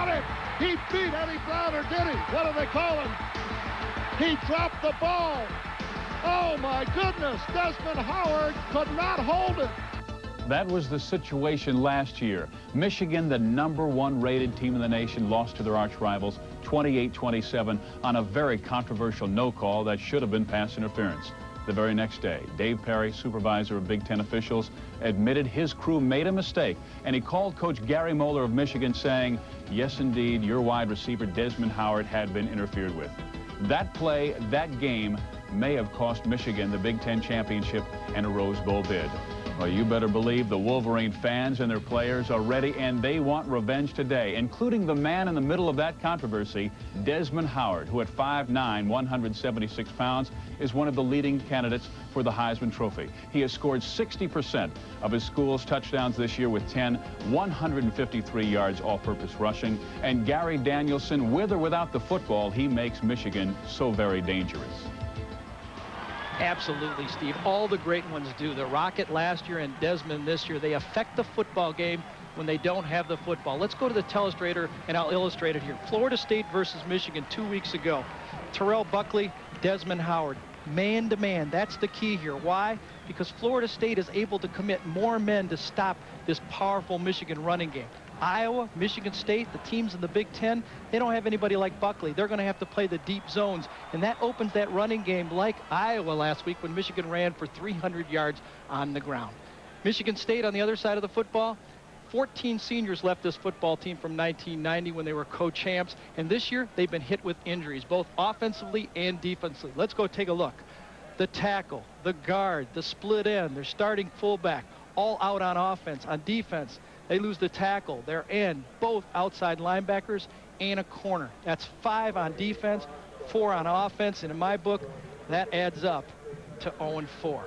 it. He beat Eddie Brown, or did he? What do they call him? He dropped the ball. Oh, my goodness. Desmond Howard could not hold it. That was the situation last year. Michigan, the #1 rated team in the nation, lost to their arch rivals 28-27 on a very controversial no call that should have been pass interference. The very next day, Dave Perry, supervisor of Big Ten officials, admitted his crew made a mistake, and he called Coach Gary Moeller of Michigan saying, yes, indeed, your wide receiver Desmond Howard had been interfered with. That play, that game, may have cost Michigan the Big Ten championship and a Rose Bowl bid. Well, you better believe the Wolverine fans and their players are ready, and they want revenge today, including the man in the middle of that controversy, Desmond Howard, who at 5'9", 176 pounds, is one of the leading candidates for the Heisman Trophy. He has scored 60% of his school's touchdowns this year with 10, 153 yards all-purpose rushing. And Gary Danielson, with or without the football, he makes Michigan so very dangerous. Absolutely, Steve. All the great ones do. The Rocket last year and Desmond this year, they affect the football game when they don't have the football. Let's go to the telestrator, and I'll illustrate it here. Florida State versus Michigan 2 weeks ago. Terrell Buckley, Desmond Howard. Man-to-man, that's the key here. Why? Because Florida State is able to commit more men to stop this powerful Michigan running game. Iowa, Michigan State, the teams in the Big Ten, they don't have anybody like Buckley. They're going to have to play the deep zones, and that opens that running game like Iowa last week when Michigan ran for 300 yards on the ground. Michigan State on the other side of the football, 14 seniors left this football team from 1990 when they were co-champs, and this year they've been hit with injuries, both offensively and defensively. Let's go take a look. The tackle, the guard, the split end, their starting fullback, all out on offense. On defense, they lose the tackle, their end, both outside linebackers, and a corner. That's 5 on defense, 4 on offense, and in my book, that adds up to 0-4.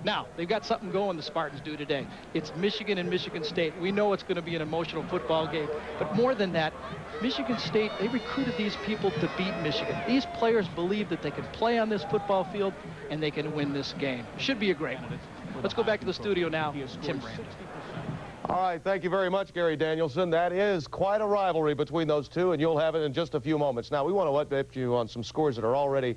Now, they've got something going, the Spartans do today. It's Michigan and Michigan State. We know it's going to be an emotional football game. But more than that, Michigan State, they recruited these people to beat Michigan. These players believe that they can play on this football field and they can win this game. Should be a great one. Let's go back to the studio now. Tim Brand. All right, thank you very much, Gary Danielson. That is quite a rivalry between those two, and you'll have it in just a few moments. Now, we want to update you on some scores that are already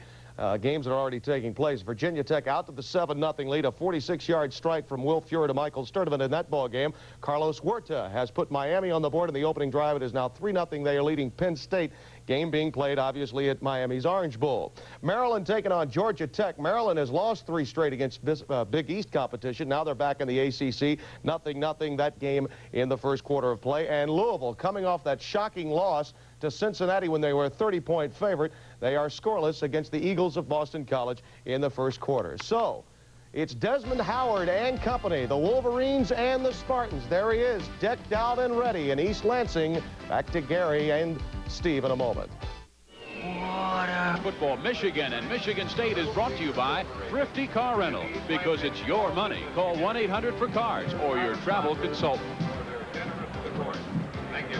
games that are already taking place. Virginia Tech out to the 7-0 lead, a 46-yard strike from Will Fuhr to Michael Sturdivant in that ball game. Carlos Huerta has put Miami on the board in the opening drive. It is now 3-0. They are leading Penn State. Game being played, obviously, at Miami's Orange Bowl. Maryland taking on Georgia Tech. Maryland has lost 3 straight against Big East competition. Now they're back in the ACC. 0-0, that game in the first quarter of play. And Louisville, coming off that shocking loss to Cincinnati when they were a 30-point favorite, they are scoreless against the Eagles of Boston College in the first quarter. So, it's Desmond Howard and company, the Wolverines and the Spartans. There he is, decked out and ready in East Lansing. Back to Gary and Steve in a moment. Football, Michigan and Michigan State is brought to you by Thrifty Car Rental, because it's your money. Call 1-800-FOR-CARS or your travel consultant.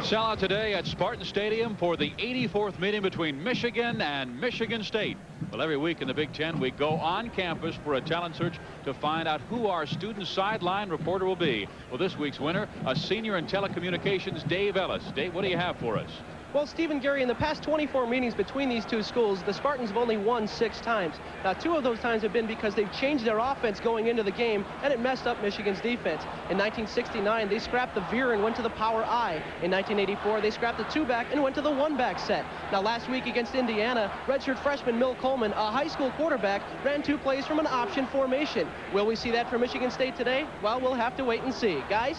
Sellout today at Spartan Stadium for the 84th meeting between Michigan and Michigan State. Well, every week in the Big Ten, we go on campus for a talent search to find out who our student sideline reporter will be. Well, this week's winner, a senior in telecommunications, Dave Ellis. Dave, what do you have for us? Well, Steve and Gary, in the past 24 meetings between these two schools, the Spartans have only won 6 times. Now, 2 of those times have been because they've changed their offense going into the game, and it messed up Michigan's defense. In 1969, they scrapped the veer and went to the power I. In 1984, they scrapped the 2-back and went to the 1-back set. Now, last week against Indiana, redshirt freshman Mill Coleman, a high school quarterback, ran 2 plays from an option formation. Will we see that for Michigan State today? Well, we'll have to wait and see. Guys?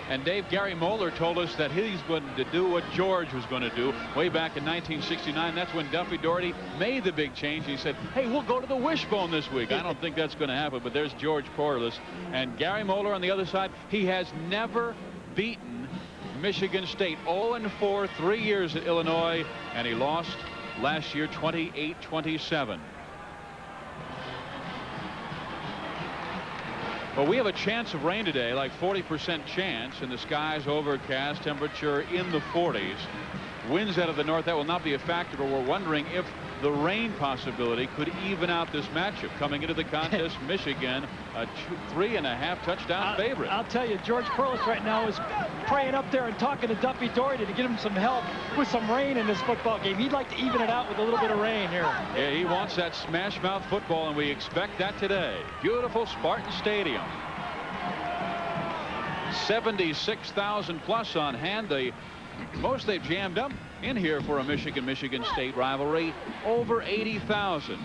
And Dave, Gary Moeller told us that he's going to do what George was going to do way back in 1969. That's when Duffy Daugherty made the big change. He said, hey, we'll go to the wishbone this week. I don't think that's going to happen, but there's George Corliss. And Gary Moeller on the other side, he has never beaten Michigan State. 0-4, 3 years at Illinois, and he lost last year 28-27. Well, we have a chance of rain today, like 40% chance, and the sky's overcast, temperature in the 40s. Winds out of the north, that will not be a factor, but we're wondering if the rain possibility could even out this matchup. Coming into the contest, Michigan, a 3.5 touchdown favorite. I'll tell you, George Perlis right now is praying up there and talking to Duffy Doherty to get him some help with some rain in this football game. He'd like to even it out with a little bit of rain here. Yeah, he wants that smash mouth football, and we expect that today. Beautiful Spartan Stadium. 76,000 plus on hand. The most they've jammed up in here for a Michigan State rivalry, over 80,000.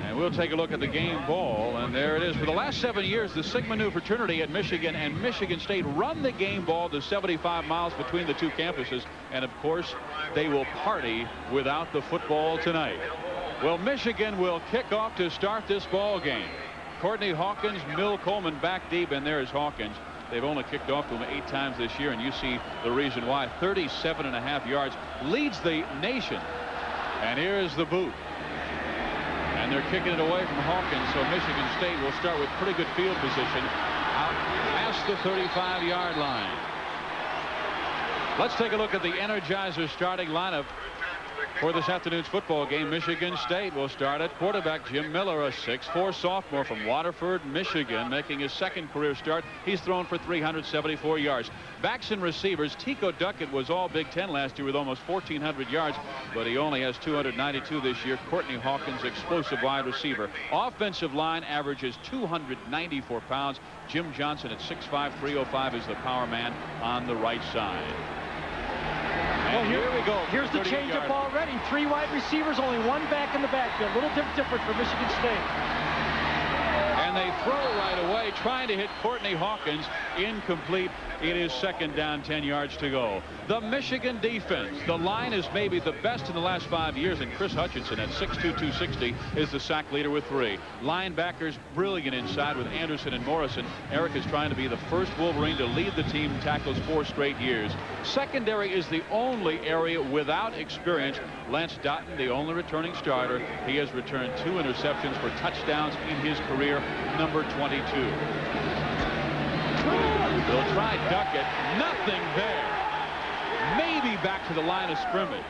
And we'll take a look at the game ball, and there it is. For the last 7 years, the Sigma Nu fraternity at Michigan and Michigan State run the game ball the 75 miles between the two campuses, and of course they will party without the football tonight. Well, Michigan will kick off to start this ball game. Courtney Hawkins, Mill Coleman back deep, and there is Hawkins. They've only kicked off to him 8 times this year, and you see the reason why. 37.5 yards, leads the nation. And here is the boot. And they're kicking it away from Hawkins, so Michigan State will start with pretty good field position out past the 35-yard line. Let's take a look at the Energizer starting lineup for this afternoon's football game. Michigan State will start at quarterback. Jim Miller, a 6'4" sophomore from Waterford, Michigan, making his second career start. He's thrown for 374 yards. Backs and receivers. Tico Duckett was all Big Ten last year with almost 1,400 yards, but he only has 292 this year. Courtney Hawkins, explosive wide receiver. Offensive line averages 294 pounds. Jim Johnson at 6'5", 305 is the power man on the right side. And here we go. Here's the changeup already. 3 wide receivers, only 1 back in the backfield. A little different for Michigan State. And they throw right away, trying to hit Courtney Hawkins. Incomplete. It is 2nd down, 10 yards to go. The Michigan defense. The line is maybe the best in the last 5 years, and Chris Hutchinson at 6'2", 260 is the sack leader with 3. Linebackers brilliant inside with Anderson and Morrison. Eric is trying to be the first Wolverine to lead the team tackles 4 straight years. Secondary is the only area without experience. Lance Dotton, the only returning starter. He has returned 2 interceptions for touchdowns in his career, number 22. They'll try Duckett. Nothing there. Maybe back to the line of scrimmage.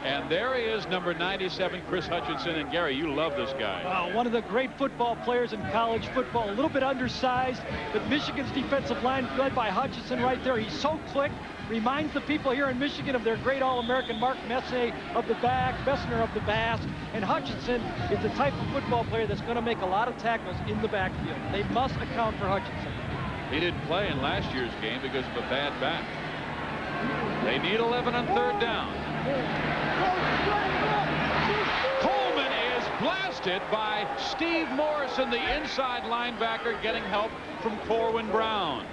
And there he is, number 97, Chris Hutchinson. And Gary, you love this guy. One of the great football players in college football. A little bit undersized, but Michigan's defensive line led by Hutchinson right there. He's so quick. Reminds the people here in Michigan of their great All-American Mark Messner of the back, Messner of the bass. And Hutchinson is the type of football player that's going to make a lot of tackles in the backfield. They must account for Hutchinson. He didn't play in last year's game because of a bad back. They need 11 on 3rd down. Coleman is blasted by Steve Morrison, the inside linebacker, getting help from Corwin Brown.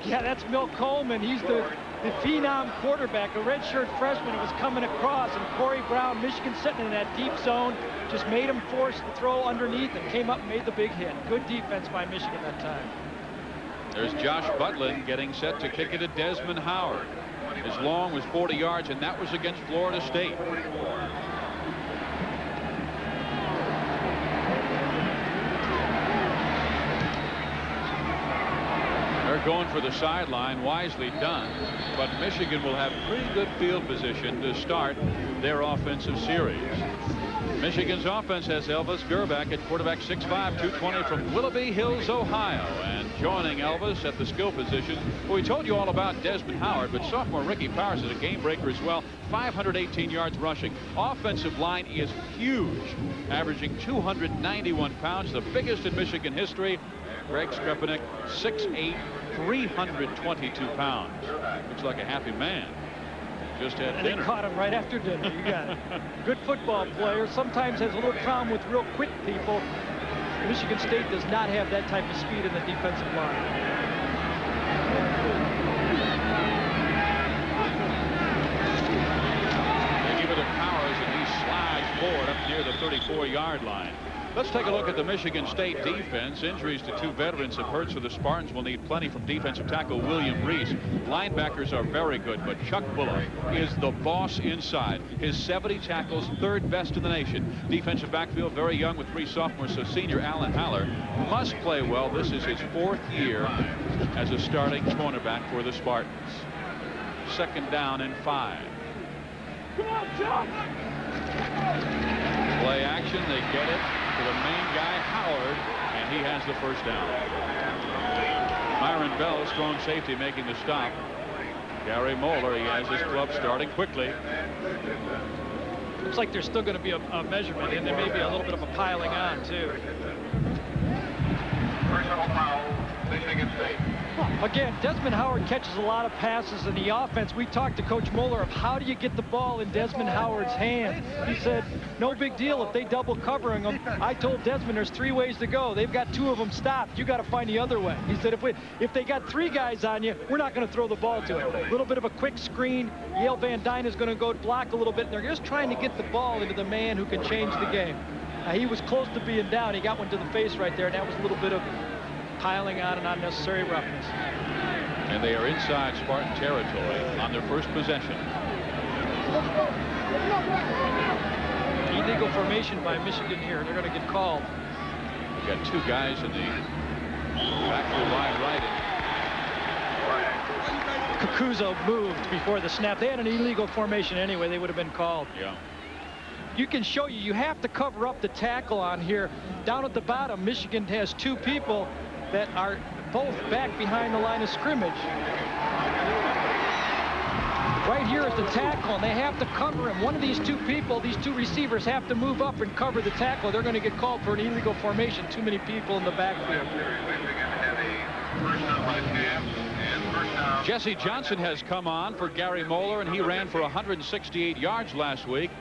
Yeah, that's Mill Coleman. He's the phenom quarterback, a redshirt freshman who was coming across, and Corey Brown, Michigan sitting in that deep zone, just made him force the throw underneath and came up and made the big hit. Good defense by Michigan that time. There's Josh Butlin getting set to kick it at Desmond Howard. His long was 40 yards, and that was against Florida State. They're going for the sideline, wisely done, but Michigan will have pretty good field position to start their offensive series. Michigan's offense has Elvis Gerback at quarterback, 6'5", 220 from Willoughby Hills, Ohio. And joining Elvis at the skill position, well, we told you all about Desmond Howard, but sophomore Ricky Powers is a game breaker as well. 518 yards rushing. Offensive line is huge, averaging 291 pounds, the biggest in Michigan history. Greg Skrepenik, 6'8", 322 pounds. Looks like a happy man. Just had dinner. They caught him right after dinner. You got it. Good football player. Sometimes has a little problem with real quick people. Michigan State does not have that type of speed in the defensive line. They give it to Powers, and he slides forward up near the 34-yard line. Let's take a look at the Michigan State defense. Injuries to 2 veterans have hurt, so the Spartans will need plenty from defensive tackle William Reese. Linebackers are very good, but Chuck Bullock is the boss inside. His 70 tackles, 3rd best in the nation. Defensive backfield, very young with 3 sophomores, so senior Alan Haller must play well. This is his 4th year as a starting cornerback for the Spartans. 2nd down and 5. Come on, Chuck! Play action. They get it to the main guy, Howard, and he has the first down. Myron Bell, strong safety, making the stop. Gary Moeller, he has his club starting quickly. Looks like there's still going to be a measurement, and there may be a little bit of a piling on, too. Personal foul, Michigan State. Again, Desmond Howard catches a lot of passes in the offense. We talked to Coach Moeller of how do you get the ball in Desmond Howard's hands. He said, no big deal if they double covering him. I told Desmond there's 3 ways to go. They've got 2 of them stopped. You got to find the other way. He said, if they got 3 guys on you, we're not going to throw the ball to it. A little bit of a quick screen. Yale Van Dyne is going to go block a little bit, and they're just trying to get the ball into the man who can change the game. He was close to being down. He got one to the face right there, and that was a little bit of piling on and unnecessary roughness. And they are inside Spartan territory on their first possession. Illegal formation by Michigan here. They're going to get called. We've got 2 guys in the back of the line right. Kakuzo moved before the snap. They had an illegal formation anyway. They would have been called. Yeah. You can show you have to cover up the tackle on here. Down at the bottom, Michigan has 2 people that are both back behind the line of scrimmage. Right here is the tackle, and they have to cover him. One of these 2 people, these 2 receivers, have to move up and cover the tackle. They're going to get called for an illegal formation. Too many people in the backfield. Jesse Johnson has come on for Gary Moeller, and he ran for 168 yards last week.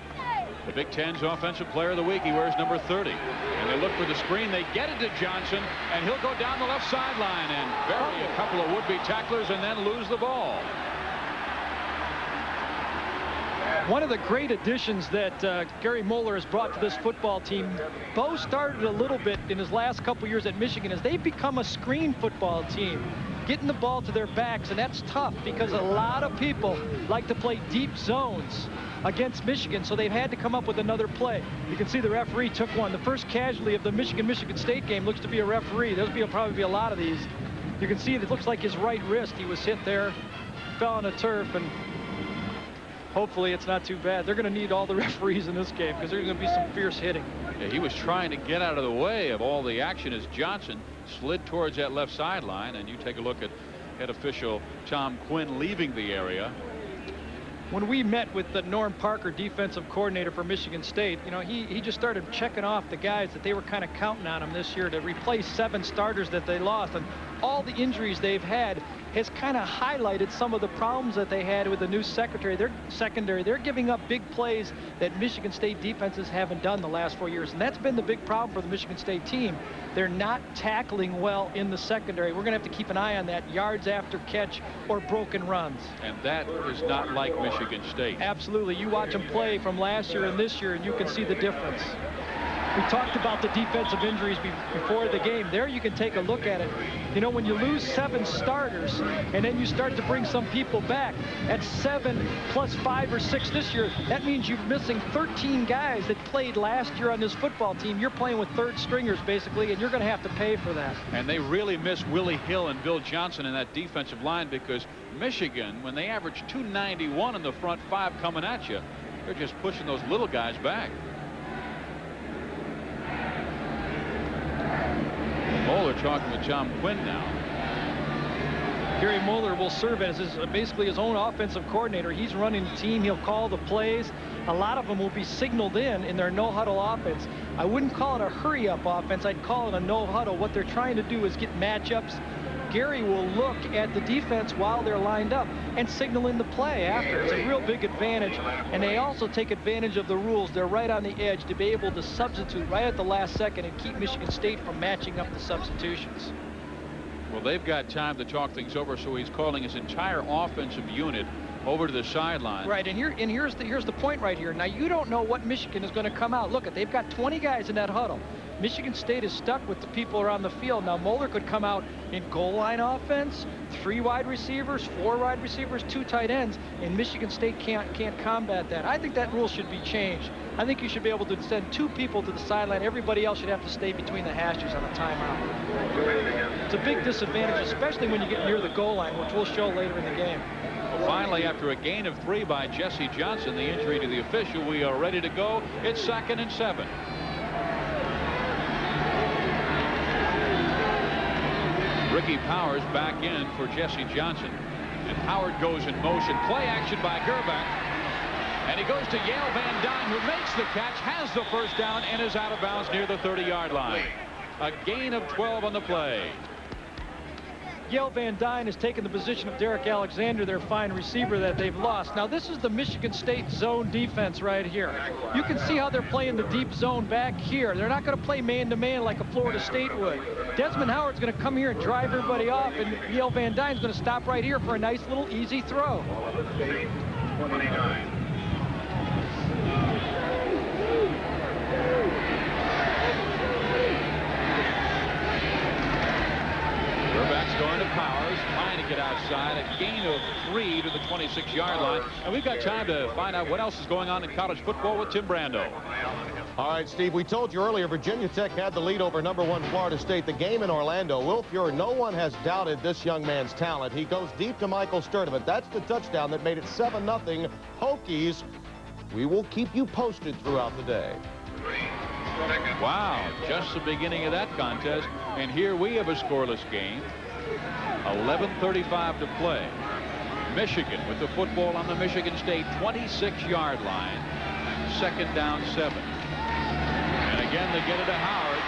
The Big Ten's Offensive Player of the Week. He wears number 30. And they look for the screen. They get it to Johnson, and he'll go down the left sideline and bury a couple of would-be tacklers and then lose the ball. One of the great additions that Gary Moeller has brought to this football team, Bo started a little bit in his last couple years at Michigan, as they've become a screen football team, getting the ball to their backs, and that's tough because a lot of people like to play deep zones against Michigan, so they've had to come up with another play. You can see the referee took one. The first casualty of the Michigan State game looks to be a referee. There'll probably be a lot of these. You can see it looks like his right wrist. He was hit there, fell on the turf, and hopefully it's not too bad. They're going to need all the referees in this game because there's going to be some fierce hitting. Yeah, he was trying to get out of the way of all the action as Johnson slid towards that left sideline, and you take a look at head official Tom Quinn leaving the area. When we met with the Norm Parker, defensive coordinator for Michigan State, you know, he just started checking off the guys that they were kind of counting on him this year to replace 7 starters that they lost. And all the injuries they've had has kind of highlighted some of the problems that they had with the new secondary. They're giving up big plays that Michigan State defenses haven't done the last 4 years. And that's been the big problem for the Michigan State team. They're not tackling well in the secondary. We're going to have to keep an eye on that, yards after catch or broken runs. And that is not like Michigan State. Absolutely. You watch them play from last year and this year, and you can see the difference. We talked about the defensive injuries before the game. There you can take a look at it. You know, when you lose 7 starters and then you start to bring some people back at 7 plus 5 or 6 this year, that means you're missing 13 guys that played last year on this football team. You're playing with 3rd stringers basically, and you're going to have to pay for that. And they really miss Willie Hill and Bill Johnson in that defensive line, because Michigan, when they average 291 in the front 5 coming at you, they're just pushing those little guys back. Moeller talking with Tom Quinn now. Gary Moeller will serve as basically his own offensive coordinator. He's running the team. He'll call the plays. A lot of them will be signaled in their no-huddle offense. I wouldn't call it a hurry-up offense. I'd call it a no-huddle. What they're trying to do is get matchups. Gary will look at the defense while they're lined up and signal in the play after. It's a real big advantage, and they also take advantage of the rules. They're right on the edge to be able to substitute right at the last second and keep Michigan State from matching up the substitutions. Well, they've got time to talk things over, so he's calling his entire offensive unit over to the sideline. Right, and here's the point right here. Now, you don't know what Michigan is going to come out. Look, they've got 20 guys in that huddle. Michigan State is stuck with the people around the field. Now, Moeller could come out in goal line offense, 3 wide receivers, 4 wide receivers, 2 tight ends, and Michigan State can't combat that. I think that rule should be changed. I think you should be able to send 2 people to the sideline. Everybody else should have to stay between the hashes on a timeout. It's a big disadvantage, especially when you get near the goal line, which we'll show later in the game. Finally, after a gain of 3 by Jesse Johnson, the injury to the official, we are ready to go. It's 2nd and 7. Ricky Powers back in for Jesse Johnson. And Howard goes in motion. Play action by Gerback. And he goes to Yale Van Dyne, who makes the catch, has the first down, and is out of bounds near the 30-yard line. A gain of 12 on the play. Yale Van Dyne has taken the position of Derek Alexander, their fine receiver that they've lost. Now, this is the Michigan State zone defense right here. You can see how they're playing the deep zone back here. They're not going to play man-to-man like a Florida State would. Desmond Howard's going to come here and drive everybody off, and Yale Van Dyne's going to stop right here for a nice little easy throw. 29. Gerback's going to Powers, trying to get outside. A gain of 3 to the 26-yard line. And we've got time to find out what else is going on in college football with Tim Brando. All right, Steve, we told you earlier Virginia Tech had the lead over #1 Florida State. The game in Orlando. Will Fuhr, no one has doubted this young man's talent. He goes deep to Michael Sturdivant. That's the touchdown that made it 7-0 Hokies. We will keep you posted throughout the day. Wow, just the beginning of that contest. And here we have a scoreless game. 11:35 to play. Michigan with the football on the Michigan State 26-yard line. 2nd down 7. And again, they get it to Howard.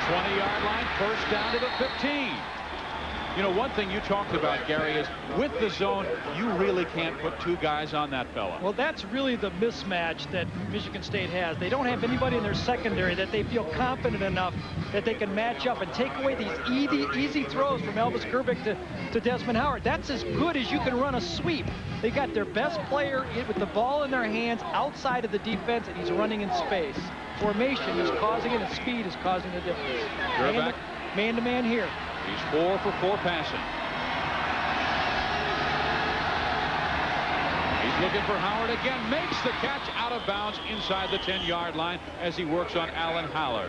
20-yard line, 1st down to the 15. You know, one thing you talked about, Gary, is with the zone, you really can't put 2 guys on that fella. Well, that's really the mismatch that Michigan State has. They don't have anybody in their secondary that they feel confident enough that they can match up and take away these easy throws from Elvis Gerback to Desmond Howard. That's as good as you can run a sweep. They got their best player with the ball in their hands outside of the defense, and he's running in space. Formation is causing it, and speed is causing the difference. Gerback. Man-to-man here. He's 4 for 4 passing. He's looking for Howard again. Makes the catch out of bounds inside the 10-yard line as he works on Alan Haller.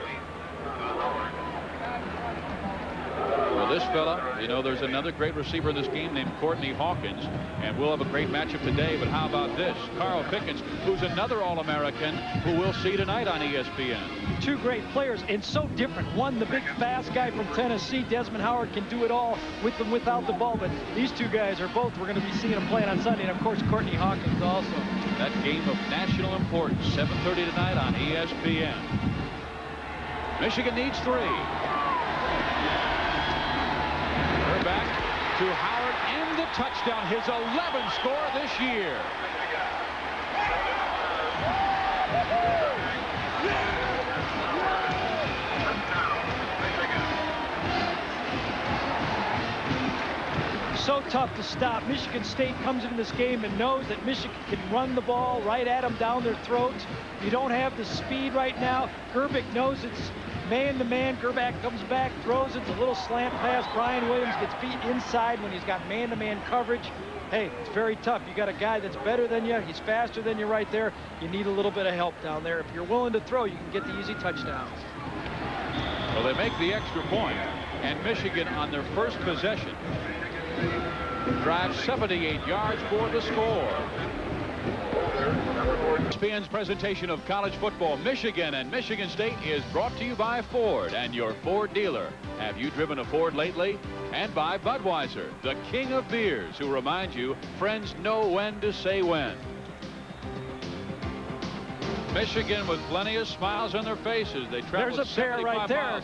Well, this fella, you know, there's another great receiver in this game named Courtney Hawkins, and we'll have a great matchup today. But how about this? Carl Pickens, who's another All-American who we'll see tonight on ESPN. 2 great players, and so different. One, the big fast guy from Tennessee. Desmond Howard can do it all with and without the ball, but these 2 guys are both, we're going to be seeing them playing on Sunday, and of course Courtney Hawkins also. That game of national importance, 7:30 tonight on ESPN. Michigan needs 3. Back to Howard and the touchdown, his 11th score this year. So tough to stop. Michigan State comes into this game and knows that Michigan can run the ball right at them down their throats. You don't have the speed right now. Gerback knows it's man-to-man. Gerback comes back, throws it. It's a little slant pass. Brian Williams gets beat inside when he's got man-to-man coverage. Hey, it's very tough. You got a guy that's better than you. He's faster than you right there. You need a little bit of help down there. If you're willing to throw, you can get the easy touchdowns. Well, they make the extra point, and Michigan on their first possession drives 78 yards for the score. ESPN's presentation of college football, Michigan and Michigan State, is brought to you by Ford and your Ford dealer. Have you driven a Ford lately? And by Budweiser, the king of beers, who remind you friends know when to say when. Michigan with plenty of smiles on their faces. They traveled There's a pair right there. miles.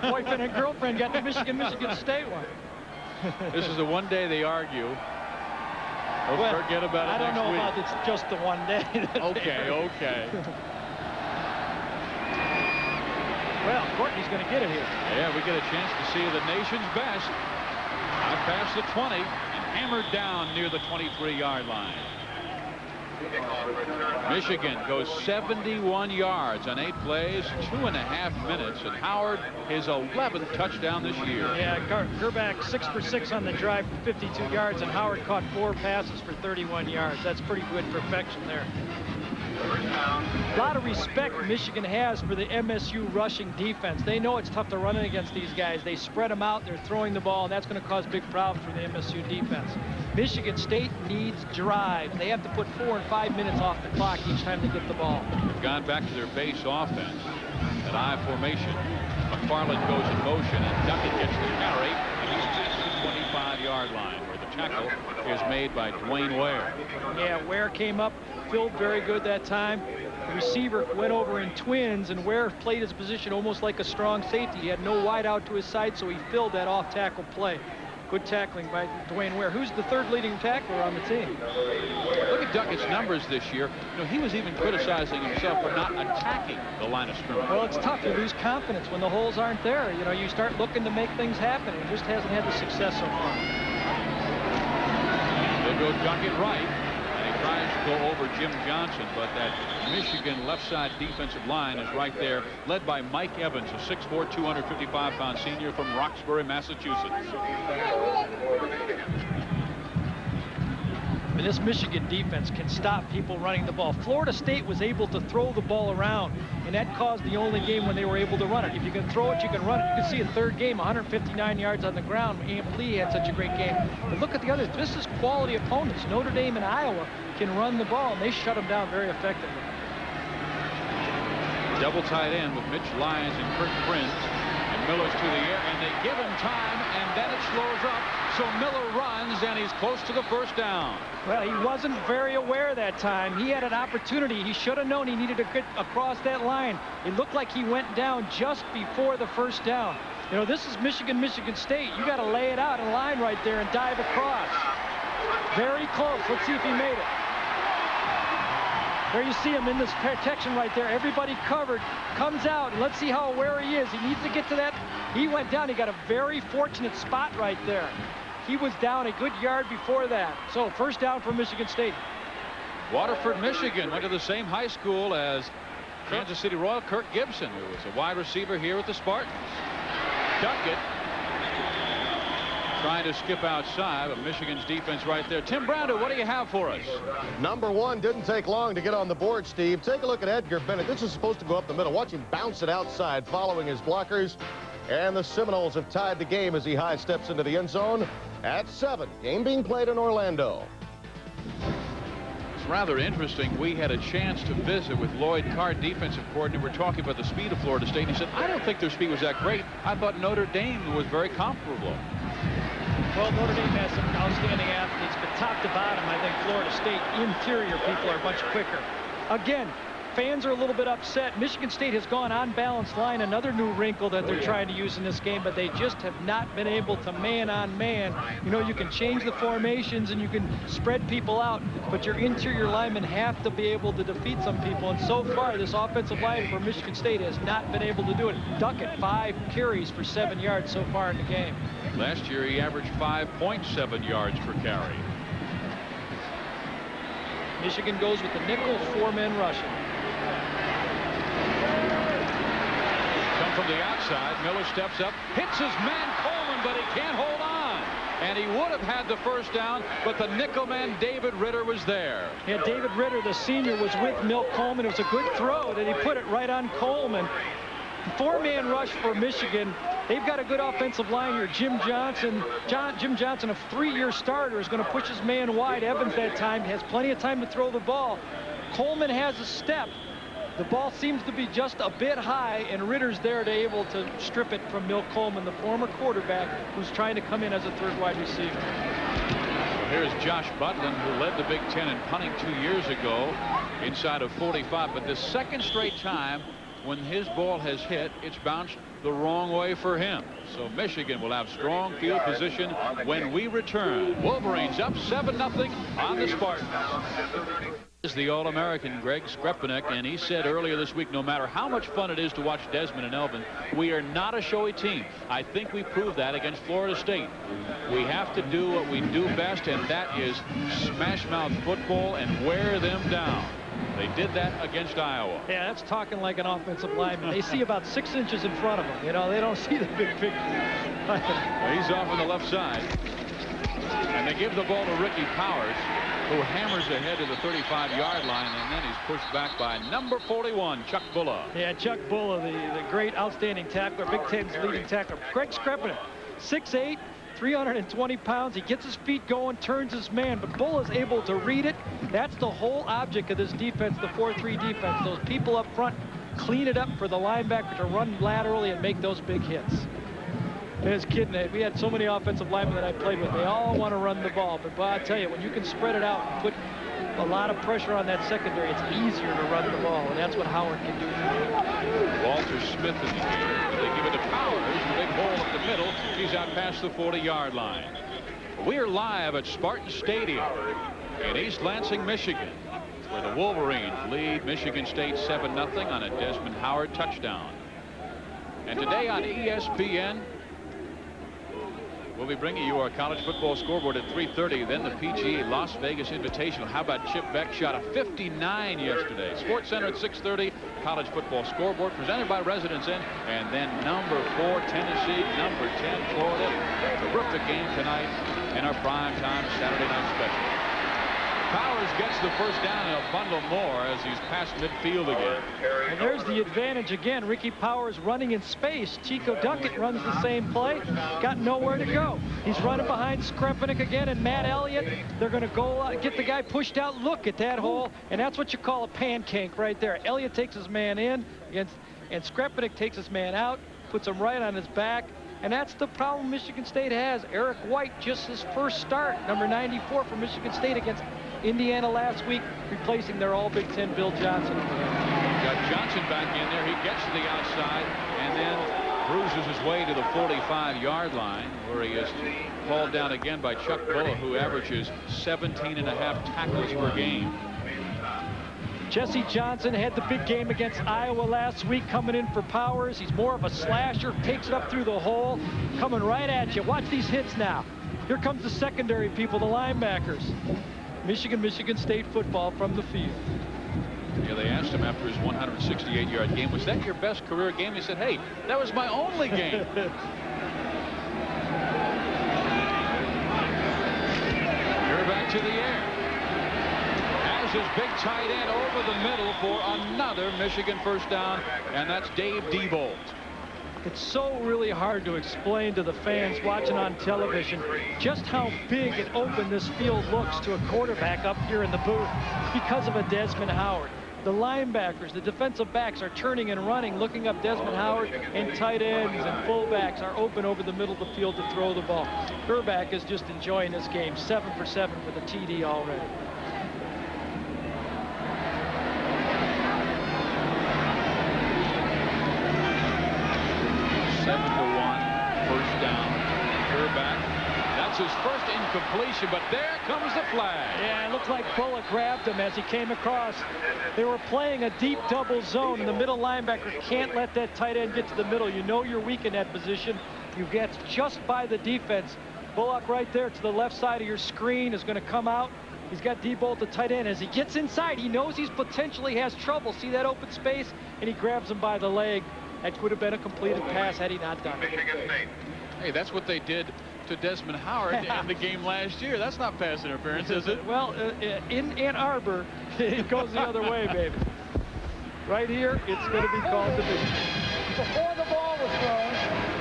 Boyfriend and girlfriend got the Michigan State one. This is the one day they argue. Well, forget about it. I don't know week. about it's just the one day. Okay. Well, Courtney's going to get it here. Yeah, we get a chance to see the nation's best. Out past the 20 and hammered down near the 23-yard line. Michigan goes 71 yards on 8 plays, 2.5 minutes, and Howard his 11th touchdown this year. Yeah, Gerback 6 for 6 on the drive for 52 yards, and Howard caught 4 passes for 31 yards. That's pretty good perfection there. A lot of respect Michigan has for the MSU rushing defense. They know it's tough to run against these guys. They spread them out, they're throwing the ball, and that's going to cause big problems for the MSU defense. Michigan State needs drives. They have to put 4 and 5 minutes off the clock each time they get the ball. They've gone back to their base offense at I formation. McFarland goes in motion, and Duckett gets the carry, and he's past the 25-yard line, where the tackle is made by Dwayne Ware. Yeah, Ware came up, filled very good that time. The receiver went over in twins, and Ware played his position almost like a strong safety. He had no wide out to his side, so he filled that off-tackle play. Good tackling by Dwayne Ware, who's the third leading tackler on the team. Look at Duckett's numbers this year. You know, he was even criticizing himself for not attacking the line of scrimmage. Well, it's tough. You lose confidence when the holes aren't there. You know, you start looking to make things happen. He just hasn't had the success so far. They'll go Duckett right, and he tries to go over Jim Johnson, but that Michigan left side defensive line is right there, led by Mike Evans, a 6'4", 255-pound senior from Roxbury, Massachusetts. And this Michigan defense can stop people running the ball. Florida State was able to throw the ball around, and that caused the only game when they were able to run it. If you can throw it, you can run it. You can see in third game, 159 yards on the ground. Amp Lee had such a great game. But look at the others. This is quality opponents. Notre Dame and Iowa can run the ball, and they shut them down very effectively. Double tight end with Mitch Lyons and Kurt Prince, and Miller's to the air, and they give him time, and then it slows up. So Miller runs, and he's close to the first down. Well, he wasn't very aware that time. He had an opportunity. He should have known he needed to get across that line. It looked like he went down just before the first down. You know, this is Michigan State. You got to lay it out in line right there and dive across. Very close. Let's see if he made it. There you see him in this protection right there. Everybody covered. Comes out. And let's see how aware he is. He needs to get to that. He went down. He got a very fortunate spot right there. He was down a good yard before that. So first down for Michigan State. Waterford, Michigan went to the same high school as Kansas City Royal. Kirk Gibson, who was a wide receiver here with the Spartans. Duckett trying to skip outside, but Michigan's defense right there. Tim Brando, what do you have for us? Number one didn't take long to get on the board, Steve. Take a look at Edgar Bennett. This is supposed to go up the middle. Watch him bounce it outside, following his blockers. And the Seminoles have tied the game as he high steps into the end zone at 7. Game being played in Orlando. It's rather interesting. We had a chance to visit with Lloyd Carr, defensive coordinator. We're talking about the speed of Florida State. And he said, I don't think their speed was that great. I thought Notre Dame was very comparable. Well, Notre Dame has some outstanding athletes, but top to bottom, I think Florida State interior people are much quicker. Again, fans are a little bit upset. Michigan State has gone on balanced line, another new wrinkle that they're trying to use in this game, but they just have not been able to man on man. You know, you can change the formations and you can spread people out, but your interior linemen have to be able to defeat some people, and so far this offensive line for Michigan State has not been able to do it. Duckett, 5 carries for 7 yards so far in the game. Last year he averaged 5.7 yards per carry. Michigan goes with the nickel, 4 men rushing. Come from the outside. Miller steps up, hits his man Coleman, but he can't hold on. And he would have had the first down, but the nickel man David Ritter was there. Yeah, David Ritter, the senior, was with Milt Coleman. It was a good throw that he put it right on Coleman. 4-man rush for Michigan. They've got a good offensive line here. Jim Johnson, a 3-year starter, is going to push his man wide. Evans that time has plenty of time to throw the ball. Coleman has a step. The ball seems to be just a bit high, and Ritter's there to able to strip it from Milt Coleman, the former quarterback who's trying to come in as a 3rd wide receiver. So here's Josh Butland, who led the Big Ten in punting 2 years ago inside of 45, but the second straight time when his ball has hit, it's bounced the wrong way for him. So Michigan will have strong field position when we return. Wolverines up 7-0 on the Spartans. Is the All-American Greg Skrepenek, and he said earlier this week, no matter how much fun it is to watch Desmond and Elvin, we are not a showy team. I think we proved that against Florida State. We have to do what we do best, and that is smash mouth football and wear them down. They did that against Iowa. Yeah, that's talking like an offensive lineman. They see about 6 inches in front of them. You know, they don't see the big picture. Well, he's off on the left side. And they give the ball to Ricky Powers, who hammers ahead to the 35-yard line, and then he's pushed back by number 41, Chuck Bulla. Yeah, Chuck Bulla, the great outstanding tackler, Big Ten's leading tackler. Greg Skrepenek, 6'8", 320 pounds. He gets his feet going, turns his man, but Bull is able to read it. That's the whole object of this defense, the 4-3 defense. Those people up front clean it up for the linebacker to run laterally and make those big hits. As a kid, we had so many offensive linemen that I played with. They all want to run the ball, but I tell you, when you can spread it out and put a lot of pressure on that secondary, it's easier to run the ball, and that's what Howard can do. Walter Smith in the game. They give it to Powers. A big hole up the middle. He's out past the 40-yard line. We're live at Spartan Stadium in East Lansing, Michigan, where the Wolverines lead Michigan State 7-0 on a Desmond Howard touchdown. And today on ESPN, we'll be bringing you our college football scoreboard at 3:30. Then the PGA Las Vegas Invitational. How about Chip Beck? Shot a 59 yesterday. Sports Center at 6:30. College football scoreboard presented by Residence Inn. And then number 4 Tennessee, number 10 Florida. Terrific game tonight in our primetime Saturday night special. Powers gets the first down and a bundle more as he's past midfield again. And there's the advantage again. Ricky Powers running in space. Chico Duckett runs the same play. Got nowhere to go. He's running behind Skrepenik again and Matt Elliott. They're going to go get the guy pushed out. Look at that hole. And that's what you call a pancake right there. Elliott takes his man in against, and Skrepenik takes his man out, puts him right on his back. And that's the problem Michigan State has. Eric White, just his first start, number 94 for Michigan State against Indiana last week, replacing their All-Big Ten Bill Johnson. Got Johnson back in there. He gets to the outside and then bruises his way to the 45-yard line, where he is hauled down again by Chuck Bullough, who averages 17.5 tackles per game. Jesse Johnson had the big game against Iowa last week, coming in for Powers. He's more of a slasher, takes it up through the hole, coming right at you. Watch these hits now. Here comes the secondary people, the linebackers. Michigan State football from the field. Yeah, they asked him after his 168-yard game, was that your best career game? He said, hey, that was my only game. You're back to the air. Has his big tight end over the middle for another Michigan first down, and that's Dave Diebold. It's so really hard to explain to the fans watching on television just how big and open this field looks to a quarterback up here in the booth because of a Desmond Howard. The linebackers, the defensive backs are turning and running, looking up Desmond Howard, and tight ends and fullbacks are open over the middle of the field to throw the ball. Herbeck is just enjoying this game, 7 for 7 with a TD already. His first incompletion, but there comes the flag. Yeah, it looked like Bullough grabbed him as he came across. They were playing a deep double zone, and the middle linebacker can't let that tight end get to the middle. You know you're weak in that position. You get just by the defense. Bullock right there to the left side of your screen is going to come out. He's got Diebold, the tight end. As he gets inside, he knows he potentially has trouble. See that open space? And he grabs him by the leg. That could have been a completed pass had he not done it. Hey, that's what they did to Desmond Howard in the game last year. That's not pass interference, is it? Well, in Ann Arbor, it goes the other way, baby. Right here, it's going to be called division. Before the ball was thrown,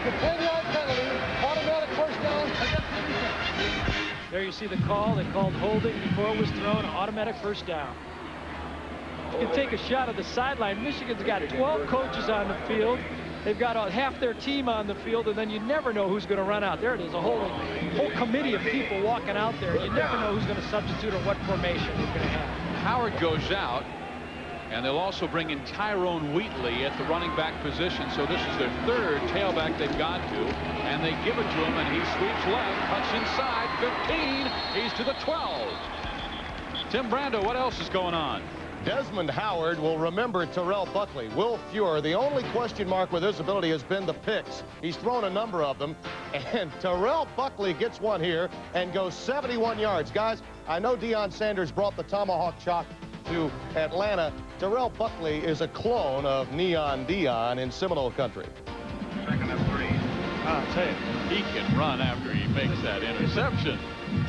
the 10-yard penalty, automatic first down against the defense. There you see the call. They called holding before it was thrown, automatic first down. You can take a shot at the sideline. Michigan's got 12 coaches on the field. They've got half their team on the field, and then you never know who's going to run out. There it is, a whole committee of people walking out there. You never know who's going to substitute or what formation they're going to have. Howard goes out, and they'll also bring in Tyrone Wheatley at the running back position. So this is their third tailback they've gone to, and they give it to him, and he sweeps left, cuts inside, 15. He's to the 12. Tim Brando, what else is going on? Desmond Howard will remember Terrell Buckley. Will Fuhr, the only question mark with his ability has been the picks. He's thrown a number of them, and Terrell Buckley gets one here and goes 71 yards. Guys, I know Deion Sanders brought the Tomahawk Chalk to Atlanta. Terrell Buckley is a clone of Neon Deion in Seminole country. Second and 3. I'll tell you, he can run after he makes that interception.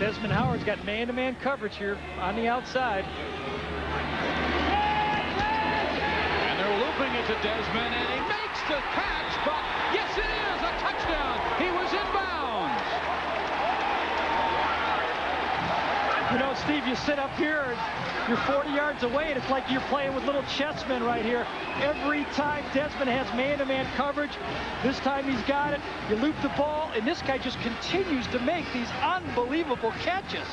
Desmond Howard's got man-to-man coverage here on the outside. Looping it to Desmond, and he makes the catch, but yes, it is a touchdown. He was inbounds. Steve, you sit up here and you're 40 yards away, and it's like you're playing with little chessmen right here. Every time Desmond has man-to-man coverage, this time he's got it. You loop the ball, and this guy just continues to make these unbelievable catches,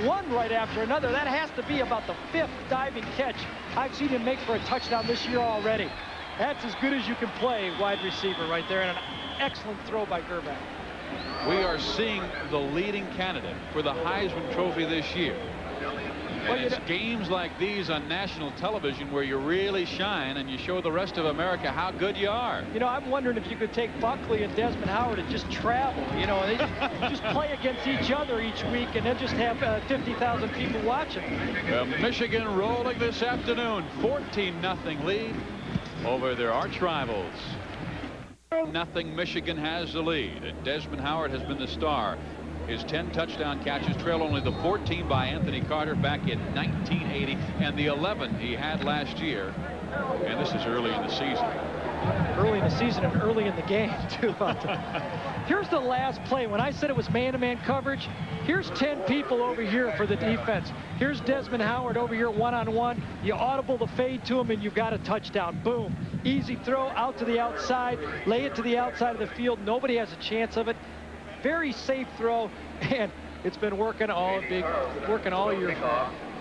one right after another. That has to be about the 5th diving catch I've seen him make for a touchdown this year already. That's as good as you can play wide receiver right there, and an excellent throw by Gerbach. We are seeing the leading candidate for the Heisman Trophy this year. And it's games like these on national television where you really shine and you show the rest of America how good you are. You know, I'm wondering if you could take Buckley and Desmond Howard and just travel. You know, they just play against each other each week, and then just have 50,000 people watching. Michigan rolling this afternoon, 14-0 lead over their arch rivals. 0-0 Michigan has the lead, and Desmond Howard has been the star. His 10 touchdown catches trail only the 14 by Anthony Carter back in 1980 and the 11 he had last year. And this is early in the season. Early in the season and early in the game, too. Here's the last play. When I said it was man-to-man coverage, here's 10 people over here for the defense. Here's Desmond Howard over here one-on-one. You audible the fade to him, and you've got a touchdown. Boom. Easy throw out to the outside. Lay it to the outside of the field. Nobody has a chance of it. Very safe throw, and it's been working all year.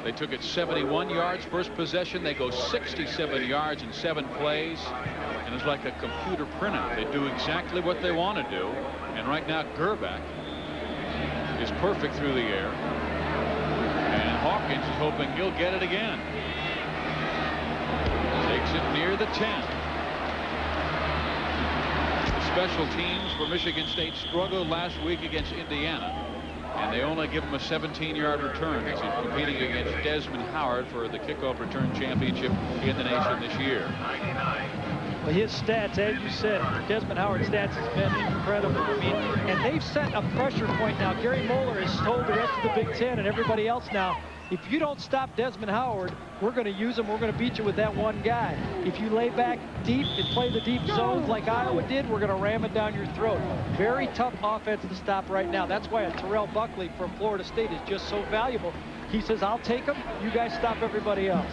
They took it 71 yards first possession. They go 67 yards in 7 plays, and it's like a computer printout. They do exactly what they want to do, and right now Gerbach is perfect through the air, and Hawkins is hoping he'll get it again. Takes it near the 10. Special teams for Michigan State struggled last week against Indiana, and they only give him a 17-yard return as he's competing against Desmond Howard for the kickoff return championship in the nation this year. Well, his stats, as you said, Desmond Howard's stats has been incredible. I mean, and they've set a pressure point now. Gary Moeller has told the rest of the Big Ten and everybody else now, if you don't stop Desmond Howard, we're going to use him. We're going to beat you with that one guy. If you lay back deep and play the deep zones like Iowa did, we're going to ram it down your throat. Very tough offense to stop right now. That's why a Terrell Buckley from Florida State is just so valuable. He says, I'll take him. You guys stop everybody else.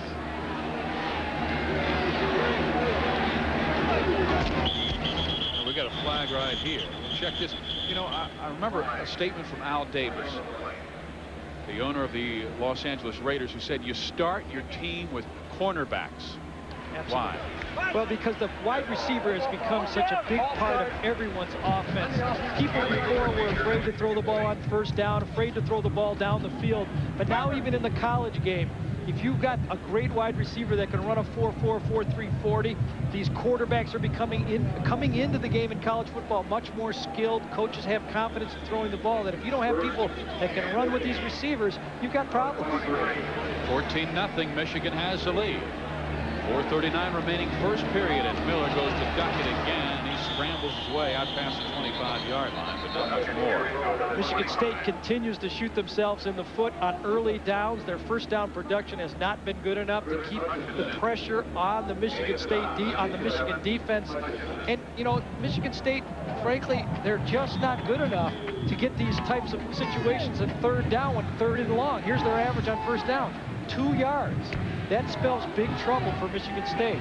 We got a flag right here. Check this. You know, I remember a statement from Al Davis, the owner of the Los Angeles Raiders, who said you start your team with cornerbacks. Absolutely. Why? Well, because the wide receiver has become such a big part of everyone's offense. People before were afraid to throw the ball on first down, afraid to throw the ball down the field. But now even in the college game, if you've got a great wide receiver that can run a 4.4, 4.3 40, these quarterbacks are coming into the game in college football much more skilled. Coaches have confidence in throwing the ball, that if you don't have people that can run with these receivers, you've got problems. 14-0, Michigan has the lead. 4:39 remaining first period, and Miller goes to duck it again. He scrambles his way out past the 25-yard line, but not much more. Michigan State continues to shoot themselves in the foot on early downs. Their first down production has not been good enough to keep the pressure on the Michigan State Michigan defense. And you know, Michigan State, frankly, they're just not good enough to get these types of situations at third down when 3rd and long. Here's their average on first down, 2 yards. That spells big trouble for Michigan State.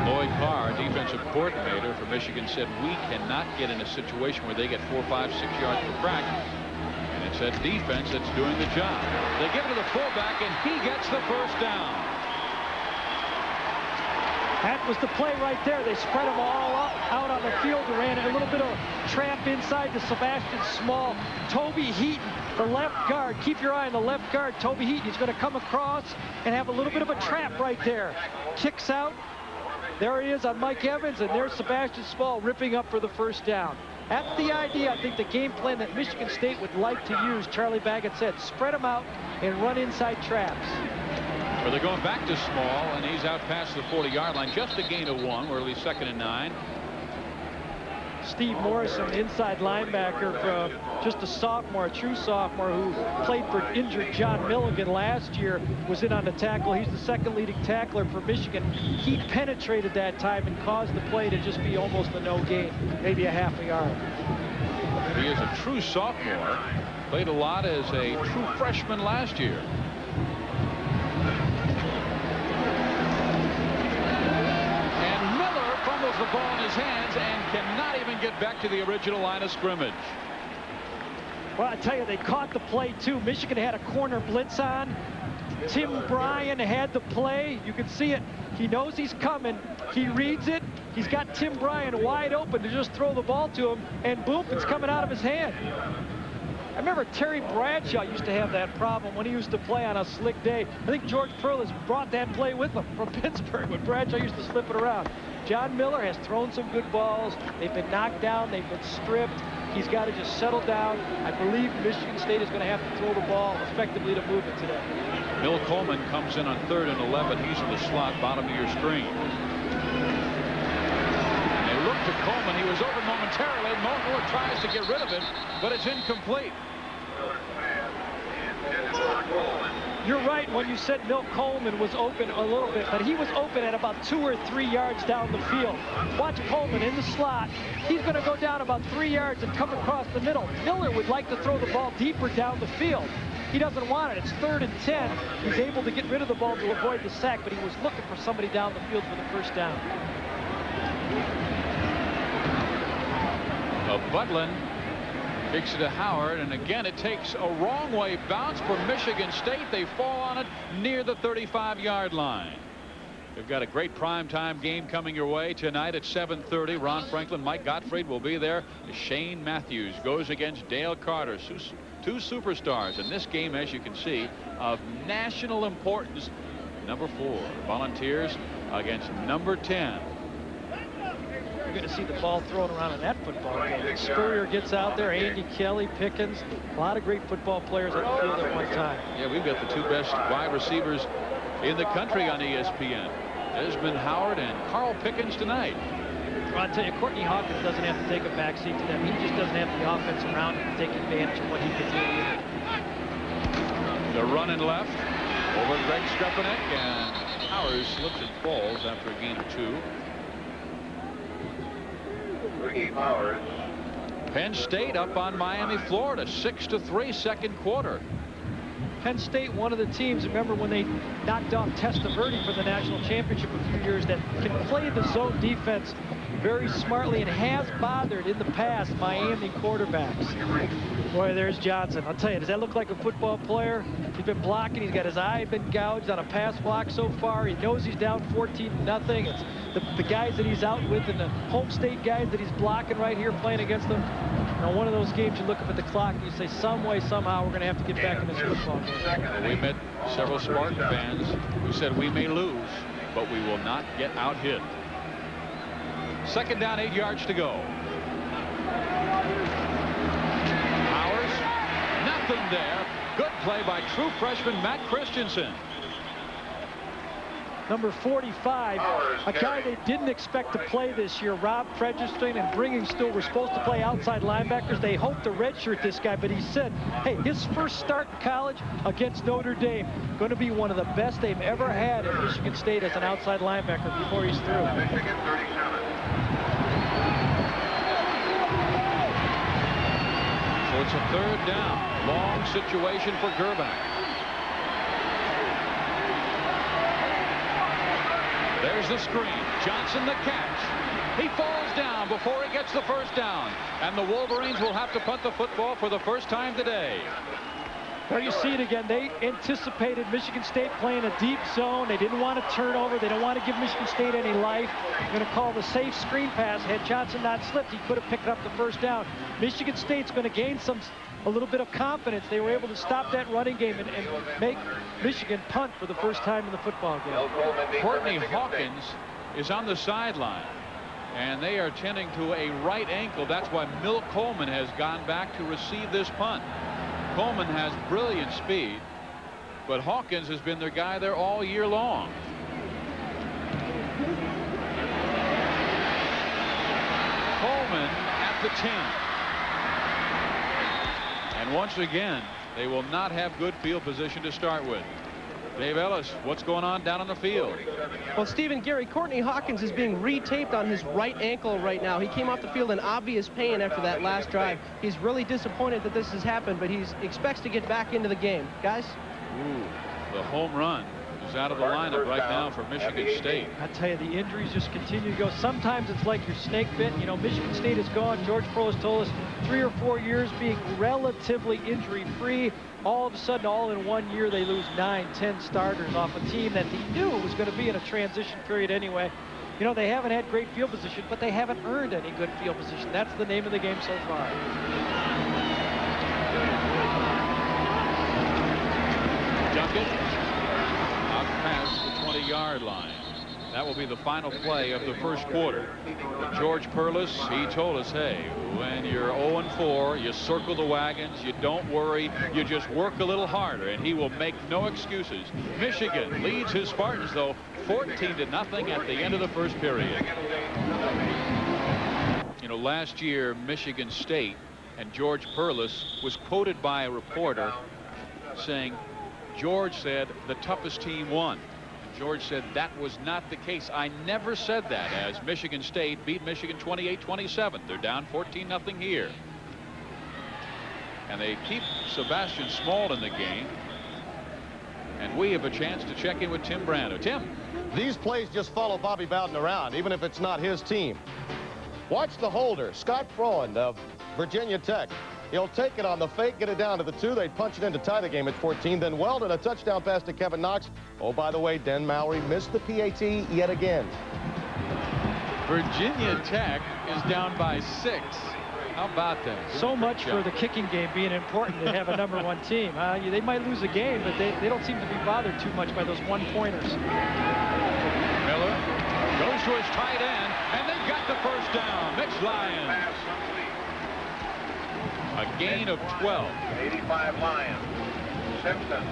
Lloyd Carr, defensive coordinator for Michigan, said we cannot get in a situation where they get 4, 5, 6 yards per crack. And it's that defense that's doing the job. They give it to the fullback, and he gets the first down. That was the play right there. They spread them all out on the field and ran a little bit of trap inside to Sebastian Small. Toby Heaton, the left guard. Keep your eye on the left guard. Toby Heaton is going to come across and have a little bit of a trap right there. Kicks out. There he is on Mike Evans, and there's Sebastian Small ripping up for the first down. That's the idea, I think, the game plan that Michigan State would like to use. Charlie Baggett said, spread them out and run inside traps. Well, they're going back to Small, and he's out past the 40-yard line. Just a gain of 1. We're at least 2nd and 9. Steve Morrison, inside linebacker, from just a sophomore, a true sophomore, who played for injured John Milligan last year, was in on the tackle. He's the 2nd leading tackler for Michigan. He penetrated that time and caused the play to just be almost a no gain, maybe a half a yard. He is a true sophomore. Played a lot as a true freshman last year. ball in his hands and cannot even get back to the original line of scrimmage. Well, I tell you, they caught the play, too. Michigan had a corner blitz on. Tim Bryan had the play. You can see it. He knows he's coming. He reads it. He's got Tim Bryan wide open to just throw the ball to him, and boom, it's coming out of his hand. I remember Terry Bradshaw used to have that problem when he used to play on a slick day. I think George Perlis brought that play with him from Pittsburgh when Bradshaw used to slip it around. John Miller has thrown some good balls. They've been knocked down. They've been stripped. He's got to just settle down. I believe Michigan State is going to have to throw the ball effectively to move it today. Bill Coleman comes in on 3rd and 11. He's in the slot, bottom of your screen. They look to Coleman. He was open momentarily. Miller tries to get rid of it, but it's incomplete. You're right when you said Milt Coleman was open a little bit, but he was open at about 2 or 3 yards down the field. Watch Coleman in the slot. He's going to go down about 3 yards and come across the middle. Miller would like to throw the ball deeper down the field. He doesn't want it. It's 3rd and 10. He's able to get rid of the ball to avoid the sack, but he was looking for somebody down the field for the first down. Butlin kicks it to Howard, and again it takes a wrong way bounce for Michigan State. They fall on it near the 35-yard line. We've got a great primetime game coming your way tonight at 7:30. Ron Franklin, Mike Gottfried will be there. Shane Matthews goes against Dale Carter. Two superstars in this game, as you can see, of national importance. Number 4, Volunteers against number 10. You're going to see the ball thrown around in that football game. Spurrier gets out there, Andy Kelly, Pickens, a lot of great football players on the field at one time. Yeah, we've got the 2 best wide receivers in the country on ESPN. Desmond Howard and Carl Pickens tonight. Well, I'll tell you, Courtney Hawkins doesn't have to take a backseat to them. He just doesn't have the offense around him to take advantage of what he can do. The run and left over Greg Stepanek, and Howard slips and falls after a gain of 2. Penn State up on Miami, Florida, 6-3, second quarter. Penn State, one of the teams, remember when they knocked off Testaverde for the national championship a few years, that can play the zone defense very smartly and has bothered in the past Miami quarterbacks. Boy, there's Johnson. I'll tell you, does that look like a football player? He's been blocking. He's got his eye been gouged on a pass block so far. He knows he's down 14-0. It's the guys that he's out with and the home state guys that he's blocking right here playing against them. Now, one of those games you look up at the clock and you say, some way, somehow, we're going to have to get back in this football game. We met several Spartan fans who said we may lose, but we will not get out hit. Second down, 8 yards to go. Powers, nothing there. Good play by true freshman Matt Christensen. Number 45, a guy they didn't expect to play this year, Rob Fredgerstein and Bringingstill were supposed to play outside linebackers. They hoped to redshirt this guy, but he said, hey, his first start in college against Notre Dame, going to be one of the best they've ever had at Michigan State as an outside linebacker before he's through. So it's a 3rd down. Long situation for Gerbach. There's the screen. Johnson the catch. He falls down before he gets the first down. And the Wolverines will have to punt the football for the first time today. There you see it again. They anticipated Michigan State playing a deep zone. They didn't want to turn over. They don't want to give Michigan State any life. They're going to call the safe screen pass. Had Johnson not slipped, he could have picked up the first down. Michigan State's going to gain a little bit of confidence. They were able to stop that running game and make Michigan punt for the first time in the football game. Courtney Hawkins is on the sideline, and they are tending to a right ankle. That's why Milt Coleman has gone back to receive this punt. Coleman has brilliant speed, but Hawkins has been their guy there all year long. Coleman at the 10. And once again, they will not have good field position to start with. Dave Ellis, what's going on down on the field? Well, Stephen, Gary, Courtney Hawkins is being retaped on his right ankle right now. He came off the field in obvious pain after that last drive. He's really disappointed that this has happened, but he expects to get back into the game. Guys? Ooh, the home run is out of the lineup right now for Michigan State. I tell you, the injuries just continue to go. Sometimes it's like you're snake bitten. You know, Michigan State is gone. George Perles told us 3 or 4 years being relatively injury-free. All of a sudden, all in 1 year, they lose 9, 10 starters off a team that they knew was going to be in a transition period anyway. You know, they haven't had great field position, but they haven't earned any good field position. That's the name of the game so far. Duckett out past the 20-yard line. That will be the final play of the first quarter. George Perles, he told us, hey, when you're 0-4, you circle the wagons, you don't worry, you just work a little harder, and he will make no excuses. Michigan leads his Spartans, though, 14-0 at the end of the first period. You know, last year, Michigan State and George Perles was quoted by a reporter saying, George said the toughest team won. George said that was not the case. I never said that, as Michigan State beat Michigan 28-27. They're down 14-0 here. And they keep Sebastian Small in the game. And we have a chance to check in with Tim Brando. Tim. These plays just follow Bobby Bowden around, even if it's not his team. Watch the holder, Scott Froen of Virginia Tech. He'll take it on the fake, get it down to the 2. They'd punch it in to tie the game at 14. Then Weldon, a touchdown pass to Kevin Knox. Oh, by the way, Den Mowry missed the PAT yet again. Virginia Tech is down by 6. How about that? So much for the kicking game being important to have a #1 team. They might lose a game, but they don't seem to be bothered too much by those one-pointers. Miller goes to his tight end, and they got the first down. Mitch Lyons. A gain of 12. 85 Lions. Simpson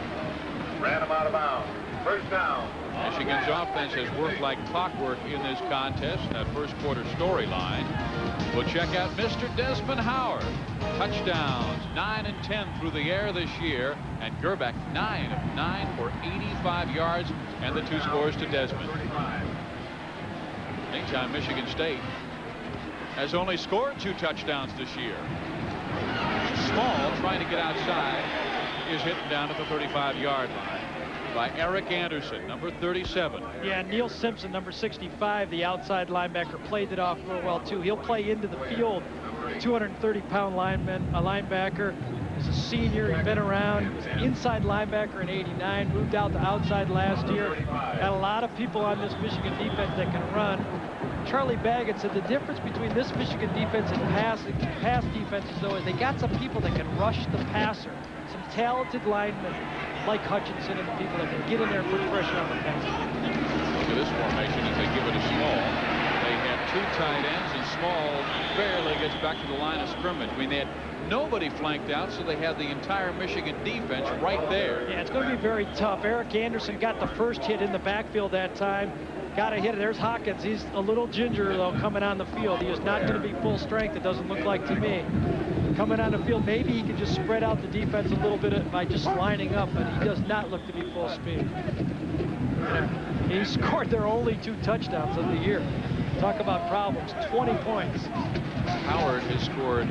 ran him out of bounds. First down. Michigan's offense has worked like clockwork in this contest. That first quarter storyline. We'll check out Mr. Desmond Howard. Touchdowns 9 and 10 through the air this year, and Gerbeck 9 of 9 for 85 yards, and the 2 scores to Desmond. Meantime, Michigan State has only scored 2 touchdowns this year. Small, trying to get outside, is hit down at the 35-yard line by Eric Anderson, number 37. Yeah, Neil Simpson, number 65, the outside linebacker, played it off real well, too. He'll play into the field. 230-pound linebacker. He's a senior. He's been around. He's an inside linebacker in '89. Moved out to outside last year. Got a lot of people on this Michigan defense that can run. Charlie Baggett said the difference between this Michigan defense and past defenses, though, is they got some people that can rush the passer. Some talented linemen like Hutchinson and the people that can get in there and put pressure on the passer. Look at this formation as they give it to Small. They have 2 tight ends, and Small barely gets back to the line of scrimmage. I mean, they had nobody flanked out, so they had the entire Michigan defense right there. Yeah, it's going to be very tough. Eric Anderson got the first hit in the backfield that time. Got a hit. There's Hawkins. He's a little ginger, though, coming on the field. He is not going to be full strength, it doesn't look like to me. Coming on the field, maybe he can just spread out the defense a little bit by just lining up, but he does not look to be full speed. He scored their only 2 touchdowns of the year. Talk about problems. 20 points. Howard has scored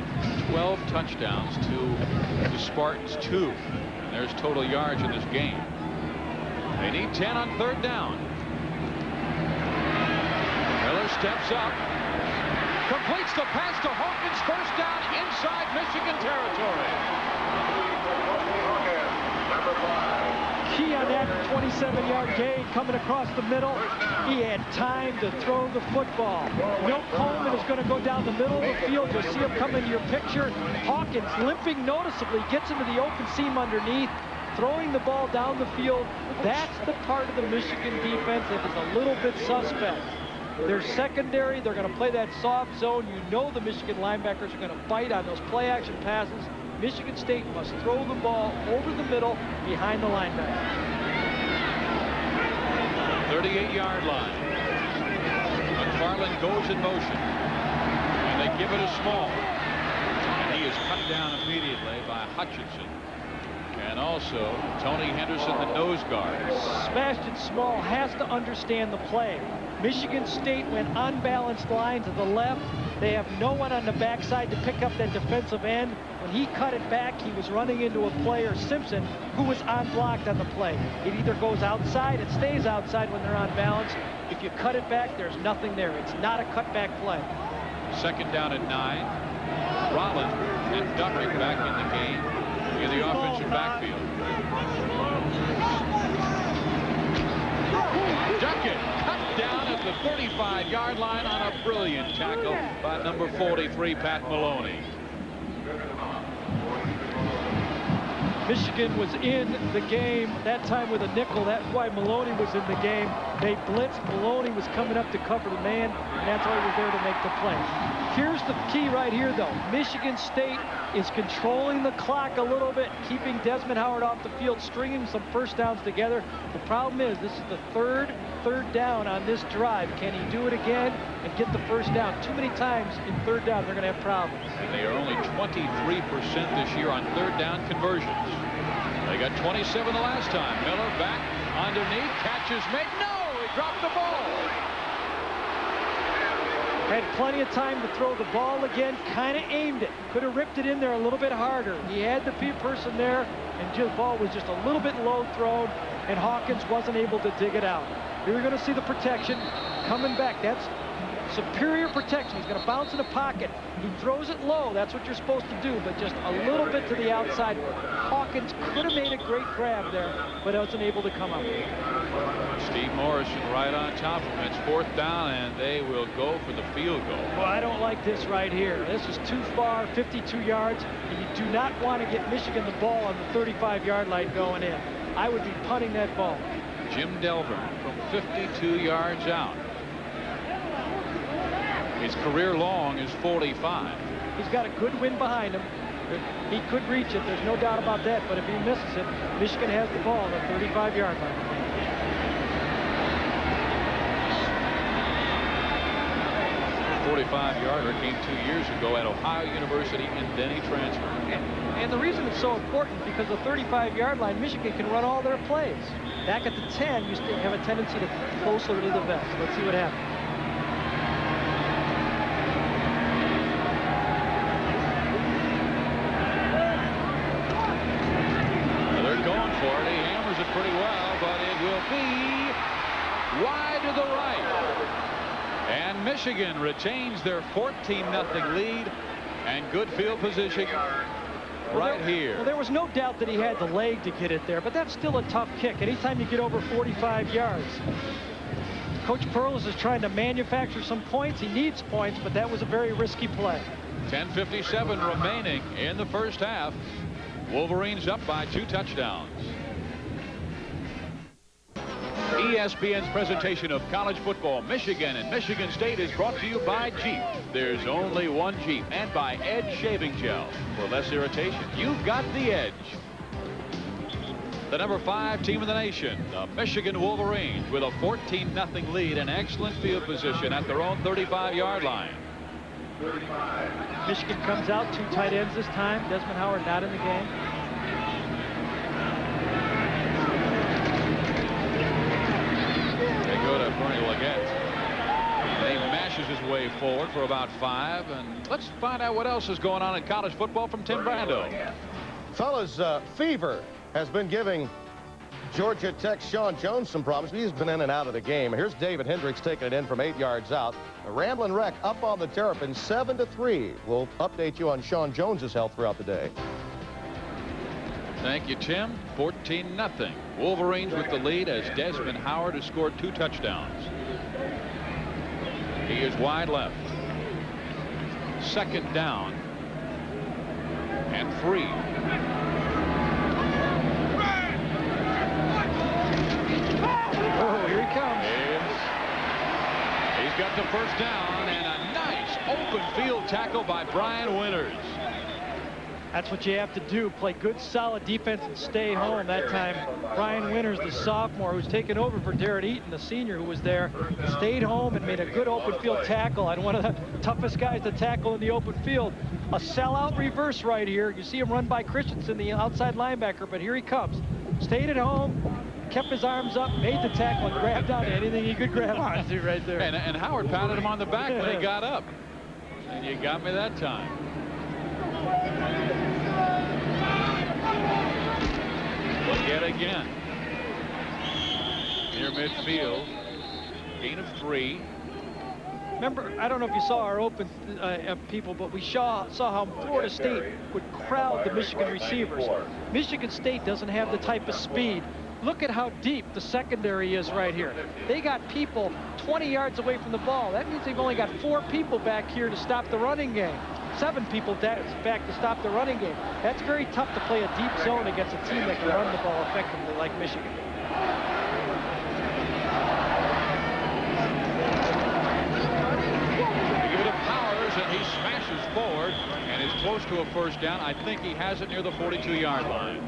12 touchdowns to the Spartans 2. And there's total yards in this game. They need 10 on 3rd down. Miller steps up, completes the pass to Hawkins. First down inside Michigan territory. Number 5. Key on that 27-yard gain coming across the middle. He had time to throw the football. Milt Coleman is going to go down the middle of the field. You'll see him come into your picture. Hawkins limping noticeably, gets into the open seam underneath, throwing the ball down the field. That's the part of the Michigan defense that is a little bit suspect. They're secondary. They're going to play that soft zone. You know the Michigan linebackers are going to bite on those play-action passes. Michigan State must throw the ball over the middle behind the linebacker. 38-yard line. McFarland goes in motion, and they give it a Small. And he is cut down immediately by Hutchinson. And also Tony Henderson, the nose guard. Sebastian Small has to understand the play. Michigan State went unbalanced line to the left. They have no one on the backside to pick up that defensive end. When he cut it back, he was running into a player, Simpson, who was unblocked on the play. It either goes outside, it stays outside when they're on balance. If you cut it back, there's nothing there. It's not a cutback play. Second down at 9. Rollins and Duckett back in the game in the offensive backfield. Duckett cut down at the 35-yard line on a brilliant tackle by number 43, Pat Maloney. Michigan was in the game that time with a nickel. That's why Maloney was in the game. They blitzed. Maloney was coming up to cover the man, and that's why he was there to make the play. Here's the key right here, though. Michigan State is controlling the clock a little bit, keeping Desmond Howard off the field, stringing some first downs together. The problem is this is the third down on this drive. Can he do it again and get the first down? Too many times in third down, they're going to have problems. And they are only 23% this year on third down conversions. They got 27 the last time. Miller back underneath, catches made. No, he dropped the ball. Had plenty of time to throw the ball again, kind of aimed it. Could have ripped it in there a little bit harder. He had the person there, and the ball was just a little bit low thrown, and Hawkins wasn't able to dig it out. Here we're going to see the protection coming back. That's superior protection. He's going to bounce in the pocket. He throws it low. That's what you're supposed to do, but just a little bit to the outside. Hawkins could have made a great grab there, but wasn't able to come up. Steve Morrison right on top of him. It's fourth down, and they will go for the field goal. Well, I don't like this right here. This is too far, 52 yards, and you do not want to get Michigan the ball on the 35-yard line going in. I would be punting that ball. Jim Delver from 52 yards out. His career long is 45. He's got a good wind behind him. He could reach it. There's no doubt about that. But if he misses it, Michigan has the ball on the 35-yard line. The 45-yarder came 2 years ago at Ohio University in Denny transfer. And the reason it's so important because the 35-yard line, Michigan can run all their plays. Back at the 10, you still have a tendency to closer to the vest. Let's see what happens. Pretty well, but it will be wide to the right. And Michigan retains their 14-0 lead and good field position right here. Well, there was no doubt that he had the leg to get it there, but that's still a tough kick. Anytime you get over 45 yards. Coach Perles is trying to manufacture some points. He needs points, but that was a very risky play. 10:57 remaining in the first half. Wolverines up by 2 touchdowns. ESPN's presentation of college football, Michigan and Michigan State, is brought to you by Jeep. There's only one Jeep, and by Edge Shaving Gel. For less irritation, you've got the edge. The number 5 team in the nation, the Michigan Wolverines, with a 14-0 lead and excellent field position at their own 35-yard line. Michigan comes out 2 tight ends this time. Desmond Howard not in the game. Go to Bernie Leggett. He mashes his way forward for about 5. And let's find out what else is going on in college football from Tim Brando. Fellas, fever has been giving Georgia Tech's Sean Jones some problems. He's been in and out of the game. Here's David Hendricks taking it in from 8 yards out. The Ramblin' Wreck up on the Terrapins 7-3. We'll update you on Sean Jones's health throughout the day. Thank you, Tim. 14-0. Wolverines with the lead as Desmond Howard has scored 2 touchdowns. He is wide left. Second down and 3. Oh, here he comes. He's got the first down and a nice open field tackle by Brian Winters. That's what you have to do, play good, solid defense and stay home. That time, Brian Winters, the sophomore, who's taken over for Darren Eaton, the senior who was there, stayed home and made a good open field tackle on one of the toughest guys to tackle in the open field. A sellout reverse right here. You see him run by Christensen, the outside linebacker, but here he comes. Stayed at home, kept his arms up, made the tackle, and grabbed on anything he could grab onto right there. And Howard patted him on the back when he got up. And you got me that time. Yet again. Near midfield. Gain of 3. Remember, I don't know if you saw our open people, but we saw how Florida State would crowd the Michigan receivers. Michigan State doesn't have the type of speed. Look at how deep the secondary is right here. They got people 20 yards away from the ball. That means they've only got 4 people back here to stop the running game. 7 people back to stop the running game. That's very tough to play a deep zone against a team that can run the ball effectively like Michigan. Give it to Powers, and he smashes forward and is close to a first down. I think he has it near the 42-yard line.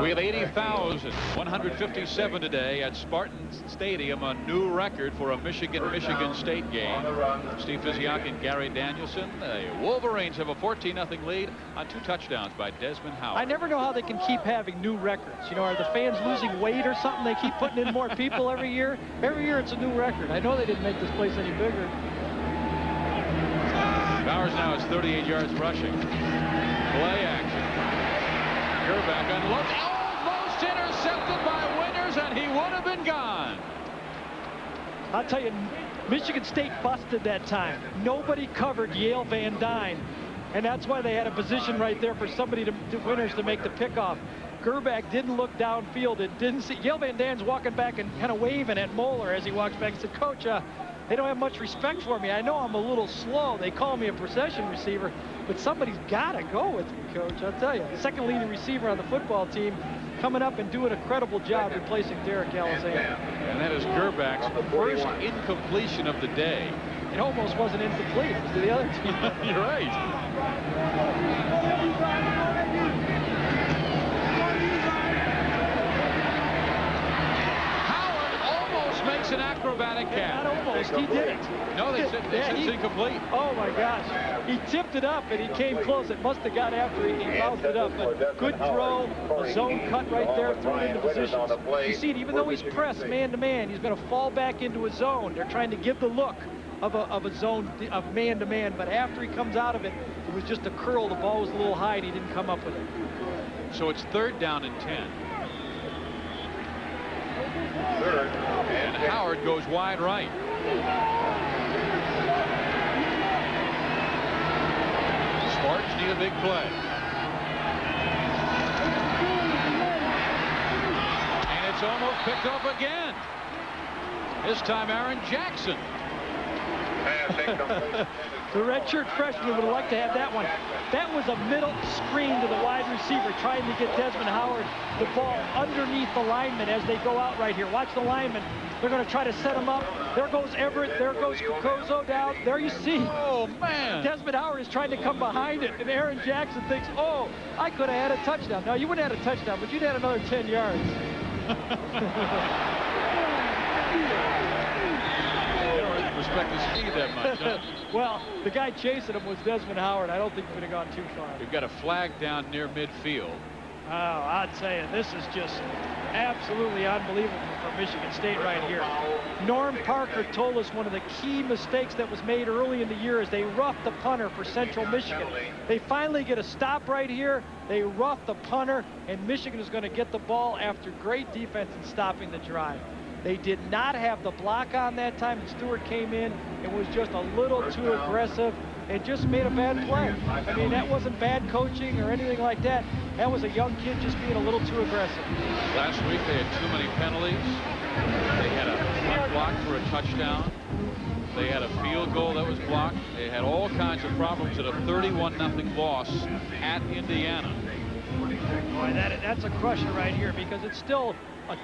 We have 80,157 today at Spartan Stadium, a new record for a Michigan State game. Steve Physiak and Gary Danielson. The Wolverines have a 14-0 lead on 2 touchdowns by Desmond Howard. I never know how they can keep having new records. You know, are the fans losing weight or something? They keep putting in more people every year. Every year it's a new record. I know they didn't make this place any bigger. Bowers now has 38 yards rushing. Play action. Gerback unloads, almost intercepted by Winters, and he would have been gone. I'll tell you, Michigan State busted that time. Nobody covered Yale Van Dyne, and that's why they had a position right there for somebody to Winters to make the pickoff. Gerback didn't look downfield. It didn't see. Yale Van Dyne's walking back and kind of waving at Moeller as he walks back. He said, "Coach, they don't have much respect for me. I know I'm a little slow. They call me a procession receiver, but somebody's got to go with me, Coach." I'll tell you, the second leading receiver on the football team coming up and doing a credible job replacing Derek Alexander. And that is Gerback's first incompletion of the day. It almost wasn't incomplete. It was to the other team. You're right. Makes an acrobatic catch. Not almost, he did it. No, they said it's incomplete. Oh my gosh, he tipped it up and he came close. It must have got after he bounced it up, but good throw, a zone cut right there, threw it into position. You see it, even though he's pressed man to man, he's going to fall back into a zone. They're trying to give the look of a zone of man to man, but after he comes out of it, it was just a curl. The ball was a little high and he didn't come up with it. So it's 3rd down and 10. And Howard goes wide right. Spartans need a big play. And it's almost picked up again. This time Aaron Jackson. The redshirt freshman would like to have that one. That was a middle screen to the wide receiver trying to get Desmond Howard the ball underneath the lineman as they go out right here. Watch the lineman. They're going to try to set him up. There goes Everett. There goes Kozo down. There you see. Oh, man. Desmond Howard is trying to come behind it, and Aaron Jackson thinks, oh, I could have had a touchdown. Now, you wouldn't have had a touchdown, but you'd had another 10 yards. Respect his speed that much, huh? Well, the guy chasing him was Desmond Howard. I don't think he would have gone too far. We've got a flag down near midfield. Oh, I'd say this is just absolutely unbelievable for Michigan State right here. Norm Parker told us one of the key mistakes that was made early in the year is they roughed the punter for Central Michigan. They finally get a stop right here. They rough the punter, and Michigan is going to get the ball after great defense and stopping the drive. They did not have the block on that time, and Stewart came in and was just a little too aggressive and just made a bad play. I mean, that wasn't bad coaching or anything like that. That was a young kid just being a little too aggressive. Last week they had too many penalties. They had a punt block for a touchdown. They had a field goal that was blocked. They had all kinds of problems at a 31-0 loss at Indiana. Boy, that's a crusher right here, because it's still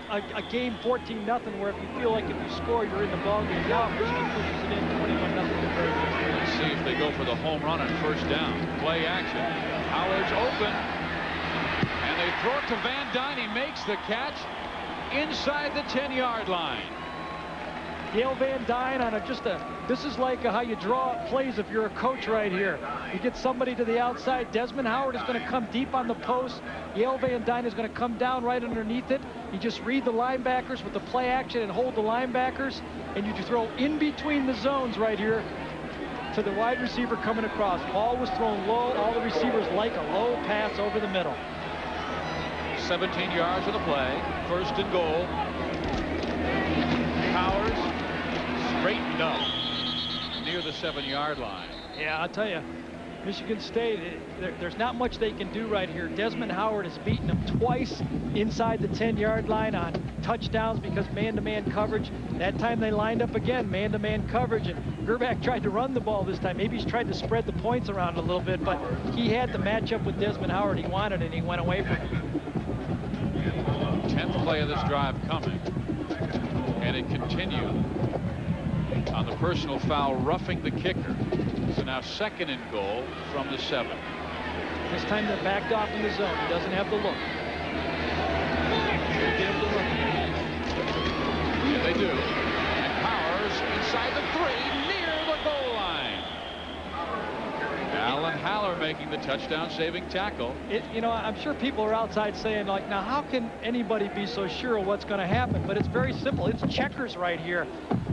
a game 14-0, where if you feel like if you score, you're in the ball game. Now Michigan pushes it in 21-0 to Vegas. Let's see if they go for the home run on first down. Play action. Howard's open, and they throw it to Van Dyne. He makes the catch inside the 10-yard line. Yale Van Dyne on this is like how you draw up plays if you're a coach right here. You get somebody to the outside. Desmond Howard is going to come deep on the post. Yale Van Dyne is going to come down right underneath it. You just read the linebackers with the play action and hold the linebackers, and you just throw in between the zones right here to the wide receiver coming across. Ball was thrown low. All the receivers like a low pass over the middle. 17 yards of the play. First and goal. Powers straightened up near the 7-yard line. Yeah, I'll tell you, Michigan State, there's not much they can do right here. Desmond Howard has beaten them twice inside the 10-yard line on touchdowns because man-to-man coverage. That time they lined up again, man-to-man coverage, and Gerback tried to run the ball this time. Maybe he's tried to spread the points around a little bit, but he had the matchup with Desmond Howard. He wanted it, and he went away from it. 10th play of this drive coming, and it continued on the personal foul, roughing the kicker. So now second and goal from the 7. This time they're backed off in the zone. He doesn't have the look. Get him to look. Yeah, they do. And Powers inside the 3, near the goal line. Alan Haller making the touchdown-saving tackle. You know, I'm sure people are outside saying, like, now how can anybody be so sure of what's going to happen? But it's very simple. It's checkers right here.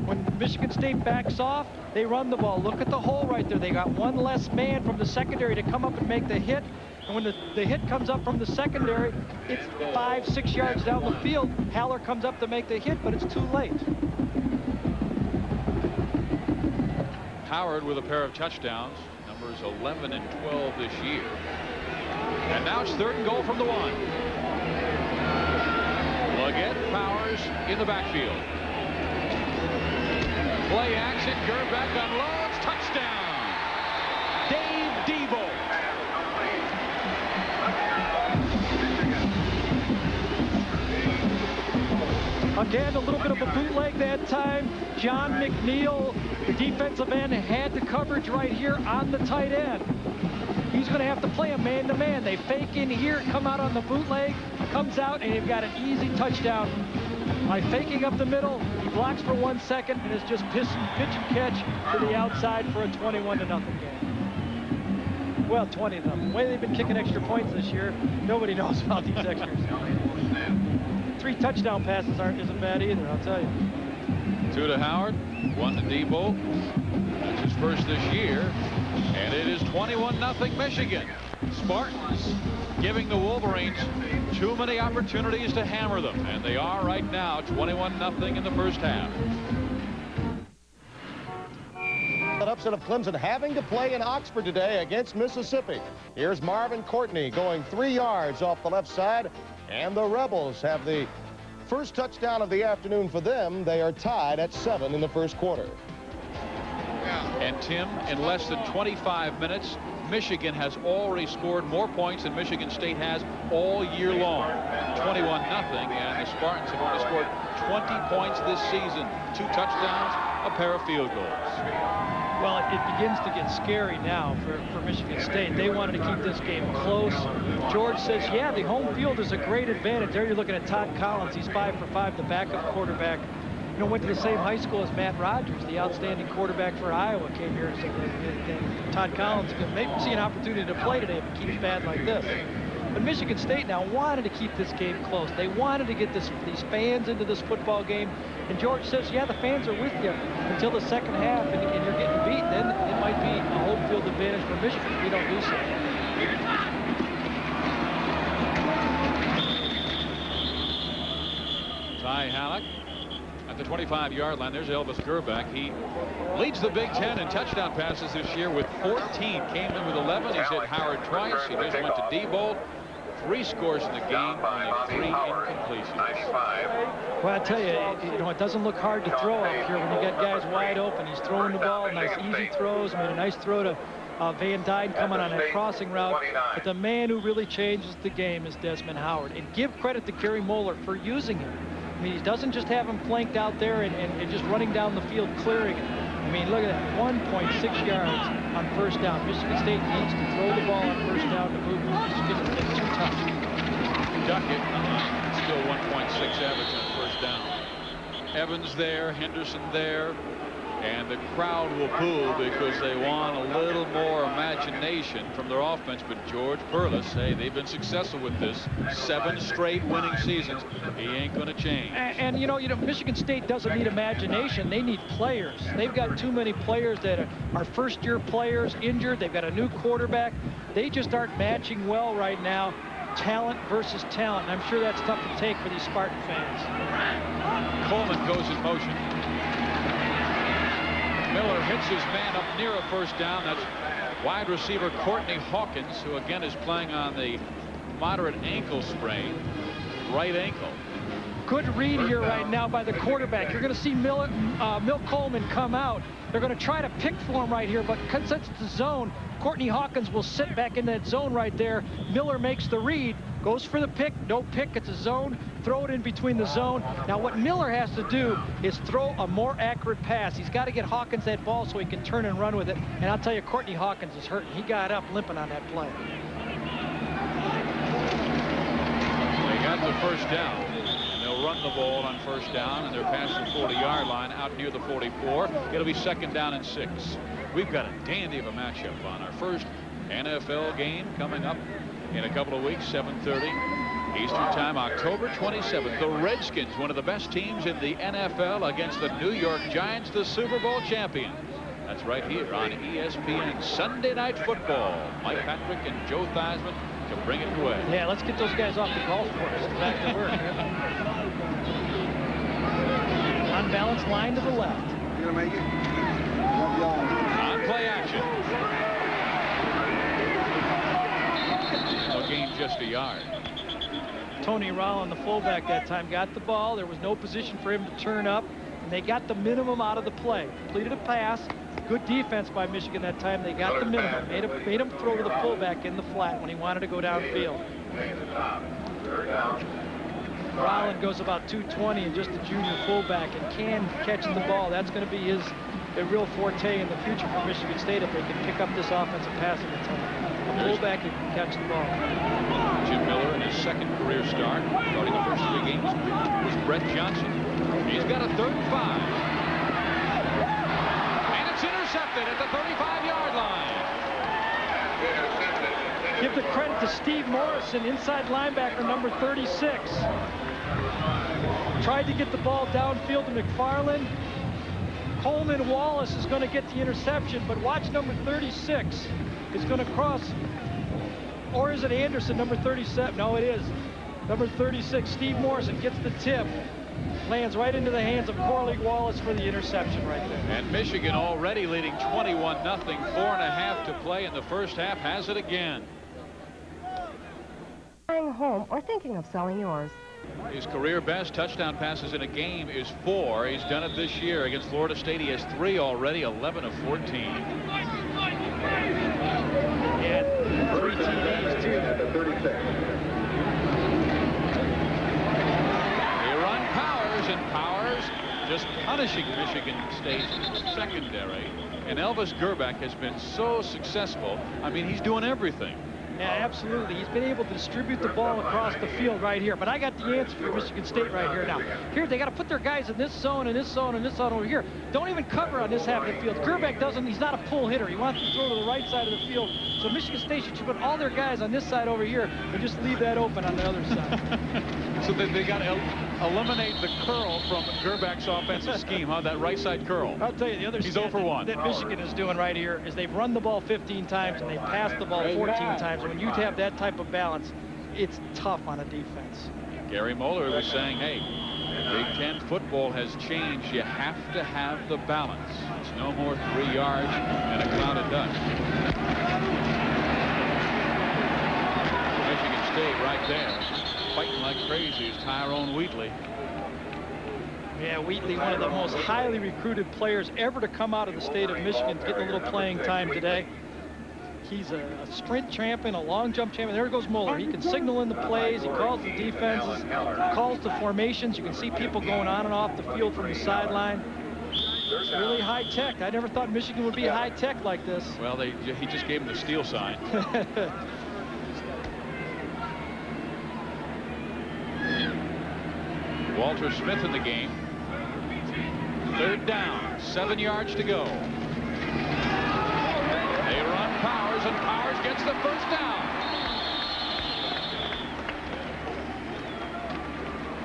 When Michigan State backs off, they run the ball. Look at the hole right there. They got one less man from the secondary to come up and make the hit. And when the hit comes up from the secondary, it's 5-6 yards down the field. Haller comes up to make the hit, but it's too late. Howard with a pair of touchdowns, numbers 11 and 12 this year. And now it's third and goal from the 1. Leggett, Powers in the backfield. Play action, Gerback unloads, touchdown. Dave Debo. Again, a little bit of a bootleg that time. John McNeil, the defensive end, had the coverage right here on the tight end. He's going to have to play a man-to-man. They fake in here, come out on the bootleg, comes out, and you've got an easy touchdown. By faking up the middle, he blocks for 1 second, and it's just pitch and catch to the outside for a 21-0 game. Well, 20-0. The way they've been kicking extra points this year, nobody knows about these extras. 3 touchdown passes isn't bad either, I'll tell you. 2 to Howard, 1 to Debo. That's his first this year. And it is 21-0 Michigan. Spartans giving the Wolverines too many opportunities to hammer them. And they are right now 21-0 in the first half. An upset of Clemson having to play in Oxford today against Mississippi. Here's Marvin Courtney going 3 yards off the left side. And the Rebels have the first touchdown of the afternoon for them. They are tied at 7 in the first quarter. And Tim, in less than 25 minutes, Michigan has already scored more points than Michigan State has all year long. 21-0, and the Spartans have only scored 20 points this season. 2 touchdowns, a pair of field goals. Well, it begins to get scary now for Michigan State. They wanted to keep this game close. George says, yeah, the home field is a great advantage. There you're looking at Todd Collins. He's 5 for 5, the backup quarterback. You know, went to the same high school as Matt Rogers, the outstanding quarterback for Iowa, came here. So Todd Collins could maybe see an opportunity to play today if he keeps bad like this. But Michigan State now wanted to keep this game close. They wanted to get these fans into this football game. And George says, yeah, the fans are with you until the second half, and you're getting beat. Then it might be a home field advantage for Michigan if we don't do so. Ty Halleck at the 25-yard line. There's Elvis Gerback. He leads the Big Ten in touchdown passes this year with 14. Came in with 11. He's hit Howard twice. He just went to Diebold. 3 scores in the game, only 3 incompletions. Well, I tell you, it doesn't look hard to throw up here when you got guys wide open. He's throwing the ball, nice easy throws. Made a nice throw to Van Dyne coming on a crossing route. But the man who really changes the game is Desmond Howard. And give credit to Gary Moeller for using him. I mean, he doesn't just have him flanked out there and just running down the field clearing it. I mean, look at that, 1.6 yards on first down. Michigan State needs to throw the ball on first down to move Michigan. It's too tough. Duckett, still 1.6 average on first down. Evans there, Henderson there, and the crowd will boo because they want a little more imagination from their offense. But George Perlis, hey, they've been successful with this. 7 straight winning seasons. He ain't going to change. And you know, Michigan State doesn't need imagination. They need players. They've got too many players that are first-year players injured. They've got a new quarterback. They just aren't matching well right now. Talent versus talent. And I'm sure that's tough to take for these Spartan fans. Coleman goes in motion. Miller hits his man up near a first down. That's wide receiver Courtney Hawkins, who again is playing on the moderate ankle sprain, right ankle. Good read here right now by the quarterback. You're going to see Milt Coleman come out. They're going to try to pick for him right here, but since it's the zone, Courtney Hawkins will sit back in that zone right there. Miller makes the read, goes for the pick. No pick, it's a zone. Throw it in between the zone. Now what Miller has to do is throw a more accurate pass. He's got to get Hawkins that ball so he can turn and run with it. And I'll tell you, Courtney Hawkins is hurting. He got up limping on that play. They got the first down. They'll run the ball on first down, and they're past the 40-yard line out near the 44. It'll be second down and 6. We've got a dandy of a matchup on our first NFL game coming up in a couple of weeks, 7:30 Eastern Time, October 27th. The Redskins, one of the best teams in the NFL, against the New York Giants, the Super Bowl champions. That's right here on ESPN Sunday Night Football. Mike Patrick and Joe Theismann to bring it away. Yeah, let's get those guys off the golf course and back to work. Unbalanced line to the left. You gonna make it? On play action. They'll gain just a yard. Tony Rowland, the fullback that time, got the ball. There was no position for him to turn up, and they got the minimum out of the play. Completed a pass. Good defense by Michigan that time. They got the minimum. Made him throw to the fullback in the flat when he wanted to go downfield. Rowland goes about 220 and just a junior fullback and can catch the ball. That's going to be a real forte in the future for Michigan State if they can pick up this offensive passing attack. A fullback who can catch the ball. Jim Miller in his second career start, starting the first 3 games, was Brett Johnson. He's got a 3rd and 5. And it's intercepted at the 35-yard line. Give the credit to Steve Morrison, inside linebacker, number 36. Tried to get the ball downfield to McFarland. Coleman Wallace is going to get the interception, but watch number 36 is going to cross. Or is it Anderson, number 37? No, it is. Number 36, Steve Morrison, gets the tip. Lands right into the hands of Corley Wallace for the interception right there. And Michigan already leading 21-0, 4.5 to play in the first half, has it again. Buying a home or thinking of selling yours. His career best touchdown passes in a game is 4. He's done it this year against Florida State. He has 3 already, 11 of 14. And 3 TDs too. They run Powers, and Powers just punishing Michigan State's secondary. And Elvis Gerback has been so successful. I mean, he's doing everything. Yeah, absolutely. He's been able to distribute the ball across the field right here. But I got the answer for Michigan State right here now. Here, they got to put their guys in this zone and this zone and this zone over here. Don't even cover on this half of the field. Gerback doesn't. He's not a pull hitter. He wants to throw to the right side of the field. So Michigan State should put all their guys on this side over here and just leave that open on the other side. So they got to eliminate the curl from Gerback's offensive scheme, huh? That right side curl. I'll tell you, the other He's 0 for 1. that Michigan is doing right here is they've run the ball 15 times and they passed the ball 14 times. And when you have that type of balance, it's tough on a defense. Gary Moeller was saying, hey, Big Ten football has changed. You have to have the balance. It's no more 3 yards and a cloud of dust. Michigan State right there, fighting like crazy is Tyrone Wheatley. Yeah, Wheatley, one of the most highly recruited players ever to come out of the state of Michigan, getting a little playing time today. He's a sprint champion, a long jump champion. There goes Mueller. He can signal in the plays. He calls the defenses, calls the formations. You can see people going on and off the field from the sideline. It's really high tech. I never thought Michigan would be high tech like this. Well, he just gave him the steal sign. Walter Smith in the game. 3rd down, 7 yards to go. They run Powers, and Powers gets the first down.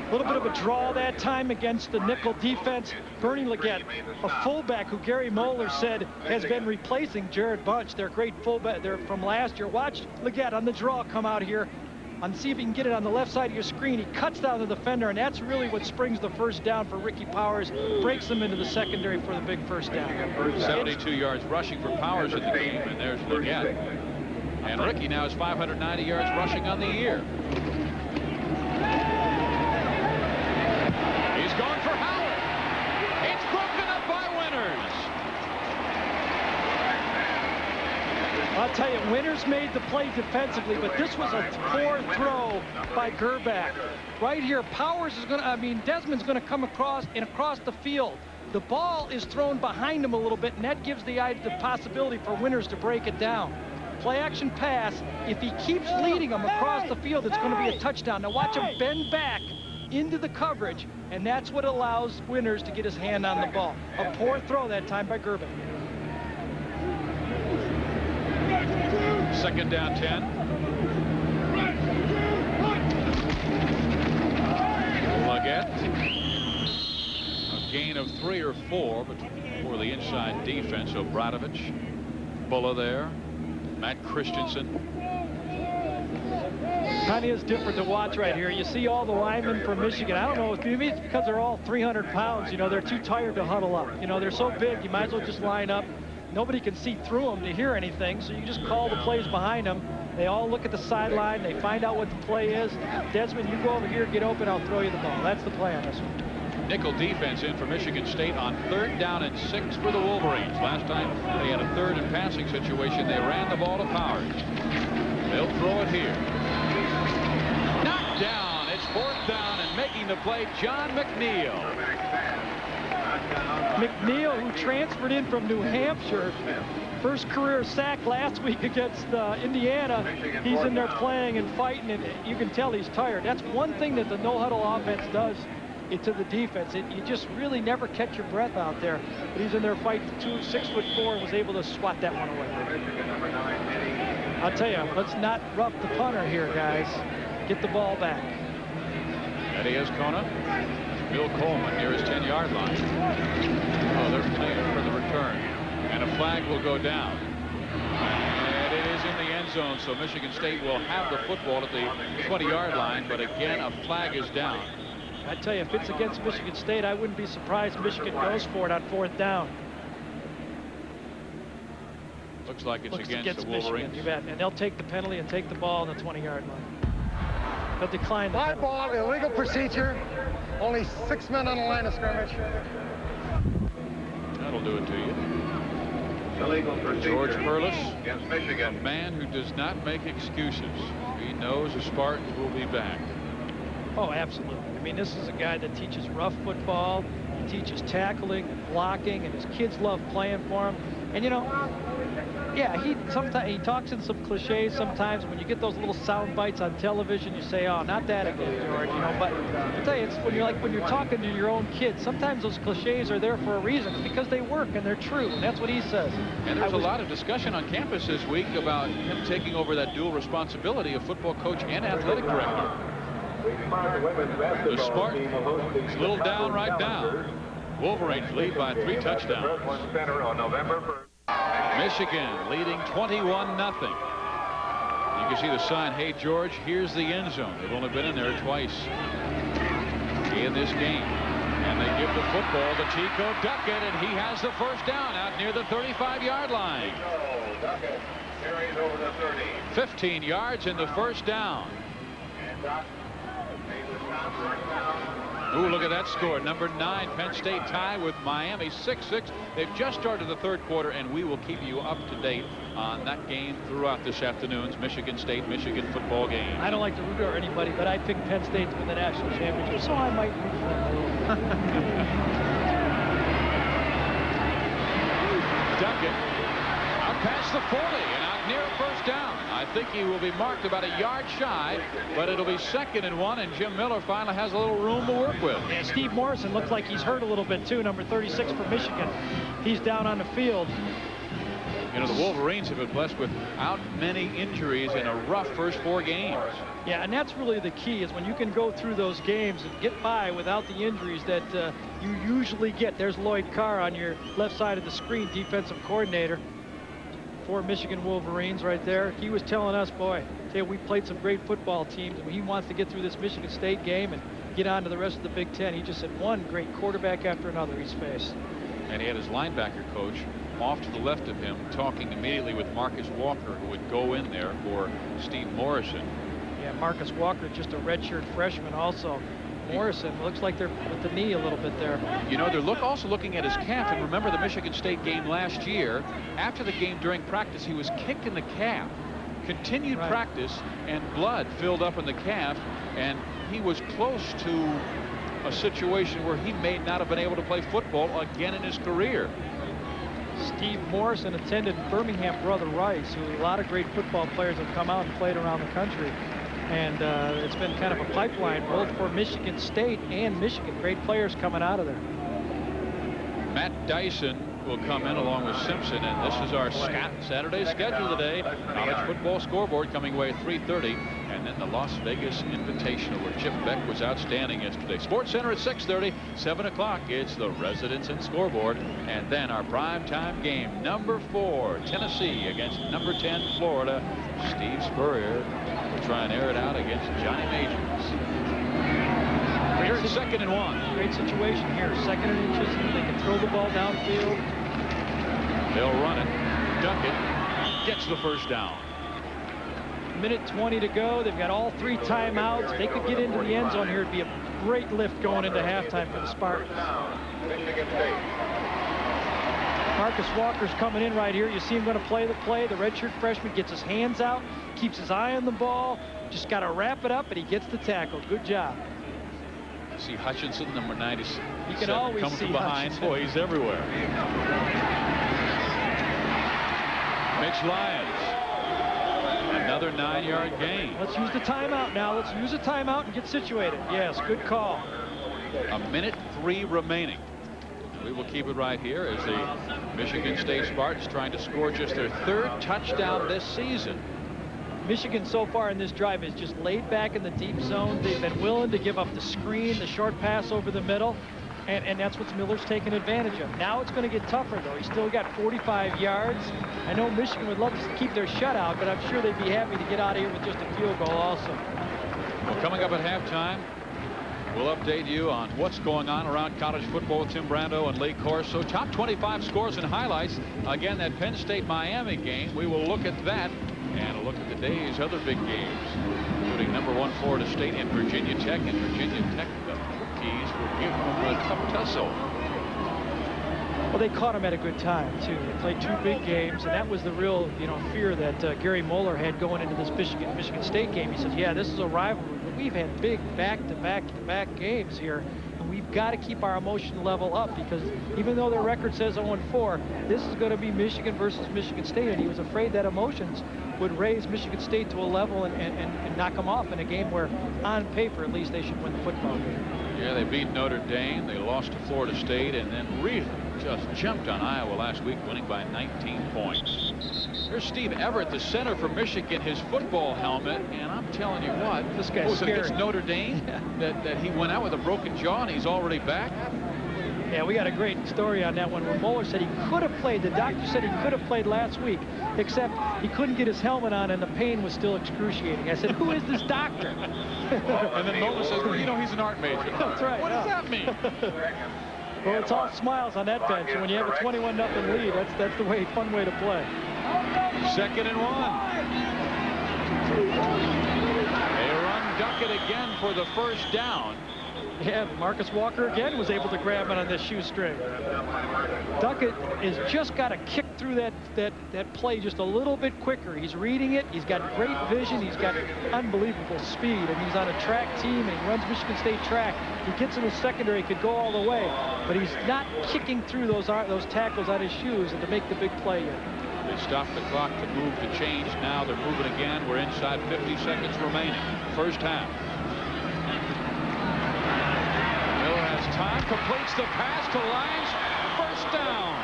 A little bit of a draw that time against the nickel defense. Bernie Leggett, a fullback who Gary Moeller said has been replacing Jared Bunch, their great fullback. They're from last year. Watch Leggett on the draw come out here. See if you can get it on the left side of your screen. He cuts down the defender, and that's really what springs the first down for Ricky Powers, breaks them into the secondary for the big first down. 72 yards rushing for Powers in the game, and there's Leggett. And Ricky now has 590 yards rushing on the year. He's going for Howard. It's broken up by Winters. I'll tell you, Winters made the play defensively, but this was a poor throw by Gerback. Right here, Powers is going to, Desmond's going to come across the field. The ball is thrown behind him a little bit, and that gives the possibility for Winters to break it down. Play action pass. If he keeps leading him across the field, it's going to be a touchdown. Now watch him bend back into the coverage, and that's what allows Winters to get his hand on the ball. A poor throw that time by Gerback. 2nd down 10. Leggett. A gain of 3 or 4 for the inside defense. Obradovich, Bulla there, Matt Christensen. Kind of is different to watch right here. You see all the linemen from Michigan. I don't know, maybe it's because they're all 300 pounds. You know, they're too tired to huddle up. You know, they're so big, you might as well just line up. Nobody can see through them to hear anything, so you just call the plays behind them. They all look at the sideline. They find out what the play is. Desmond, you go over here, get open, I'll throw you the ball. That's the play on this one. Nickel defense in for Michigan State on 3rd down and 6 for the Wolverines. Last time they had a 3rd and passing situation, they ran the ball to Powers. They'll throw it here. Knocked down. It's 4th down, and making the play, John McNeil. McNeil, who transferred in from New Hampshire, first career sack last week against Indiana. He's in there playing and fighting, and you can tell he's tired. That's one thing that the no-huddle offense does to the defense. You just really never catch your breath out there. But he's in there fighting 6'4", and was able to swat that one away. I'll tell you, let's not rough the punter here, guys. Get the ball back. Eddie Escona. Bill Coleman near his 10-yard line. Oh, they're playing for the return. And a flag will go down. And it is in the end zone, so Michigan State will have the football at the 20-yard line, but again, a flag is down. I tell you, if it's against Michigan State, I wouldn't be surprised Michigan goes for it on 4th down. Looks like it's against the Wolverines. Michigan, you bet. And they'll take the penalty and take the ball on the 20-yard line. They'll decline the penalty. Ball, illegal procedure. Only 6 men on the line of scrimmage. That'll do it to you. George Perlis, a man who does not make excuses. He knows the Spartans will be back. Oh, absolutely. I mean, this is a guy that teaches rough football. He teaches tackling and blocking, and his kids love playing for him. And, you know, yeah, he talks in some cliches sometimes. When you get those little sound bites on television, you say, oh, not that again, George, you know. But I tell you, it's when you're talking to your own kids, sometimes those cliches are there for a reason. It's because they work and they're true, and that's what he says. And there's a lot of discussion on campus this week about him taking over that dual responsibility of football coach and athletic director. The Spartans a little down right now. Wolverines lead by 3 touchdowns. Michigan leading 21-0. You can see the sign, hey, George, here's the end zone. They've only been in there twice in this game. And they give the football to Chico Duckett, and he has the first down out near the 35-yard line. 15 yards in the first down. Ooh, look at that score. Number 9, Penn State tie with Miami 6-6. They've just started the third quarter, and we will keep you up to date on that game throughout this afternoon's Michigan State-Michigan football game. I don't like to root for anybody, but I picked Penn State to win the national championship, so I might root for them a little. Duckett out past the 40 and out near a first down. I think he will be marked about a yard shy, but it'll be 2nd and 1, and Jim Miller finally has a little room to work with. Yeah, Steve Morrison looks like he's hurt a little bit too, number 36 for Michigan. He's down on the field. You know, the Wolverines have been blessed without many injuries in a rough first 4 games. Yeah, and that's really the key, is when you can go through those games and get by without the injuries that you usually get. There's Lloyd Carr on your left side of the screen, defensive coordinator for Michigan Wolverines right there. He was telling us, boy, we played some great football teams, and he wants to get through this Michigan State game and get on to the rest of the Big Ten. He just said one great quarterback after another he's faced. And he had his linebacker coach off to the left of him, talking immediately with Marcus Walker, who would go in there for Steve Morrison. Yeah, Marcus Walker, just a redshirt freshman also. Morrison looks like they're with the knee a little bit there. You know, they're also looking at his calf, and remember the Michigan State game last year. After the game during practice, he was kicked in the calf. Continued practice, and blood filled up in the calf, and he was close to a situation where he may not have been able to play football again in his career. Steve Morrison attended Birmingham Brother Rice, who a lot of great football players have come out and played around the country. And it's been kind of a pipeline both for Michigan State and Michigan. Great players coming out of there. Matt Dyson will come in along with Simpson, and this is our Saturday schedule today. College football scoreboard coming away at 3:30, and then the Las Vegas Invitational, where Chip Beck was outstanding yesterday. Sports Center at 6:30, 7 o'clock. It's the Residents and Scoreboard, and then our primetime game, number 4 Tennessee against number 10 Florida. Steve Spurrier will try and air it out against Johnny Majors. Here it's 2nd and 1. Great situation here. 2nd and inches. They can throw the ball downfield. They'll run it. Duckett gets the first down. Minute 20 to go. They've got all 3 timeouts. They could get into the end zone here. It'd be a great lift going into halftime for the Spartans. Marcus Walker's coming in right here. You see him going to play the play. The redshirt freshman gets his hands out, keeps his eye on the ball. Just got to wrap it up, and he gets the tackle. Good job. See Hutchinson, number 90. You can always coming see from behind. Hutchinson. Boy, he's everywhere. Mitch Lyons. Another 9-yard gain. Let's use the timeout now. Let's use a timeout and get situated. Yes, good call. A minute 3 remaining. We will keep it right here as the Michigan State Spartans trying to score just their 3rd touchdown this season. Michigan so far in this drive is just laid back in the deep zone. They've been willing to give up the screen, the short pass over the middle, and that's what Miller's taking advantage of. Now it's going to get tougher, though. He's still got 45 yards. I know Michigan would love to keep their shutout, but I'm sure they'd be happy to get out of here with just a field goal also. Well, coming up at halftime, we'll update you on what's going on around college football with Tim Brando and Lee Corso. Top 25 scores and highlights. Again, that Penn State-Miami game. We will look at that and a look at the day's other big games, including number 1 Florida State and Virginia Tech. And Virginia Tech, the Hokies will give them a tough tussle. Well, they caught him at a good time, too. They played 2 big games, and that was the real, fear that Gary Moeller had going into this Michigan State game. He said, yeah, this is a rivalry, but we've had big back-to-back games here, and we've got to keep our emotion level up, because even though their record says 0-4, this is going to be Michigan versus Michigan State, and he was afraid that emotions would raise Michigan State to a level and knock them off in a game where, on paper, at least they should win the football game. Yeah, they beat Notre Dame. They lost to Florida State, and then really just jumped on Iowa last week, winning by 19 points. Here's Steve Everett, the center for Michigan, his football helmet, and I'm telling you what, this guy's scary. Against Notre Dame, that he went out with a broken jaw and he's already back. Yeah, we got a great story on that one where Moeller said he could have played. The doctor said he could have played last week, except he couldn't get his helmet on and the pain was still excruciating. I said, who is this doctor? And then Moeller says, well, he's an art major. That's right. What does that mean? Well, it's all smiles on that bench, and when you have a 21-0 lead, that's the fun way to play. 2nd and 1. They run Duckett again for the first down. Yeah, Marcus Walker again was able to grab it on this shoestring. Duckett has just got to kick through that play just a little bit quicker. He's reading it. He's got great vision. He's got unbelievable speed, and he's on a track team, and he runs Michigan State track. He gets in the secondary, could go all the way, but he's not kicking through those tackles on his shoes and to make the big play yet. They stopped the clock to move the change. Now they're moving again. We're inside 50 seconds remaining. First half. Miller has time, completes the pass to Lyons. First down.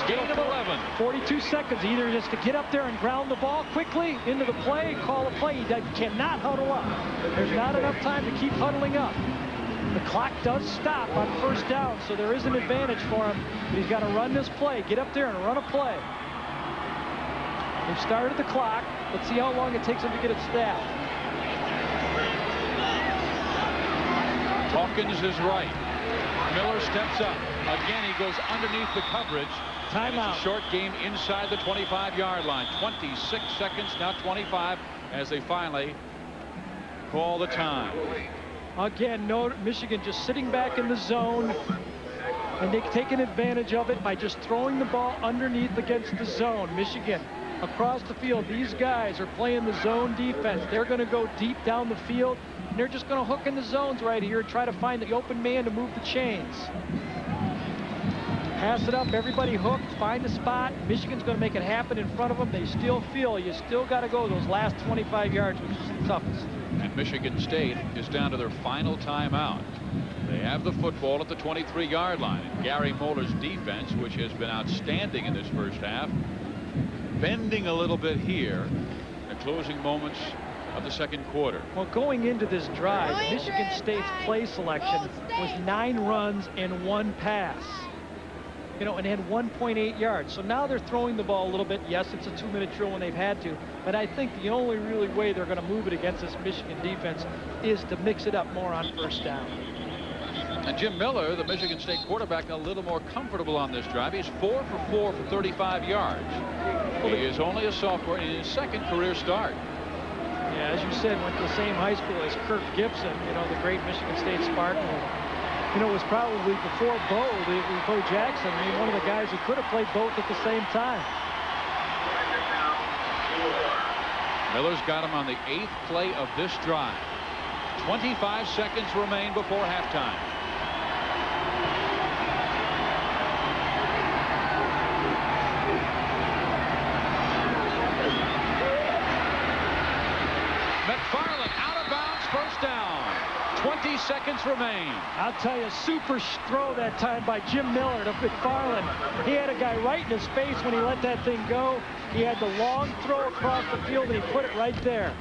Gain of 11. 42 seconds, either just to get up there and ground the ball quickly into the play, call a play. He cannot huddle up. There's not enough time to keep huddling up. The clock does stop on first down, so there is an advantage for him. But he's got to run this play, get up there and run a play. They've started the clock. Let's see how long it takes him to get it staffed. Hawkins is right. Miller steps up. Again, he goes underneath the coverage. Timeout. It's a short game inside the 25-yard line. 26 seconds, now 25, as they finally call the time. Again, Michigan just sitting back in the zone, and they've taken advantage of it by just throwing the ball underneath against the zone. Michigan across the field, these guys are playing the zone defense. They're going to go deep down the field, and they're just going to hook in the zones right here and try to find the open man to move the chains. Pass it up, everybody hooked, find a spot. Michigan's going to make it happen in front of them. They still feel you still got to go those last 25 yards, which is the toughest. And Michigan State is down to their final timeout. They have the football at the 23-yard line. And Gary Moeller's defense, which has been outstanding in this first half, bending a little bit here in the closing moments of the second quarter. Well, going into this drive, Michigan State's play selection was 9 runs and 1 pass. You know, and had 1.8 yards. So now they're throwing the ball a little bit. Yes, it's a 2-minute drill when they've had to, but I think the only really way they're going to move it against this Michigan defense is to mix it up more on first down. And Jim Miller, the Michigan State quarterback, a little more comfortable on this drive. He's 4 for 4 for 35 yards. He is only a sophomore in his second career start. Yeah, as you said, went to the same high school as Kirk Gibson, you know, the great Michigan State Spartan. You know, it was probably before Bo Jackson. I mean, one of the guys who could have played both at the same time. Miller's got him on the 8th play of this drive. 25 seconds remain before halftime. McFarland out of bounds, first down. 20 seconds remain. I'll tell you, super throw that time by Jim Miller to McFarland. He had a guy right in his face when he let that thing go. He had the long throw across the field, and he put it right there.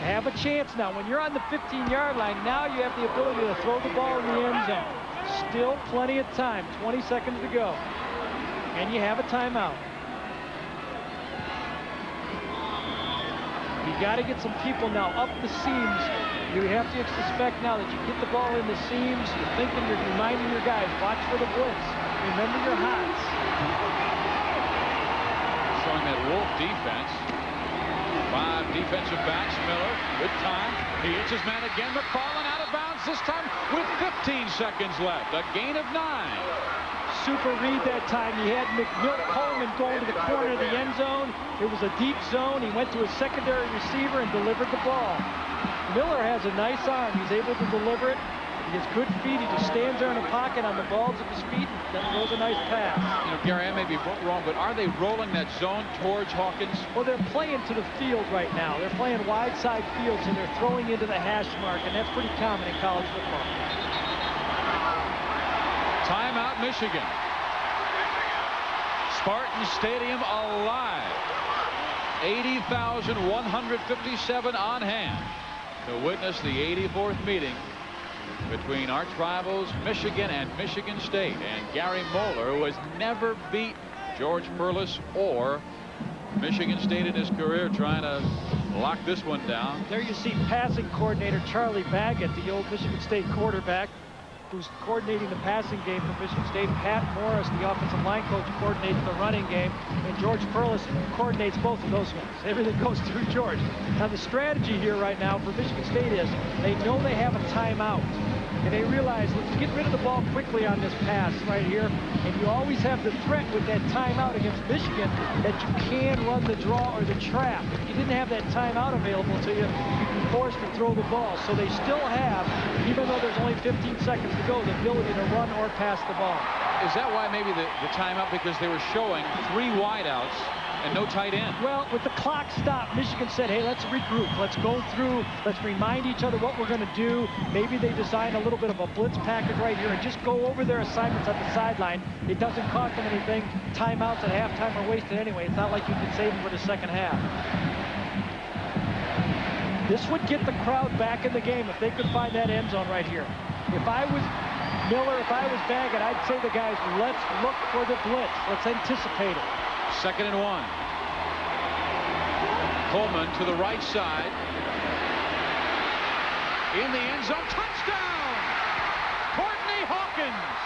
Have a chance now. When you're on the 15-yard line, now you have the ability to throw the ball in the end zone. Still plenty of time. 20 seconds to go. And you have a timeout. You got to get some people now up the seams. You have to suspect now that you get the ball in the seams. You're thinking, you're reminding your guys, watch for the blitz. Remember your hots. Showing that Wolf defense. 5 defensive backs. Miller with time. He hits his man again. McFarland out of bounds this time with 15 seconds left. A gain of 9. Super read that time. He had Coleman going to the corner of the end zone. It was a deep zone. He went to his secondary receiver and delivered the ball. Miller has a nice arm. He's able to deliver it. He has good feet. He just stands there in a pocket on the balls of his feet and throws a nice pass. You know, Gary, I may be wrong, but are they rolling that zone towards Hawkins? Well, they're playing to the field right now. They're playing wide side fields, and they're throwing into the hash mark, and that's pretty common in college football. Timeout, Michigan. Spartan Stadium alive. 80,157 on hand to witness the 84th meeting between arch rivals Michigan and Michigan State. And Gary Moeller, who has never beat George Perlis or Michigan State in his career, trying to lock this one down. There you see passing coordinator Charlie Baggett, the old Michigan State quarterback. who's coordinating the passing game for Michigan State. Pat Morris, the offensive line coach, coordinates the running game. And George Perlis coordinates both of those ones. Everything goes through George. Now, the strategy here right now for Michigan State is they know they have a timeout. And they realize, let's get rid of the ball quickly on this pass right here. And you always have the threat with that timeout against Michigan that you can run the draw or the trap. If you didn't have that timeout available to you, you'd be forced to throw the ball. So they still have, even though there's only 15 seconds to go, the ability to run or pass the ball. Is that why maybe the timeout? Because they were showing 3 wideouts and no tight end. Well, with the clock stopped, Michigan said, hey, let's regroup. Let's go through. Let's remind each other what we're going to do. Maybe they design a little bit of a blitz package right here and just go over their assignments at the sideline. It doesn't cost them anything. Timeouts at halftime are wasted anyway. It's not like you can save them for the second half. This would get the crowd back in the game if they could find that end zone right here. If I was Miller, if I was Baggett, I'd say to the guys, let's look for the blitz. Let's anticipate it. 2nd and 1. Coleman to the right side. In the end zone. Touchdown! Courtney Hawkins.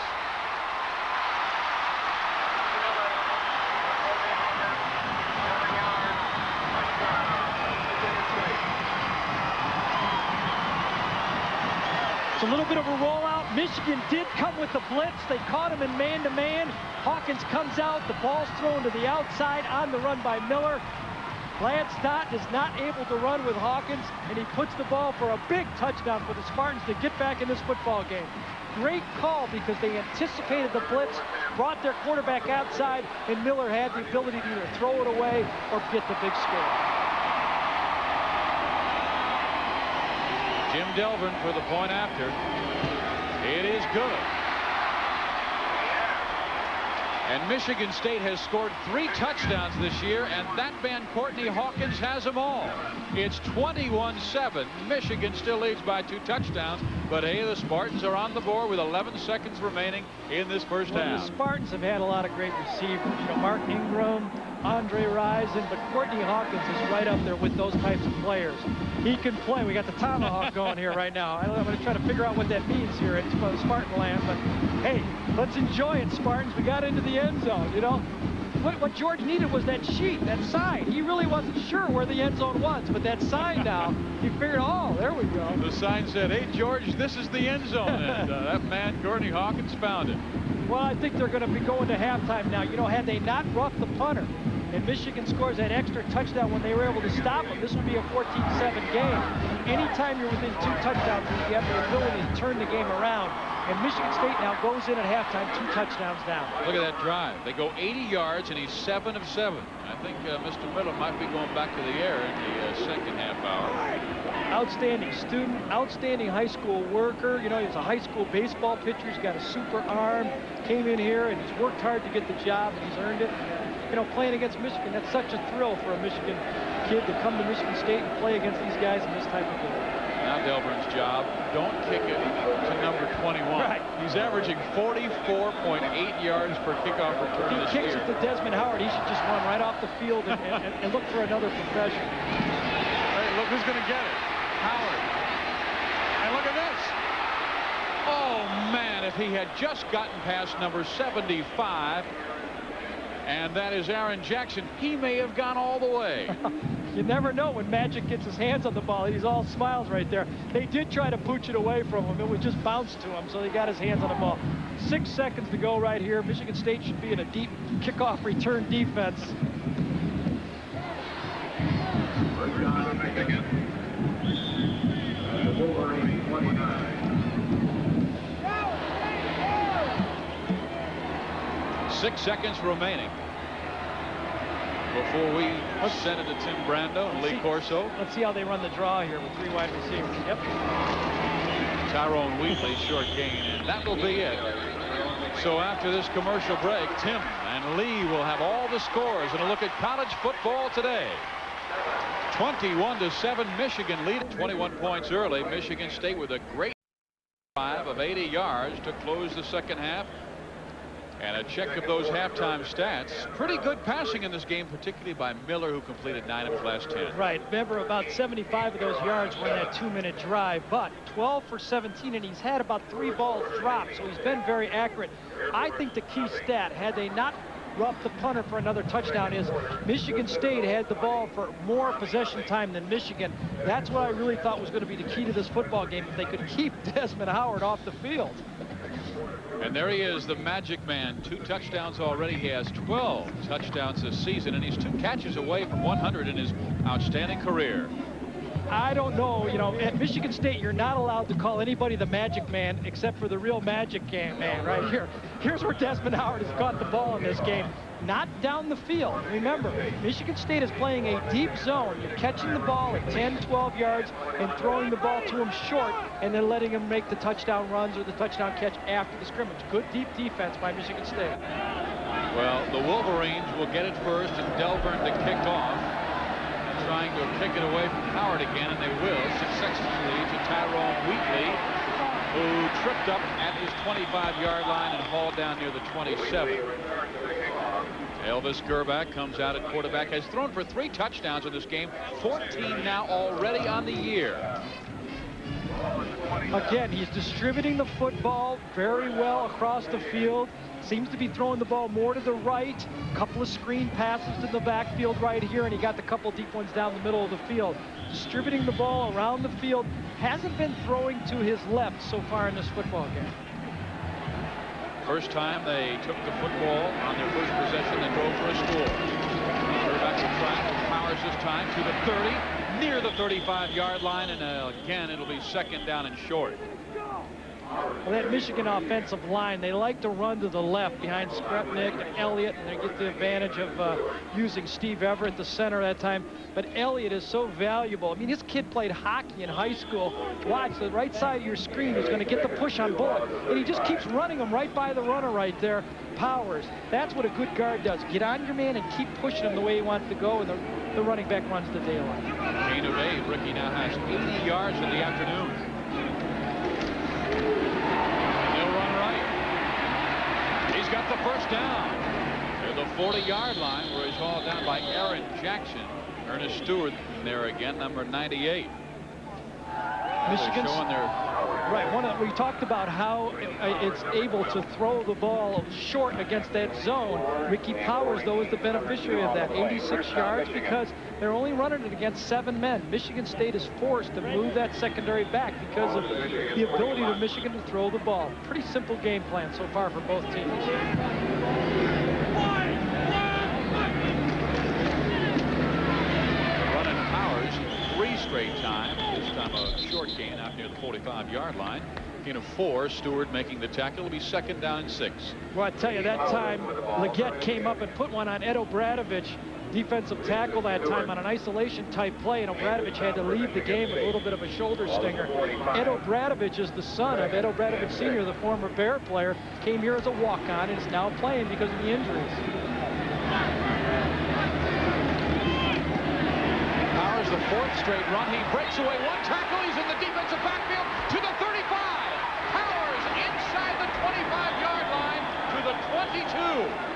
It's a little bit of a rollout. Michigan did come with the blitz. They caught him in man-to-man. Hawkins comes out. The ball's thrown to the outside on the run by Miller. Lance Stott is not able to run with Hawkins, and he puts the ball for a big touchdown for the Spartans to get back in this football game. Great call because they anticipated the blitz, brought their quarterback outside, and Miller had the ability to either throw it away or get the big score. Jim Delvin for the point after. It is good. And Michigan State has scored 3 touchdowns this year, and that man Courtney Hawkins has them all. It's 21-7. Michigan still leads by 2 touchdowns, but hey, the Spartans are on the board with 11 seconds remaining in this first half. The Spartans have had a lot of great receivers. You know, Mark Ingram, Andre Rison, but Courtney Hawkins is right up there with those types of players. He can play. We got the tomahawk going here right now. I'm going to try to figure out what that means here at Spartan land, but hey, let's enjoy it, Spartans. We got into the end zone, you know. What George needed was that sheet, that sign. He really wasn't sure where the end zone was, but that sign now, he figured, oh, there we go. The sign said, hey, George, this is the end zone, and that man, Courtney Hawkins, found it. Well, I think they're going to be going to halftime now. You know, had they not roughed the punter, and Michigan scores that extra touchdown when they were able to stop them, this would be a 14-7 game. Anytime you're within 2 touchdowns, you have the ability to turn the game around. And Michigan State now goes in at halftime 2 touchdowns down. Look at that drive. They go 80 yards, and he's 7 of 7. I think Mr. Miller might be going back to the air in the second half hour. Outstanding student, outstanding high school worker. You know, he's a high school baseball pitcher. He's got a super arm. Came in here, and he's worked hard to get the job, and he's earned it. You know, playing against Michigan, that's such a thrill for a Michigan kid to come to Michigan State and play against these guys in this type of game. Now Delburn's job, don't kick it to number 21. Right. He's averaging 44.8 yards per kickoff return this year. If he kicks it to Desmond Howard, he should just run right off the field and look for another profession. Hey, look who's going to get it. Howard. And look at this. Oh, man, if he had just gotten past number 75, and that is Aaron Jackson, he may have gone all the way. You never know when Magic gets his hands on the ball. He's all smiles right there. They did try to pooch it away from him. It was just bounced to him, so he got his hands on the ball. 6 seconds to go right here. Michigan State should be in a deep kickoff return defense. First down, Michigan. Wolverine 29. 6 seconds remaining before we send it to Tim Brando and Lee Corso. Let's see how they run the draw here with 3 wide receivers. Yep. Tyrone Wheatley, short gain, and that will be it. So after this commercial break, Tim and Lee will have all the scores and a look at college football today. 21-7, Michigan leading 21 points early. Michigan State with a great drive of 80 yards to close the second half. And a check of those halftime stats. Pretty good passing in this game, particularly by Miller, who completed 9 of his last 10. Right. Remember, about 75 of those yards were in that 2-minute drive, but 12 for 17, and he's had about 3 balls dropped, so he's been very accurate. I think the key stat, had they not roughed the punter for another touchdown, is Michigan State had the ball for more possession time than Michigan. That's what I really thought was going to be the key to this football game, if they could keep Desmond Howard off the field. And there he is, the magic man. 2 touchdowns already. He has 12 touchdowns this season, and he's 2 catches away from 100 in his outstanding career. I don't know, you know, at Michigan State, you're not allowed to call anybody the magic man except for the real magic man right here. Here's where Desmond Howard has caught the ball in this game. Not down the field. Remember, Michigan State is playing a deep zone. You're catching the ball at 10, 12 yards and throwing the ball to him short and then letting him make the touchdown runs or the touchdown catch after the scrimmage. Good deep defense by Michigan State. Well, the Wolverines will get it first, and Delburn to kick off. Trying to kick it away from Howard again, and they will successfully to Tyrone Wheatley, who tripped up at his 25-yard line and hauled down near the 27. Elvis Gerback comes out at quarterback, has thrown for 3 touchdowns in this game, 14 now already on the year. Again, he's distributing the football very well across the field. Seems to be throwing the ball more to the right. Couple of screen passes to the backfield right here, and he got the couple deep ones down the middle of the field. Distributing the ball around the field. Hasn't been throwing to his left so far in this football game. First time they took the football on their first possession and drove for a score. Gerback will try for Powers this time to the 30, near the 35-yard line, and again, it'll be 2nd down and short. Well, that Michigan offensive line, they like to run to the left behind Skrepnik and Elliott, and they get the advantage of using Steve Everett, the center that time. But Elliott is so valuable. I mean, this kid played hockey in high school. Watch, the right side of your screen is going to get the push on Bullock, and he just keeps running him right by the runner right there, Powers. That's what a good guard does. Get on your man and keep pushing him the way he wants to go, and the running back runs the daylight. Gain of 8. Ricky now has 80 yards in the afternoon. They'll run right. He's got the first down to the 40-yard line, where he's hauled down by Aaron Jackson. Ernest Stewart there again, number 98. Michigan's showing their right. We talked about how it's able to throw the ball short against that zone. Ricky Powers, though, is the beneficiary of that. 86 yards because they're only running it against 7 men. Michigan State is forced to move that secondary back because of the ability of Michigan to throw the ball. Pretty simple game plan so far for both teams. Running Powers 3 straight times. This time a short gain out near the 45-yard line. Gain of 4. Stewart making the tackle. It'll be 2nd down and 6. Well, I tell you, that time Leggett came up and put one on Ed Obradovich, defensive tackle that time, on an isolation type play, and Obradovich had to leave the game with a little bit of a shoulder stinger. Ed Obradovich is the son of Ed Obradovich Sr., the former Bear player, came here as a walk-on and is now playing because of the injuries. Powers, the 4th straight run. He breaks away 1 tackle. He's in the defensive backfield to the 35. Powers inside the 25-yard line to the 22.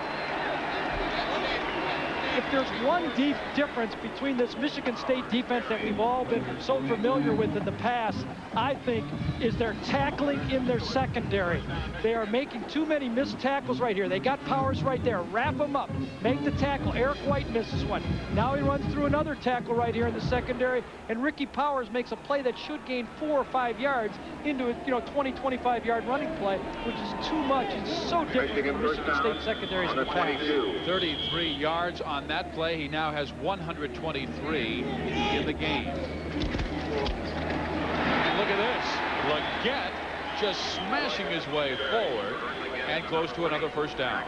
If there's one deep difference between this Michigan State defense that we've all been so familiar with in the past, I think, is their tackling in their secondary. They are making too many missed tackles right here. They got Powers right there. Wrap him up. Make the tackle. Eric White misses one. Now he runs through another tackle right here in the secondary, and Ricky Powers makes a play that should gain 4 or 5 yards into a 20, 25-yard running play, which is too much. It's so different from Michigan State secondaries in the past. 33 yards on that play. He now has 123 in the game. And look at this. Leggett just smashing his way forward and close to another first down.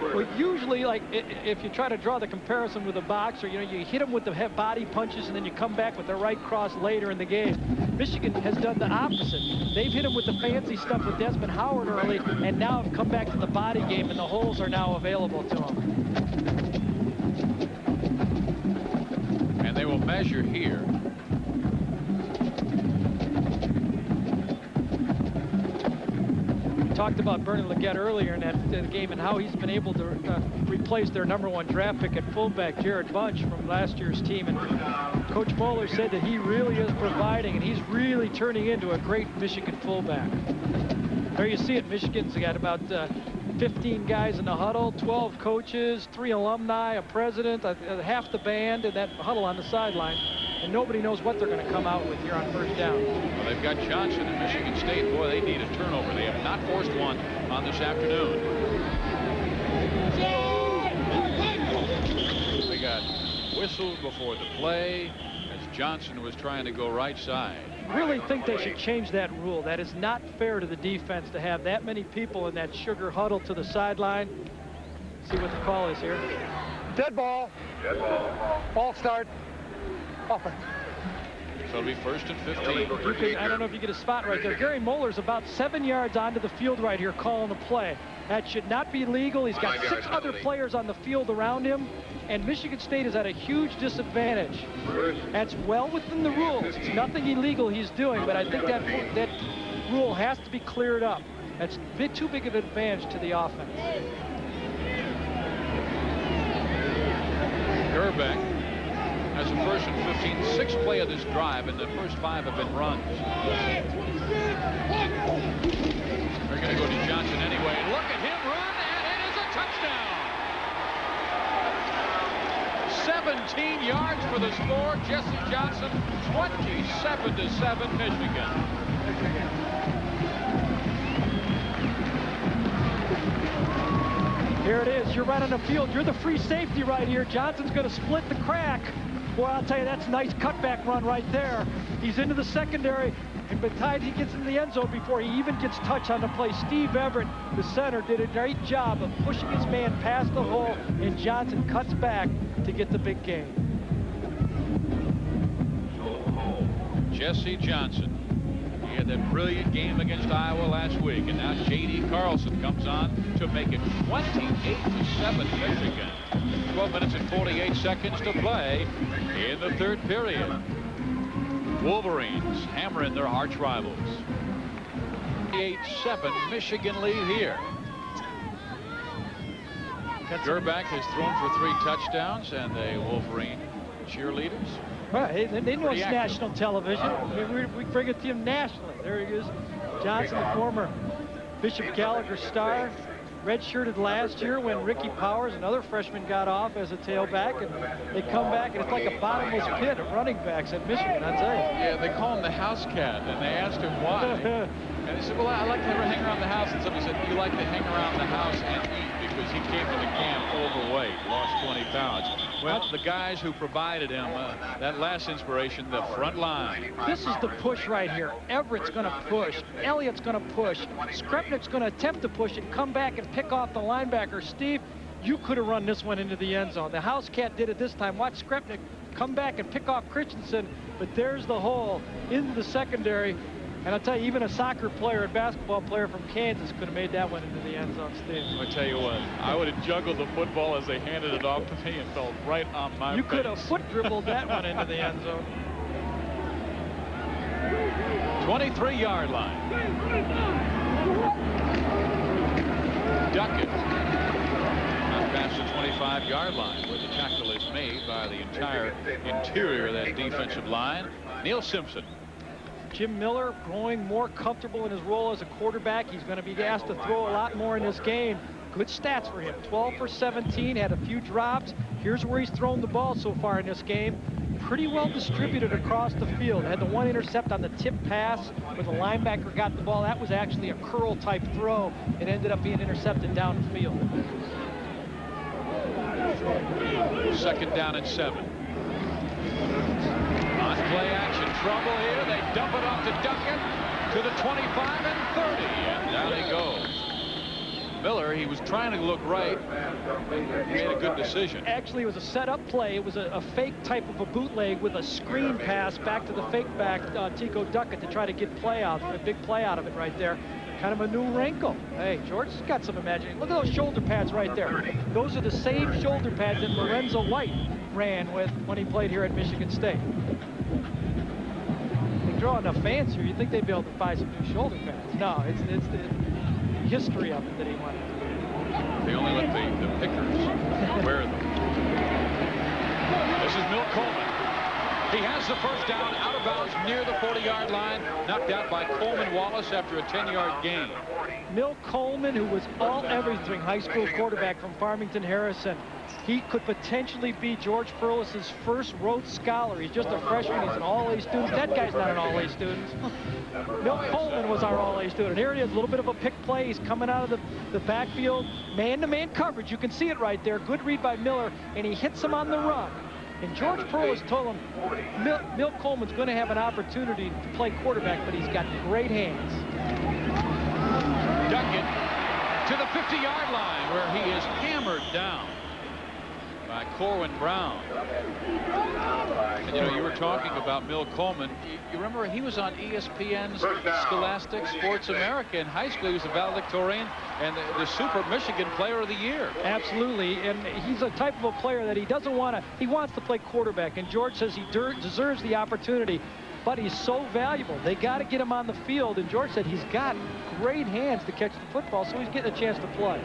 Well, usually, like, if you try to draw the comparison with a boxer, you hit him with the body punches and then you come back with the right cross later in the game. Michigan has done the opposite. They've hit him with the fancy stuff with Desmond Howard early, and now have come back to the body game, and the holes are now available to him. And they will measure here. talked about Bernie Leggett earlier in that game and how he's been able to replace their #1 draft pick at fullback, Jared Bunch, from last year's team. And Coach Moeller said that he really is providing, and he's really turning into a great Michigan fullback. There you see it. Michigan's got about 15 guys in the huddle, 12 coaches, 3 alumni, a president, half the band in that huddle on the sideline. And nobody knows what they're going to come out with here on first down. Well, they've got Johnson in Michigan State. Boy, they need a turnover. They have not forced one on this afternoon. They got whistled before the play as Johnson was trying to go right side. I really think they should change that rule. That is not fair to the defense to have that many people in that sugar huddle to the sideline. See what the call is here. Dead ball. Dead ball. Ball start. Offense. So it'll be 1st and 15. You can, I don't know if you get a spot right there. Gary Moeller's about 7 yards onto the field right here calling the play. That should not be legal. He's got 6 other players on the field around him, and Michigan State is at a huge disadvantage. That's well within the rules. It's nothing illegal he's doing, but I think that rule has to be cleared up. That's too big of an advantage to the offense. Gerbeck has a 1st and 15, 6th play of this drive, and the first 5 have been runs. They're going to go to Johnson anyway. Look at him run, and it is a touchdown. 17 yards for the score. Jesse Johnson, 27-7 Michigan. Here it is. You're right on the field. You're the free safety right here. Johnson's going to split the crack. Boy, I'll tell you, that's a nice cutback run right there. He's into the secondary, and by the time he gets into the end zone before he even gets touched on the play, Steve Everett, the center, did a great job of pushing his man past the hole, and Johnson cuts back to get the big gain. Jesse Johnson. He had that brilliant game against Iowa last week, and now J.D. Carlson comes on to make it 28-7 Michigan. 12 minutes and 48 seconds to play in the 3rd period. Wolverines hammering their arch rivals. 8-7 Michigan lead here. Gerbeck has thrown for 3 touchdowns, and the Wolverine cheerleaders. Right, they know it's national television. I mean, we bring it to him nationally. There he is. Johnson, the former Bishop Gallagher star, redshirted last year when Ricky Powers, another freshman, got off as a tailback, and they come back, and it's like a bottomless pit of running backs at Michigan, I'd say. Yeah, they call him the house cat, and they asked him why. And he said, well, I like to hang around the house. And somebody said, you like to hang around the house and eat, because he came to the camp overweight, lost 20 pounds. Well, the guys who provided him that last inspiration, the front line. This is the push right here. Everett's going to push. Elliott's going to push. Skrepnik's going to attempt to push it, come back and pick off the linebacker. Steve, you could have run this one into the end zone. The house cat did it this time. Watch Skrepnik come back and pick off Christensen, but there's the hole into the secondary. And I'll tell you, even a soccer player, a basketball player from Kansas could have made that one into the end zone, Steve. I tell you what, I would have juggled the football as they handed it off to me and fell right on my face. You could have foot dribbled that one into the end zone. 23-yard line. Duckett. Not past the 25-yard line where the tackle is made by the entire interior of that defensive line. Neil Simpson. Jim Miller growing more comfortable in his role as a quarterback. He's going to be asked to throw a lot more in this game. Good stats for him. 12 for 17, had a few drops. Here's where he's thrown the ball so far in this game. Pretty well distributed across the field. Had the one intercept on the tip pass where the linebacker got the ball. That was actually a curl type throw. It ended up being intercepted down the field. 2nd down and 7. On play action, trouble here. They dump it off to Duckett to the 25 and 30, and down he goes. Miller, he was trying to look right, and made a good decision. Actually, it was a set-up play. It was a fake type of a bootleg with a screen pass back to the fake back, Tico Duckett, to try to get a big play out of it right there. Kind of a new wrinkle. Hey, George's got some imagining. Look at those shoulder pads right there. Those are the same shoulder pads that Lorenzo White ran with when he played here at Michigan State. They draw enough fans here, you'd think they'd be able to buy some new shoulder pads. No, history of it that he wanted to do. They only let the pickers wear them. This is Milt Coleman. He has the first down, out of bounds near the 40-yard line, knocked out by Coleman Wallace after a 10-yard gain. Milt Coleman, who was all everything, high school quarterback from Farmington Harrison. He could potentially be George Perlis's first Rhodes Scholar. He's just a freshman. He's an all-A student. That guy's not an all-A student. Milt Coleman was our all-A student. Here he is, a little bit of a pick play. He's coming out of the backfield. Man-to-man coverage. You can see it right there. Good read by Miller, and he hits him on the run. And George Perlis told him Milt Coleman's going to have an opportunity to play quarterback, but he's got great hands. Duckett to the 50-yard line, where he is hammered down by Corwin Brown. And, you know, you were talking about Milt Coleman. You remember he was on ESPN's Scholastic Sports America in high school. He was the valedictorian and the Super Michigan Player of the Year. Absolutely, and he's a type of a player that he doesn't want to. He wants to play quarterback, and George says he deserves the opportunity. But he's so valuable. They got to get him on the field, and George said he's got great hands to catch the football, so he's getting a chance to play.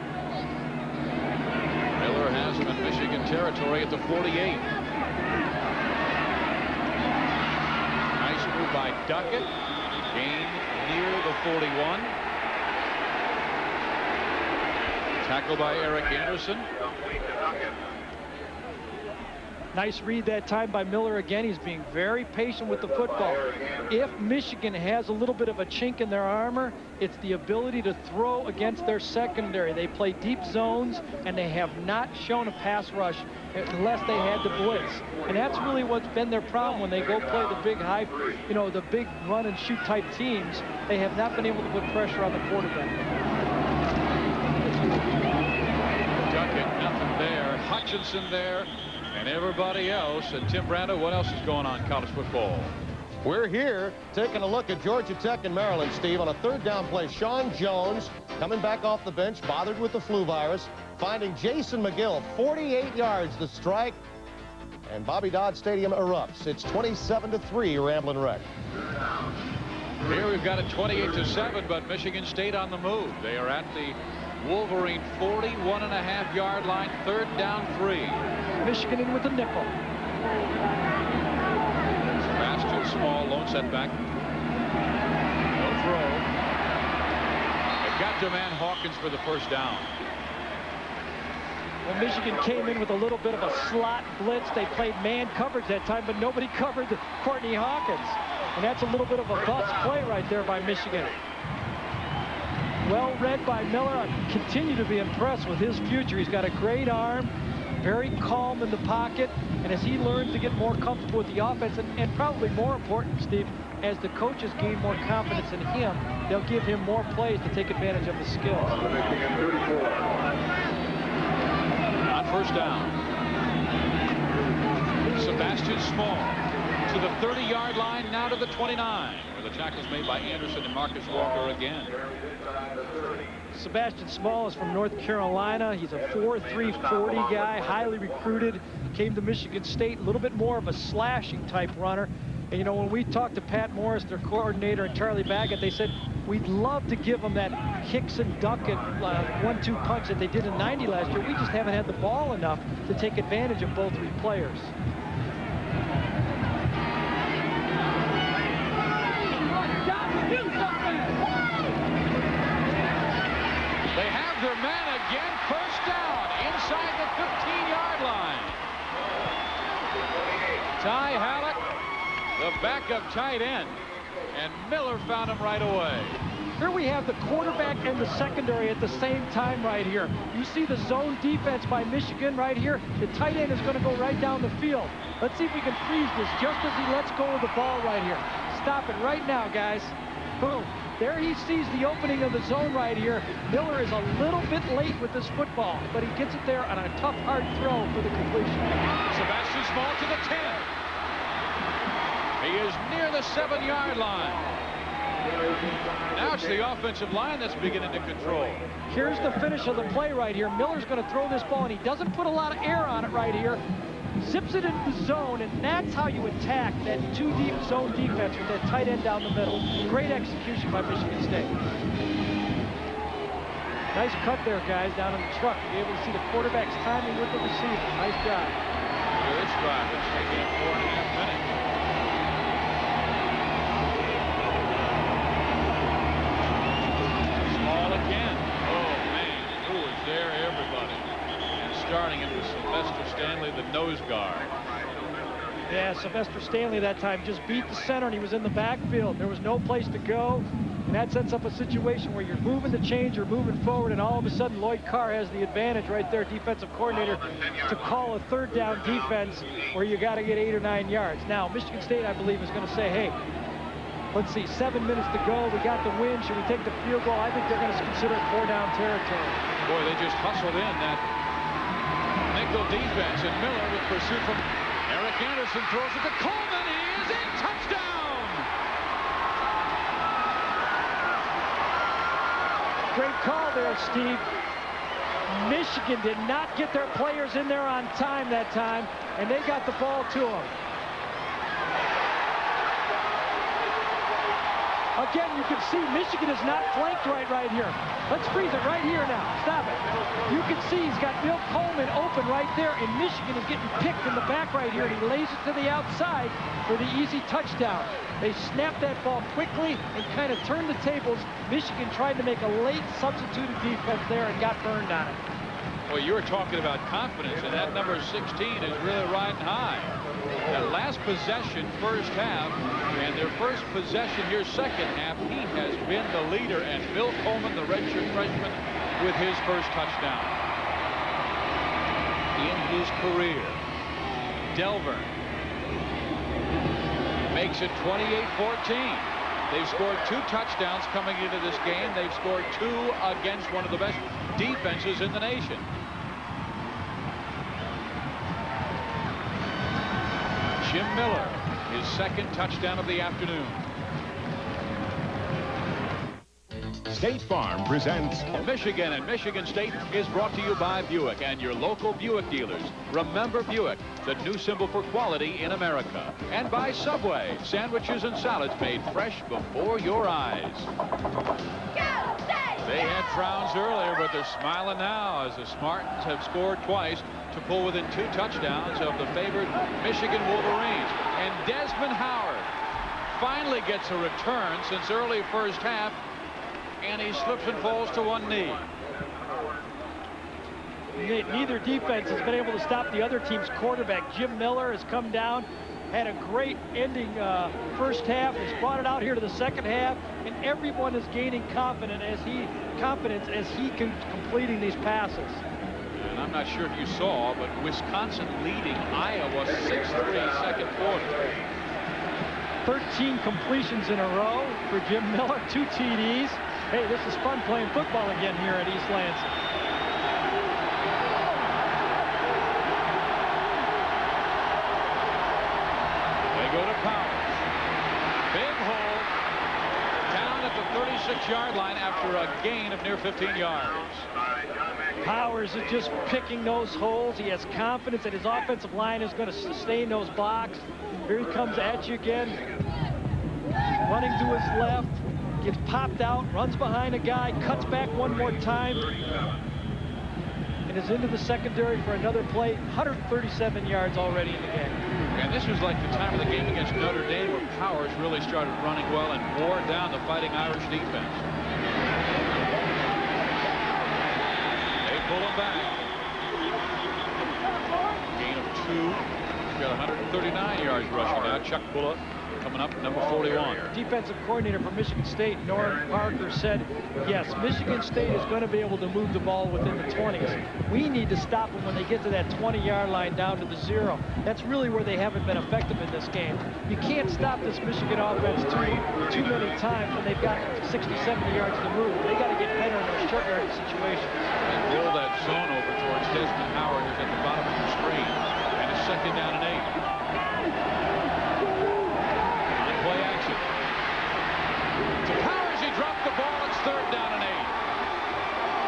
Miller has him in Michigan territory at the 48. Nice move by Duckett. Gain near the 41. Tackle by Eric Anderson. Nice read that time by Miller again. He's being very patient with the football. If Michigan has a little bit of a chink in their armor, it's the ability to throw against their secondary. They play deep zones, and they have not shown a pass rush unless they had the blitz. And that's really what's been their problem when they go play the big high, you know, the big run and shoot type teams. They have not been able to put pressure on the quarterback. Duckett, nothing there. Hutchinson there. And everybody else. And Tim Brando, what else is going on in college football? We're here taking a look at Georgia Tech and Maryland, Steve, on a third down play. Sean Jones coming back off the bench, bothered with the flu virus, finding Jason McGill, 48 yards the strike, and Bobby Dodd Stadium erupts. It's 27-3, Ramblin' Wreck. Here we've got it 28-7, but Michigan State on the move. They are at the Wolverine 41.5-yard line, third down 3. Michigan in with a nickel. Sebastian Small, lone setback. No throw. They've got DeMan Hawkins for the first down. Well, Michigan came in with a little bit of a slot blitz. They played man coverage that time, but nobody covered Courtney Hawkins. And that's a little bit of a bust play right there by Michigan. Well read by Miller. I continue to be impressed with his future. He's got a great arm, very calm in the pocket, and as he learns to get more comfortable with the offense, and probably more important, Steve, as the coaches gain more confidence in him, they'll give him more plays to take advantage of his skills. On first down, Sebastian Small to the 30-yard line, now to the 29, where the tackle's made by Anderson and Marcus Walker again. Sebastian Small is from North Carolina. He's a 4.3 40 guy, highly recruited. Came to Michigan State, a little bit more of a slashing type runner. And you know, when we talked to Pat Morris, their coordinator, and Charlie Baggett, they said we'd love to give them that Hickson Duckett 1-2 punch that they did in '90 last year. We just haven't had the ball enough to take advantage of both three players. They have their man again, first down, inside the 15-yard line. Ty Halleck, the backup tight end, and Miller found him right away. Here we have the quarterback and the secondary at the same time right here. You see the zone defense by Michigan right here. The tight end is going to go right down the field. Let's see if we can freeze this just as he lets go of the ball right here. Stop it right now, guys. Boom. There he sees the opening of the zone right here. Miller is a little bit late with this football, but he gets it there on a tough, hard throw for the completion. Sebastian Small to the 10. He is near the 7-yard line. Now it's the offensive line that's beginning to control. Here's the finish of the play right here. Miller's going to throw this ball, and he doesn't put a lot of air on it right here. Zips it into the zone, and that's how you attack that two-deep zone defense with that tight end down the middle. Great execution by Michigan State. Nice cut there, guys, down in the truck. You're able to see the quarterback's timing with the receiver. Nice job. Look at this drive. It's taking 4.5 minutes. Small again. Oh, man. Who was there? Everybody. And starting it was Sylvester Stanley, the nose guard. Yeah, Sylvester Stanley that time just beat the center, and he was in the backfield. There was no place to go. And that sets up a situation where you're moving the chains, you're moving forward, and all of a sudden Lloyd Carr has the advantage right there, defensive coordinator, to call a third down defense where you got to get 8 or 9 yards. Now, Michigan State, I believe, is going to say, hey, let's see, 7 minutes to go. We got the win. Should we take the field goal? I think they're going to consider it 4-down territory. Boy, they just hustled in that nickel defense, and Miller with pursuit from Eric Anderson throws it to Coleman. He is in. Touchdown! Great call there, Steve. Michigan did not get their players in there on time that time, and they got the ball to them. Again, you can see Michigan is not flanked right here. Let's freeze it right here now. Stop it. You can see he's got Bill Coleman open right there, and Michigan is getting picked in the back right here, and he lays it to the outside for the easy touchdown. They snapped that ball quickly and kind of turned the tables. Michigan tried to make a late substituted defense there and got burned on it. Well, you were talking about confidence, and that number 16 is really riding high. That last possession, first half, and their first possession here, second half, he has been the leader, and Bill Coleman, the redshirt freshman, with his first touchdown in his career. Delvern makes it 28-14. They've scored 2 touchdowns coming into this game. They've scored 2 against one of the best defenses in the nation. Jim Miller, his second touchdown of the afternoon. State Farm presents Michigan and Michigan State is brought to you by Buick and your local Buick dealers. Remember Buick, the new symbol for quality in America. And by Subway, sandwiches and salads made fresh before your eyes. They had frowns earlier, but they're smiling now as the Spartans have scored twice to pull within 2 touchdowns of the favored Michigan Wolverines. And Desmond Howard finally gets a return since early first half, and he slips and falls to one knee. Neither defense has been able to stop the other team's quarterback. Jim Miller has come down, had a great ending first half, has brought it out here to the second half, and everyone is gaining confidence as he completing these passes. And I'm not sure if you saw, but Wisconsin leading Iowa 6-3 second quarter. 13 completions in a row for Jim Miller, 2 TDs. Hey, this is fun playing football again here at East Lansing. They go to Powers. Big hole down at the 36-yard line after a gain of near 15 yards. Powers is just picking those holes. He has confidence that his offensive line is going to sustain those blocks. Here he comes at you again. Running to his left. Gets popped out, runs behind a guy, cuts back one more time, and is into the secondary for another play. 137 yards already in the game. And this was like the time of the game against Notre Dame where Powers really started running well and wore down the Fighting Irish defense. They pull him back. Gain of 2. He's got 139 yards rushing now. Chuck Bullock coming up, number 41. Defensive coordinator for Michigan State, Norm Parker, said, yes, Michigan State is going to be able to move the ball within the 20s. We need to stop them when they get to that 20-yard line down to the 0. That's really where they haven't been effective in this game. You can't stop this Michigan offense too many times when they've got 60, 70 yards to move. They got to get better in those short yard situations. And roll that zone over towards Desmond Howard, who's at the bottom of your screen. And it's 2nd down and 8. Play action. To Powers, he dropped the ball. It's 3rd down and 8.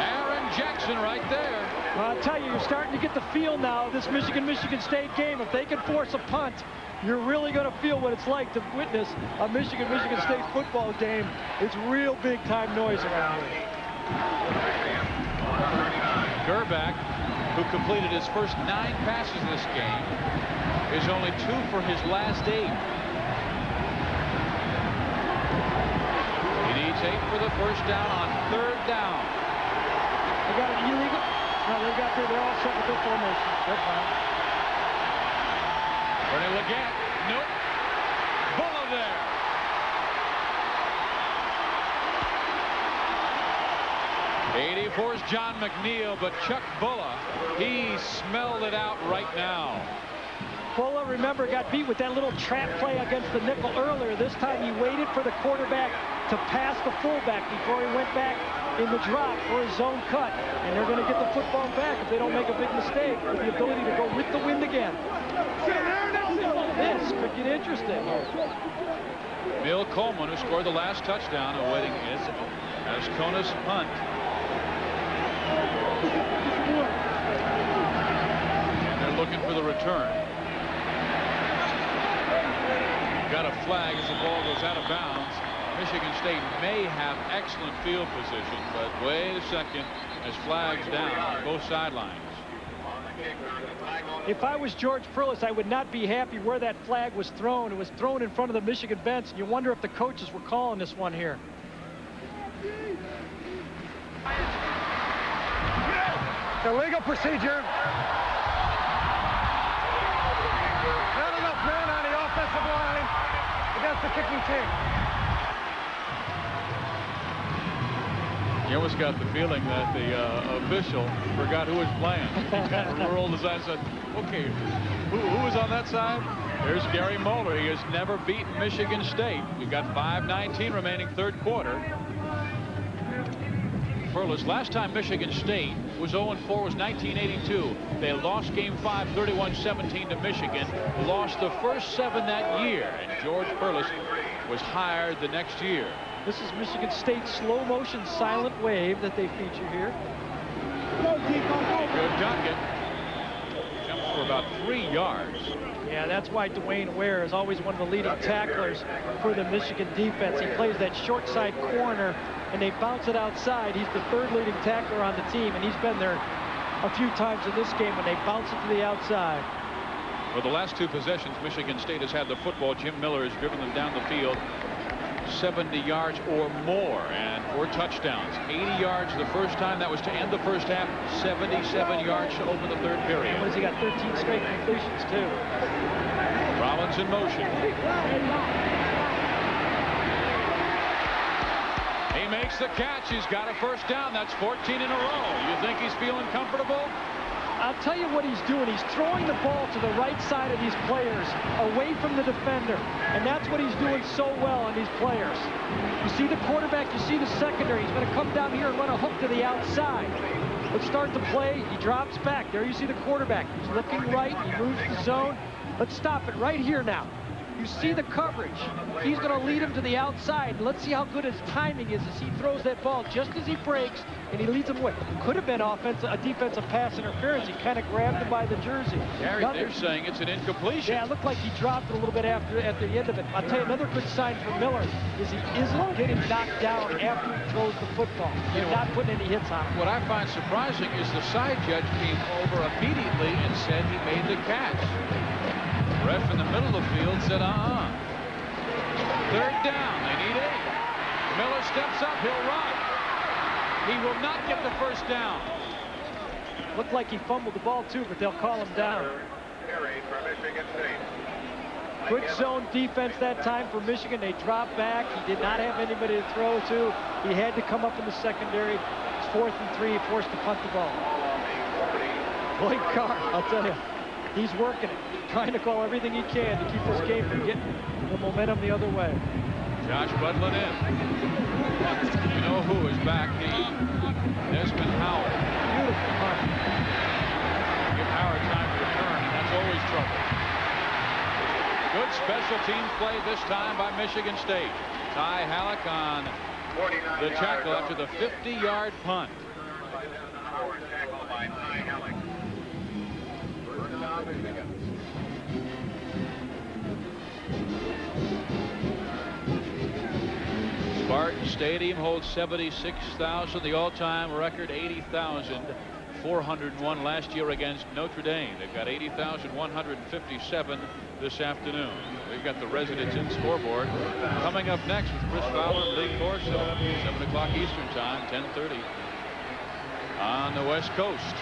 Aaron Jackson right there. Well, I'll tell you, you're starting to get the feel now of this Michigan State game. If they can force a punt, you're really going to feel what it's like to witness a Michigan State football game. It's real big time noise around here. Herbeck, who completed his first 9 passes this game, is only 2 for his last 8. He needs 8 for the first down on 3rd down. They got an illegal. No, they got there. They're all set with their formation. They're fine. Bernie Leggett. Nope. Bulla there. '84's John McNeil, but Chuck Bulla, he smelled it out right now. Bulla, remember, got beat with that little trap play against the nickel earlier. This time he waited for the quarterback to pass the fullback before he went back in the drop for his zone cut. And they're going to get the football back if they don't make a big mistake, with the ability to go with the wind again. This could get interesting. Bill Coleman, who scored the last touchdown, awaiting Ascona's punt. And they're looking for the return. Got a flag as the ball goes out of bounds. Michigan State may have excellent field position, but wait a second, as flags down on both sidelines. If I was George Perlis, I would not be happy where that flag was thrown. It was thrown in front of the Michigan bench, and you wonder if the coaches were calling this one here. Illegal procedure. Not enough men on the offensive line against the kicking team. You almost got the feeling that the official forgot who was playing. He kind of rolled his eyes and said, okay, who was on that side? There's Gary Moeller. He has never beaten Michigan State. We've got 5:19 remaining 3rd quarter. Perlis, last time Michigan State was 0-4 was 1982. They lost game 5, 31-17 to Michigan. Lost the first 7 that year, and George Perlis was hired the next year. This is Michigan State's slow motion silent wave that they feature here. Good Duckett jumps for about 3 yards. Yeah, that's why Dwayne Ware is always one of the leading tacklers for the Michigan defense. He plays that short side corner, and they bounce it outside. He's the 3rd leading tackler on the team, and he's been there a few times in this game when they bounce it to the outside. For the last 2 possessions, Michigan State has had the football. Jim Miller has driven them down the field 70 yards or more, and 4 touchdowns. 80 yards the first time. That was to end the first half. 77 yards to open the 3rd period. What has he got? 13 straight completions too. Rollins in motion. He makes the catch. He's got a first down. That's 14 in a row. You think he's feeling comfortable? I'll tell you what he's doing. He's throwing the ball to the right side of these players, away from the defender. And that's what he's doing so well on these players. You see the quarterback, you see the secondary. He's going to come down here and run a hook to the outside. Let's start the play. He drops back. There you see the quarterback. He's looking right. He moves the zone. Let's stop it right here now. You see the coverage. He's going to lead him to the outside. Let's see how good his timing is as he throws that ball just as he breaks, and he leads him away. Could have been a defensive pass interference. He kind of grabbed him by the jersey. Gary, they're saying it's an incompletion. Yeah, it looked like he dropped it a little bit at the end of it. I'll tell you, another good sign for Miller is he isn't getting knocked down after he throws the football. He's not putting any hits on him. What I find surprising is the side judge came over immediately and said he made the catch. Ref in the middle of the field said, 3rd down. They need 8. Miller steps up. He'll run. He will not get the first down. Looked like he fumbled the ball, too, but they'll call him down. Good zone defense that time for Michigan. They dropped back. He did not have anybody to throw to. He had to come up in the secondary. It's 4th and 3. Forced to punt the ball. Lloyd Carr, I'll tell you, he's working it. Trying to call everything he can to keep this game from getting the momentum the other way. Josh Budlin in. You know who is back? Desmond Howard. Beautiful punt. Give Howard time to return, and that's always trouble. Good special teams play this time by Michigan State. Ty Halleck on the tackle after the 50-yard punt. Howard tackle by Ty Halleck. First down, Michigan. Spartan Stadium holds 76,000. The all-time record 80,000 401 last year against Notre Dame. They've got 80,157 this afternoon. We've got the Residents Inn scoreboard coming up next with Chris Fowler and Lee Corso. 7 o'clock Eastern time, 10:30 on the West Coast.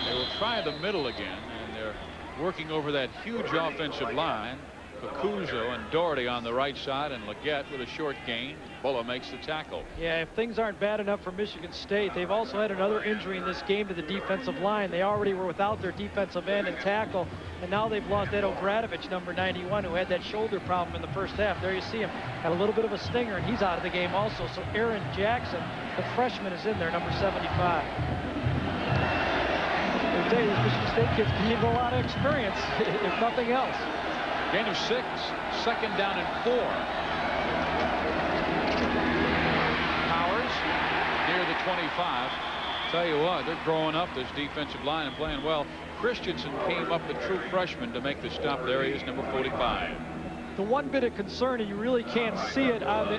They will try the middle again, and they're working over that huge offensive line. Pacuzzo and Doherty on the right side, and Leggett with a short gain. Bulla makes the tackle. Yeah, if things aren't bad enough for Michigan State, they've also had another injury in this game to the defensive line. They already were without their defensive end and tackle, and now they've lost Ed O'Gradovich, number 91, who had that shoulder problem in the first half. There you see him, had a little bit of a stinger, and he's out of the game also. So Aaron Jackson, the freshman, is in there, number 75. I tell you, these Michigan State kids can give a lot of experience, if nothing else. Gain of 6, second down and 4. Powers near the 25. Tell you what, they're growing up, this defensive line, and playing well. Christensen came up, the true freshman, to make the stop. There he is, number 45. The one bit of concern, and you really can't see it on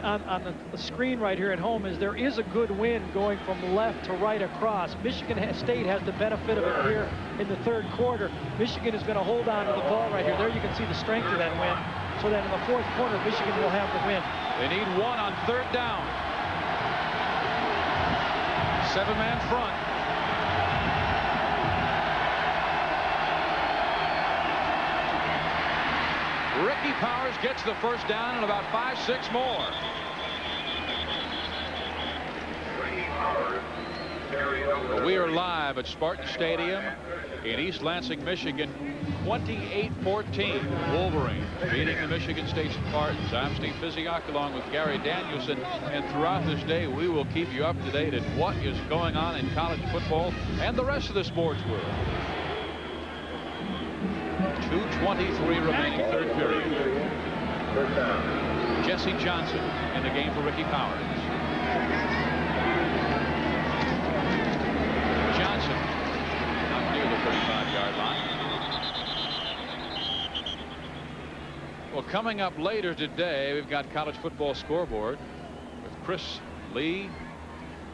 the screen right here at home, is there is a good wind going from left to right across. Michigan State has the benefit of it here in the third quarter. Michigan is going to hold on to the ball right here. There you can see the strength of that wind, so that in the fourth quarter, Michigan will have the win. They need 1 on third down. 7-man front. Ricky Powers gets the first down and about 5-6 more. We are live at Spartan Stadium in East Lansing, Michigan. 28-14 Wolverines beating the Michigan State Spartans. I'm Steve Physiak along with Gary Danielson, and throughout this day we will keep you up to date at what is going on in college football and the rest of the sports world. 2:23 remaining third period. Jesse Johnson in the game for Ricky Powers. Johnson not near the 35-yard line. Well, coming up later today, we've got college football scoreboard with Chris Lee.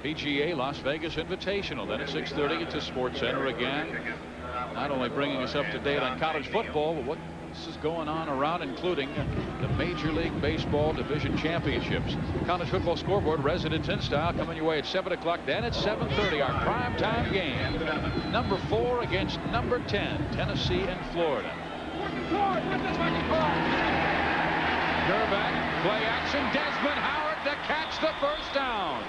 PGA Las Vegas Invitational. Then at 6:30 it's a Sports Center again. Not only bringing us up to date on college football, but what is going on around, including the Major League Baseball Division Championships. College football scoreboard, Residents Inn style, coming your way at 7 o'clock. Then at 7:30, our primetime game. Number 4 against number 10, Tennessee and Florida. Gerback, play action. Desmond Howard to catch the first down.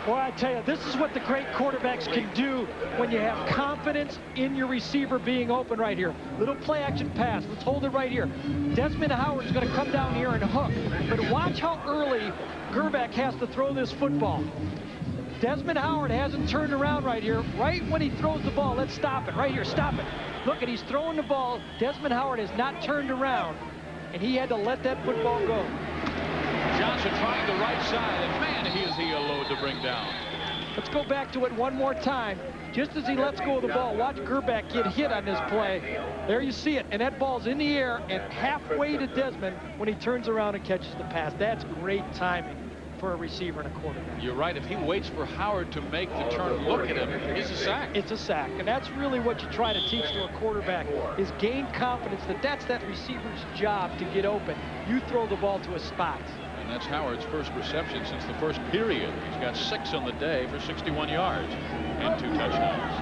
Well, I tell you, this is what the great quarterbacks can do when you have confidence in your receiver being open right here. Little play action pass. Let's hold it right here. Desmond Howard's going to come down here and hook. But watch how early Gerback has to throw this football. Desmond Howard hasn't turned around right here. Right when he throws the ball, let's stop it. Right here, stop it. Look, and he's throwing the ball. Desmond Howard has not turned around, and he had to let that football go. Johnson trying the right side, and man, is he a load to bring down. Let's go back to it one more time. Just as he lets go of the ball, watch Gerback get hit on this play. There you see it, and that ball's in the air and halfway to Desmond when he turns around and catches the pass. That's great timing for a receiver and a quarterback. You're right. If he waits for Howard to make the turn, look at him, it's a sack. It's a sack, and that's really what you try to teach to a quarterback, is gain confidence that that's that receiver's job to get open. You throw the ball to a spot. And that's Howard's first reception since the first period. He's got 6 on the day for 61 yards and 2 touchdowns.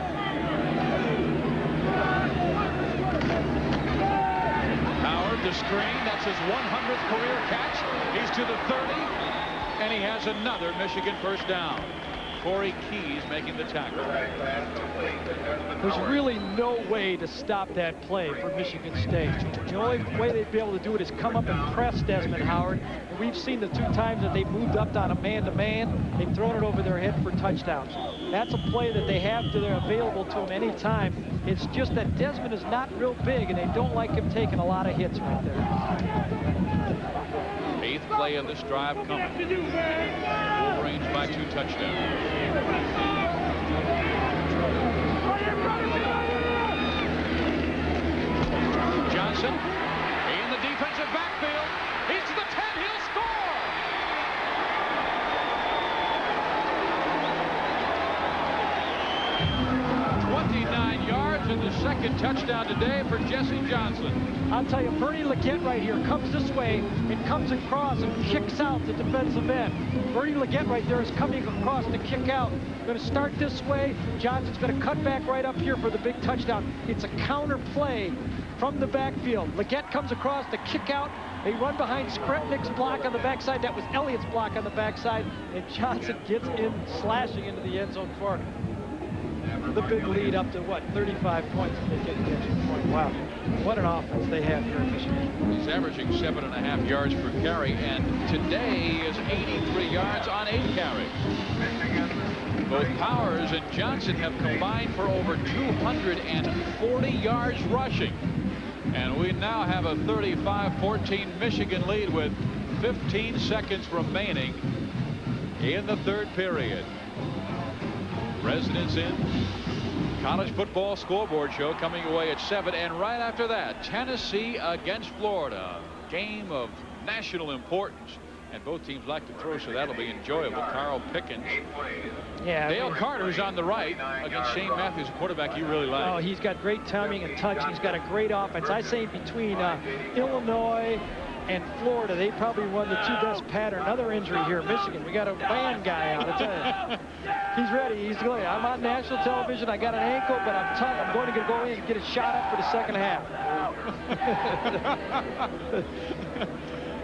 Howard, the screen. That's his 100th career catch. He's to the 30, and he has another Michigan first down. Corey Keys making the tackle. There's really no way to stop that play for Michigan State. The only way they'd be able to do it is come up and press Desmond Howard. And we've seen the 2 times that they've moved up on a man-to-man. They've thrown it over their head for touchdowns. That's a play that they have available to them anytime. It's just that Desmond is not real big, and they don't like him taking a lot of hits right there. 8th play of this drive coming. Wolverines by 2 touchdowns. Johnson touchdown today for Jesse Johnson. I'll tell you, Bernie Leggett right here comes this way and comes across and kicks out the defensive end. Bernie Leggett right there is coming across to kick out. Going to start this way. Johnson's going to cut back right up here for the big touchdown. It's a counter play from the backfield. Leggett comes across to kick out. They run behind Skretnik's block on the backside. That was Elliott's block on the backside. And Johnson gets in, slashing into the end zone for the big lead up to, what, 35 points if they get the extra point. Wow. What an offense they have here in Michigan. He's averaging 7.5 yards per carry, and today is 83 yards on 8 carries. Both Powers and Johnson have combined for over 240 yards rushing. And we now have a 35-14 Michigan lead with 15 seconds remaining in the third period. President's Inn College Football Scoreboard Show coming away at 7, and right after that, Tennessee against Florida, game of national importance, and both teams like to throw, so that'll be enjoyable. Carl Pickens, Dale Carter's on the right against Shane Matthews, a quarterback you really like. Oh, he's got great timing and touch. He's got a great offense. I say between Illinois and Florida, they probably won the two best pattern. Another injury here in Michigan. We got a band guy out. I tell you. He's ready. He's going. I'm on national television. I got an ankle, but I'm tough. I'm going to go in and get a shot up for the second half.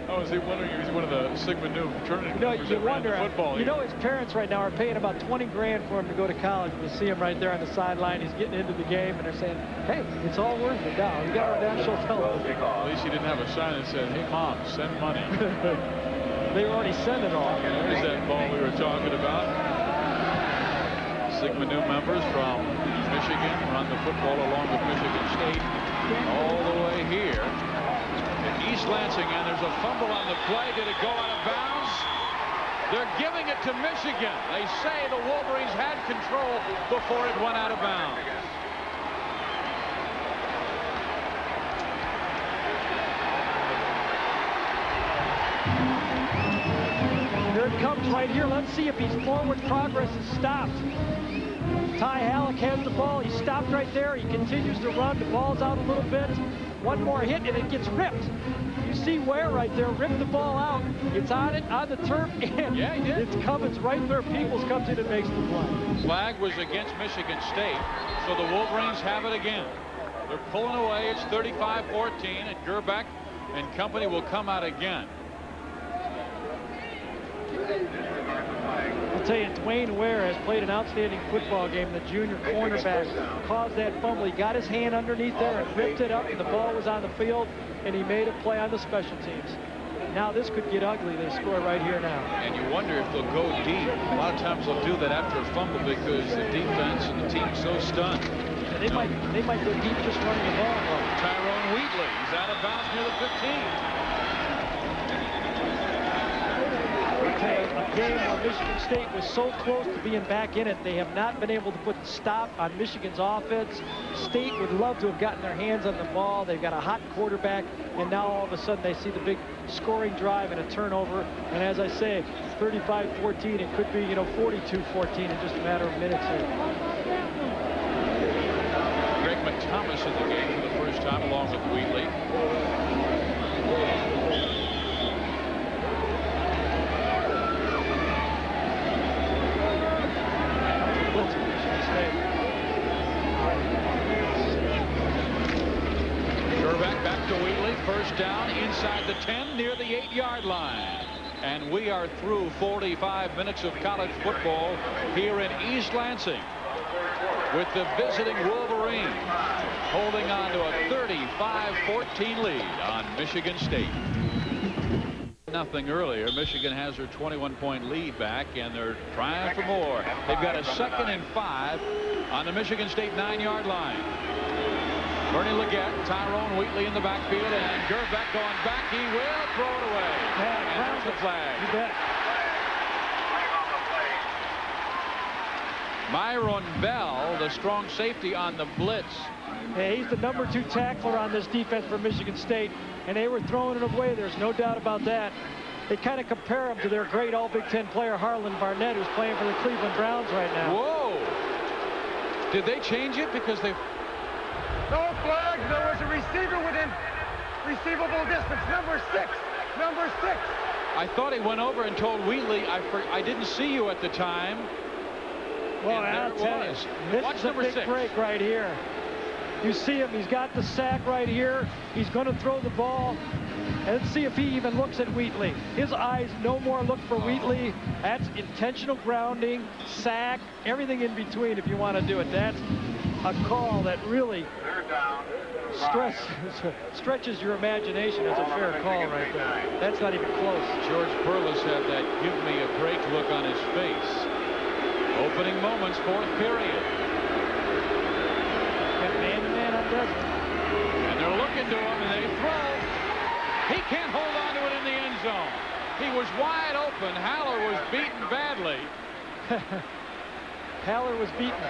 I was wondering if he's one of the Sigma Nu fraternity members you that ran the wonder. football. You know, his parents right now are paying about 20 grand for him to go to college. We see him right there on the sideline. He's getting into the game, and they're saying, "Hey, it's all worth it now. We got our national television." At least he didn't have a sign that said, "Hey, Mom, send money." They were already sending all. There's that ball we were talking about. Sigma Nu members from Michigan run the football along with Michigan State all the way here to East Lansing, and there's a fumble on the play. Did it go out of bounds? They're giving it to Michigan. They say the Wolverines had control before it went out of bounds. Here it comes right here. Let's see if his forward progress is stopped. Ty Halleck has the ball. He stopped right there. He continues to run. The ball's out a little bit. One more hit, and it gets ripped. You see Ware right there rip the ball out. It's on it, on the turf, and yeah, he did. It's Cummins right there. Peoples comes in and makes the play. Flag was against Michigan State, so the Wolverines have it again. They're pulling away. It's 35-14, and Gerbeck and company will come out again. I'll tell you, Dwayne Ware has played an outstanding football game. The junior cornerback caused that fumble. He got his hand underneath there and ripped it up, and the ball was on the field, and he made a play on the special teams. Now this could get ugly. They score right here now. And you wonder if they'll go deep. A lot of times they'll do that after a fumble because the defense and the team's so stunned. And they might go deep just running the ball. Tyrone Wheatley is out of bounds near the 15. A game where Michigan State was so close to being back in it. They have not been able to put the stop on Michigan's offense. State would love to have gotten their hands on the ball. They've got a hot quarterback, and now all of a sudden they see the big scoring drive and a turnover. And as I say, 35-14. It could be, 42-14 in just a matter of minutes here. Greg McThomas in the game for the first time along with Wheatley. Back to Wheatley, first down inside the 10 near the 8-yard line. And we are through 45 minutes of college football here in East Lansing with the visiting Wolverines holding on to a 35-14 lead on Michigan State. Nothing earlier. Michigan has their 21-point lead back, and they're trying for more. They've got a 2nd and 5 on the Michigan State 9-yard line. Bernie Leggett, Tyrone Wheatley in the backfield, and Gerbeck going back. He will throw it away. And there's the flag. You bet. Myron Bell, the strong safety on the blitz. Yeah, he's the number 2 tackler on this defense for Michigan State, and they were throwing it away. There's no doubt about that. They kind of compare him to their great All-Big Ten player, Harlan Barnett, who's playing for the Cleveland Browns right now. Whoa. Did they change it because they... No flags. There was a receiver within receivable distance. Number 6. Number 6. I thought he went over and told Wheatley, I didn't see you at the time. Well, and I'll tell you, this is a big break right here. You see him, he's got the sack right here. He's going to throw the ball. And let's see if he even looks at Wheatley. His eyes no more look for Wheatley. That's intentional grounding, sack, everything in between if you want to do it. That's a call that really stretches your imagination. As a fair call right there. That's not even close. George Perlis had that give me a break look on his face. Opening moments, fourth period. Got man-to-man on Desmond. And they're looking to him, and they throw. He can't hold on to it in the end zone. He was wide open. Haller was beaten badly. Haller was beaten.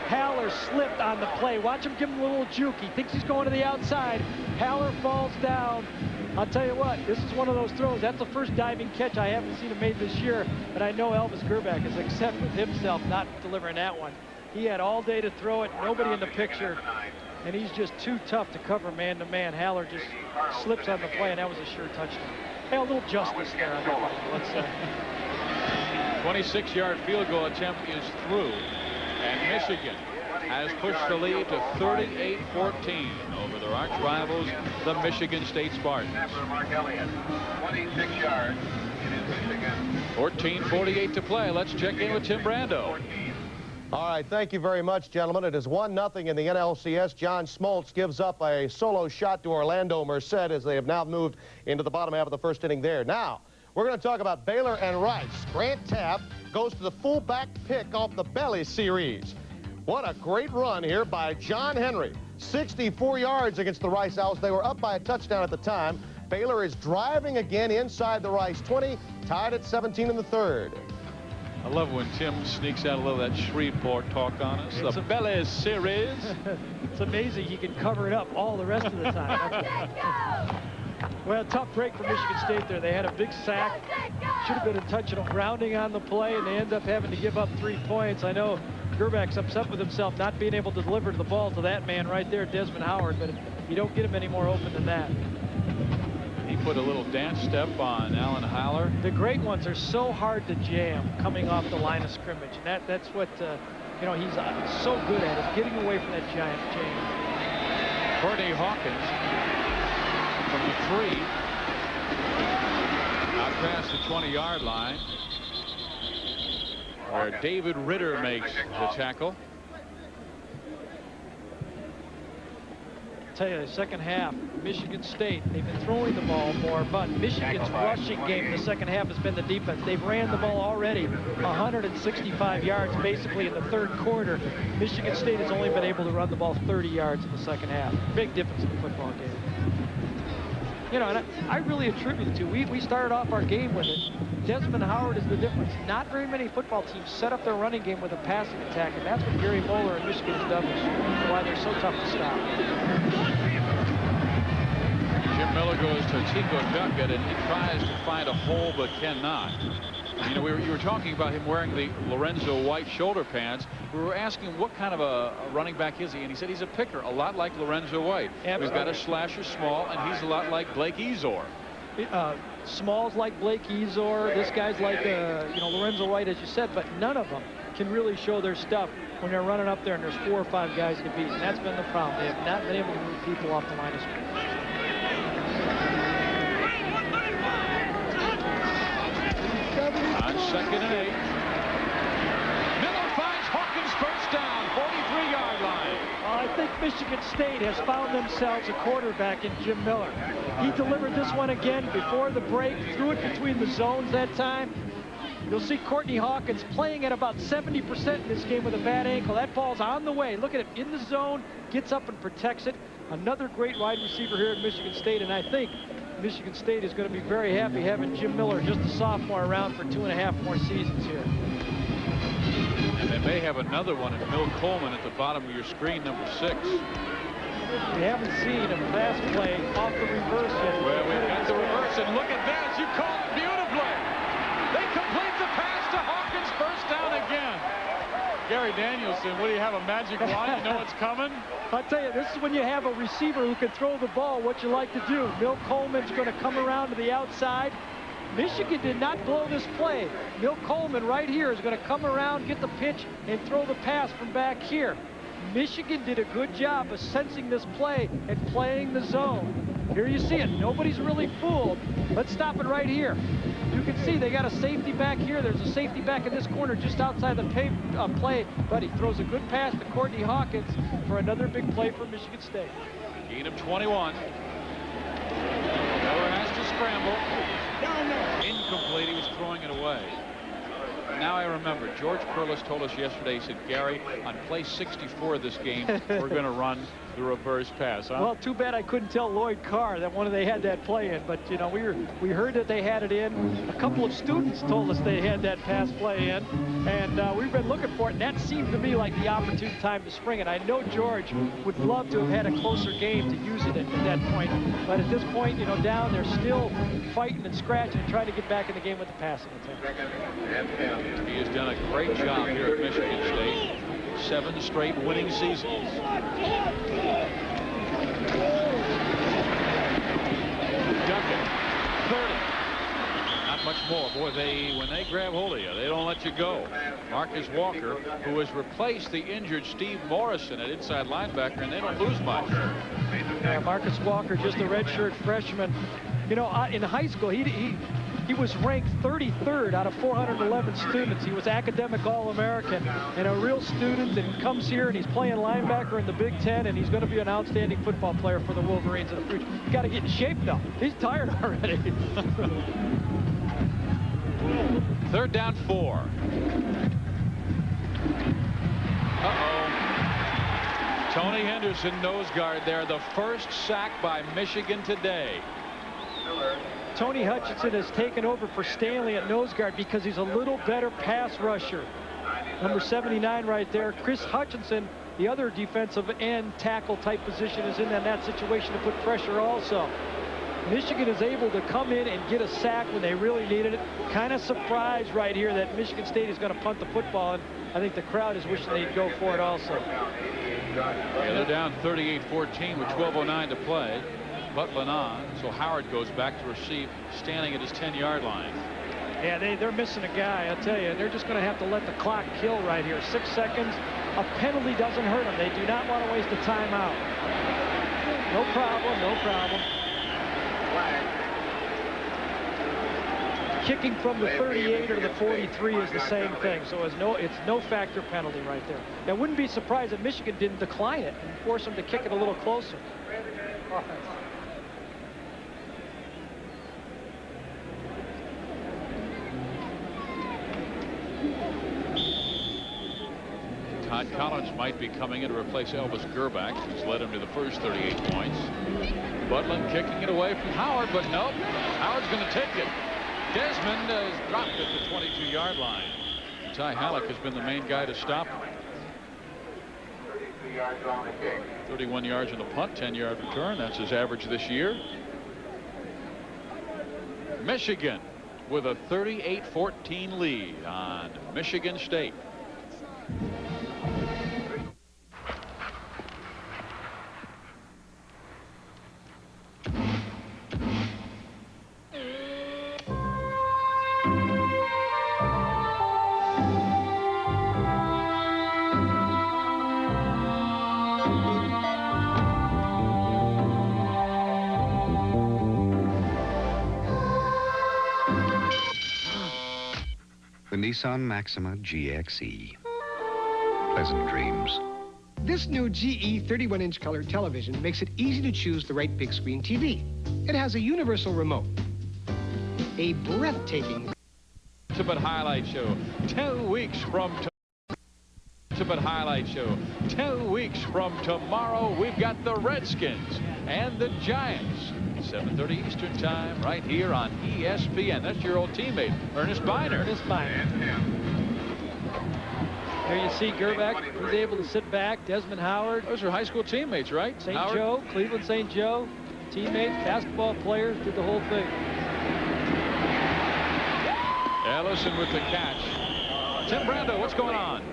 Haller slipped on the play. Watch him give him a little juke. He thinks he's going to the outside. Haller falls down. I'll tell you what, this is one of those throws. That's the first diving catch I haven't seen him made this year. But I know Elvis Grbac is upset with himself not delivering that one. He had all day to throw it, nobody in the picture. And he's just too tough to cover man-to-man. Haller just slips on the play, and that was a sure touchdown. Hey, a little justice there on that one, let's say. 26-yard field goal attempt is through. And Michigan has pushed the lead to 38-14 over their arch rivals, the Michigan State Spartans. 26 yards. It is Michigan. 14:48 to play. Let's check in with Tim Brando. All right, thank you very much, gentlemen. It is 1-0 in the NLCS. John Smoltz gives up a solo shot to Orlando Merced as they have now moved into the bottom half of the first inning there. Now, we're going to talk about Baylor and Rice. Grant Teaff goes to the fullback pick off the Belly series. What a great run here by John Henry. 64 yards against the Rice Owls. They were up by a touchdown at the time. Baylor is driving again inside the Rice 20, tied at 17 in the third. I love when Tim sneaks out a little of that Shreveport talk on us. The Belly series. It's amazing he can cover it up all the rest of the time. Well, tough break for Michigan State there. They had a big sack. Should have been intentional grounding on the play, and they end up having to give up 3 points. I know Gerbac's upset with himself not being able to deliver the ball to that man right there, Desmond Howard, but you don't get him any more open than that. He put a little dance step on Alan Haller. The great ones are so hard to jam coming off the line of scrimmage, and that's what you know, he's so good at, is getting away from that giant jam. Courtney Hawkins from the 3, out past the 20-yard line, where David Ritter makes the tackle. Tell you, the second half, Michigan State, they've been throwing the ball more, but Michigan's rushing game in the second half has been the defense. They've ran the ball already 165 yards basically in the third quarter. Michigan State has only been able to run the ball 30 yards in the second half. Big difference in the football game. You know, and I really attribute it to, we started off our game with it. Desmond Howard is the difference. Not very many football teams set up their running game with a passing attack, and that's what Gary Moeller and Michigan has done this year, why they're so tough to stop. Jim Miller goes to Tico Duckett, and he tries to find a hole but cannot. You know, you were talking about him wearing the Lorenzo White shoulder pads. We were asking what kind of a running back is he, and he said he's a picker, a lot like Lorenzo White. We've got a slasher small, and he's a lot like Blake Ezor. Small's like Blake Ezor. This guy's like you know, Lorenzo White, as you said, but none of them can really show their stuff when they're running up there and there's 4 or 5 guys to beat, and that's been the problem. They have not been able to move people off the line of scrimmage. On 2nd and 8. Miller finds Hawkins first down, 43-yard line. Well, I think Michigan State has found themselves a quarterback in Jim Miller. He delivered this one again before the break, threw it between the zones that time. You'll see Courtney Hawkins playing at about 70% in this game with a bad ankle. That ball's on the way. Look at it in the zone, gets up and protects it. Another great wide receiver here at Michigan State, and I think Michigan State is going to be very happy having Jim Miller, just a sophomore, around for 2.5 more seasons here. And they may have another one in Mill Coleman at the bottom of your screen, number 6. We haven't seen a pass play off the reverse yet. Well, we've got the reverse, and look at this. You called it beautifully. They complete the pass to Hawkins, first down again. Gary Gary Danielson, what do you have, a magic line? You know what's coming? I'll tell you, this is when you have a receiver who can throw the ball, what you like to do. Milt Coleman's going to come around to the outside. Michigan did not blow this play. Milt Coleman right here is going to come around, get the pitch, and throw the pass from back here. Michigan did a good job of sensing this play and playing the zone. Here you see it. Nobody's really fooled. Let's stop it right here. You can see they got a safety back here. There's a safety back in this corner just outside the play. But he throws a good pass to Courtney Hawkins for another big play for Michigan State. Gain of 21. Miller has to scramble. Incomplete. He was throwing it away. Now I remember, George Perlis told us yesterday, he said, Gary, on play 64 of this game, we're going to run the reverse pass. Huh? Well, too bad I couldn't tell Lloyd Carr that they had that play in. But, you know, we heard that they had it in. A couple of students told us they had that pass play in. And we've been looking for it. And that seemed to me like the opportune time to spring it. I know George would love to have had a closer game to use it at that point. But at this point, you know, down, they're still fighting and scratching and trying to get back in the game with the passing attack. He has done a great job here at Michigan State. 7 straight winning seasons. Duncan, 30. Not much more. Boy, when they grab hold of you, they don't let you go. Marcus Walker, who has replaced the injured Steve Morrison at inside linebacker, and they don't lose much. Yeah, Marcus Walker, just a redshirt freshman. You know, in high school, he was ranked 33rd out of 411 students. He was academic All-American and a real student, and comes here and he's playing linebacker in the Big Ten, and he's going to be an outstanding football player for the Wolverines in the future. He's got to get in shape though. He's tired already. 3rd down 4. Uh-oh. Tony Henderson nose guard there. The first sack by Michigan today. Tony Hutchinson has taken over for Stanley at nose guard because he's a little better pass rusher. Number 79 right there. Chris Hutchinson, the other defensive end tackle type position, is in that situation to put pressure also. Michigan is able to come in and get a sack when they really needed it. Kind of surprised right here that Michigan State is going to punt the football, and I think the crowd is wishing they'd go for it also. Yeah, they're down 38-14 with 12:09 to play. Butler on, so Howard goes back to receive, standing at his 10-yard line. Yeah, they're missing a guy, I tell you. They're just going to have to let the clock kill right here. 6 seconds. A penalty doesn't hurt them. They do not want to waste a timeout. No problem, no problem. Kicking from the 38 or the 43 is the same thing, so it's no factor penalty right there. I wouldn't be surprised if Michigan didn't decline it and force them to kick it a little closer. Todd Collins might be coming in to replace Elvis Gerbach, who's led him to the first 38 points. Butler kicking it away from Howard, but nope. Howard's going to take it. Desmond has dropped at the 22-yard line. Ty Halleck has been the main guy to stop him. 31 yards on the punt, 10-yard return. That's his average this year. Michigan with a 38-14 lead on Michigan State. The Nissan Maxima GXE. Pleasant dreams. This new GE 31-inch color television makes it easy to choose the right big screen TV. It has a universal remote. A breathtaking Ultimate Highlight Show 2 weeks from Ultimate Highlight Show 2 weeks from tomorrow. We've got the Redskins and the Giants. 7:30 Eastern Time, right here on ESPN. That's your old teammate, Ernest Biner. Ernest Biner. There you see Gerbach. He's able to sit back. Desmond Howard. Those are high school teammates, right? St. Joe, Cleveland St. Joe. Teammate, basketball players, did the whole thing. Ellison with the catch. Tim Brando, what's going on?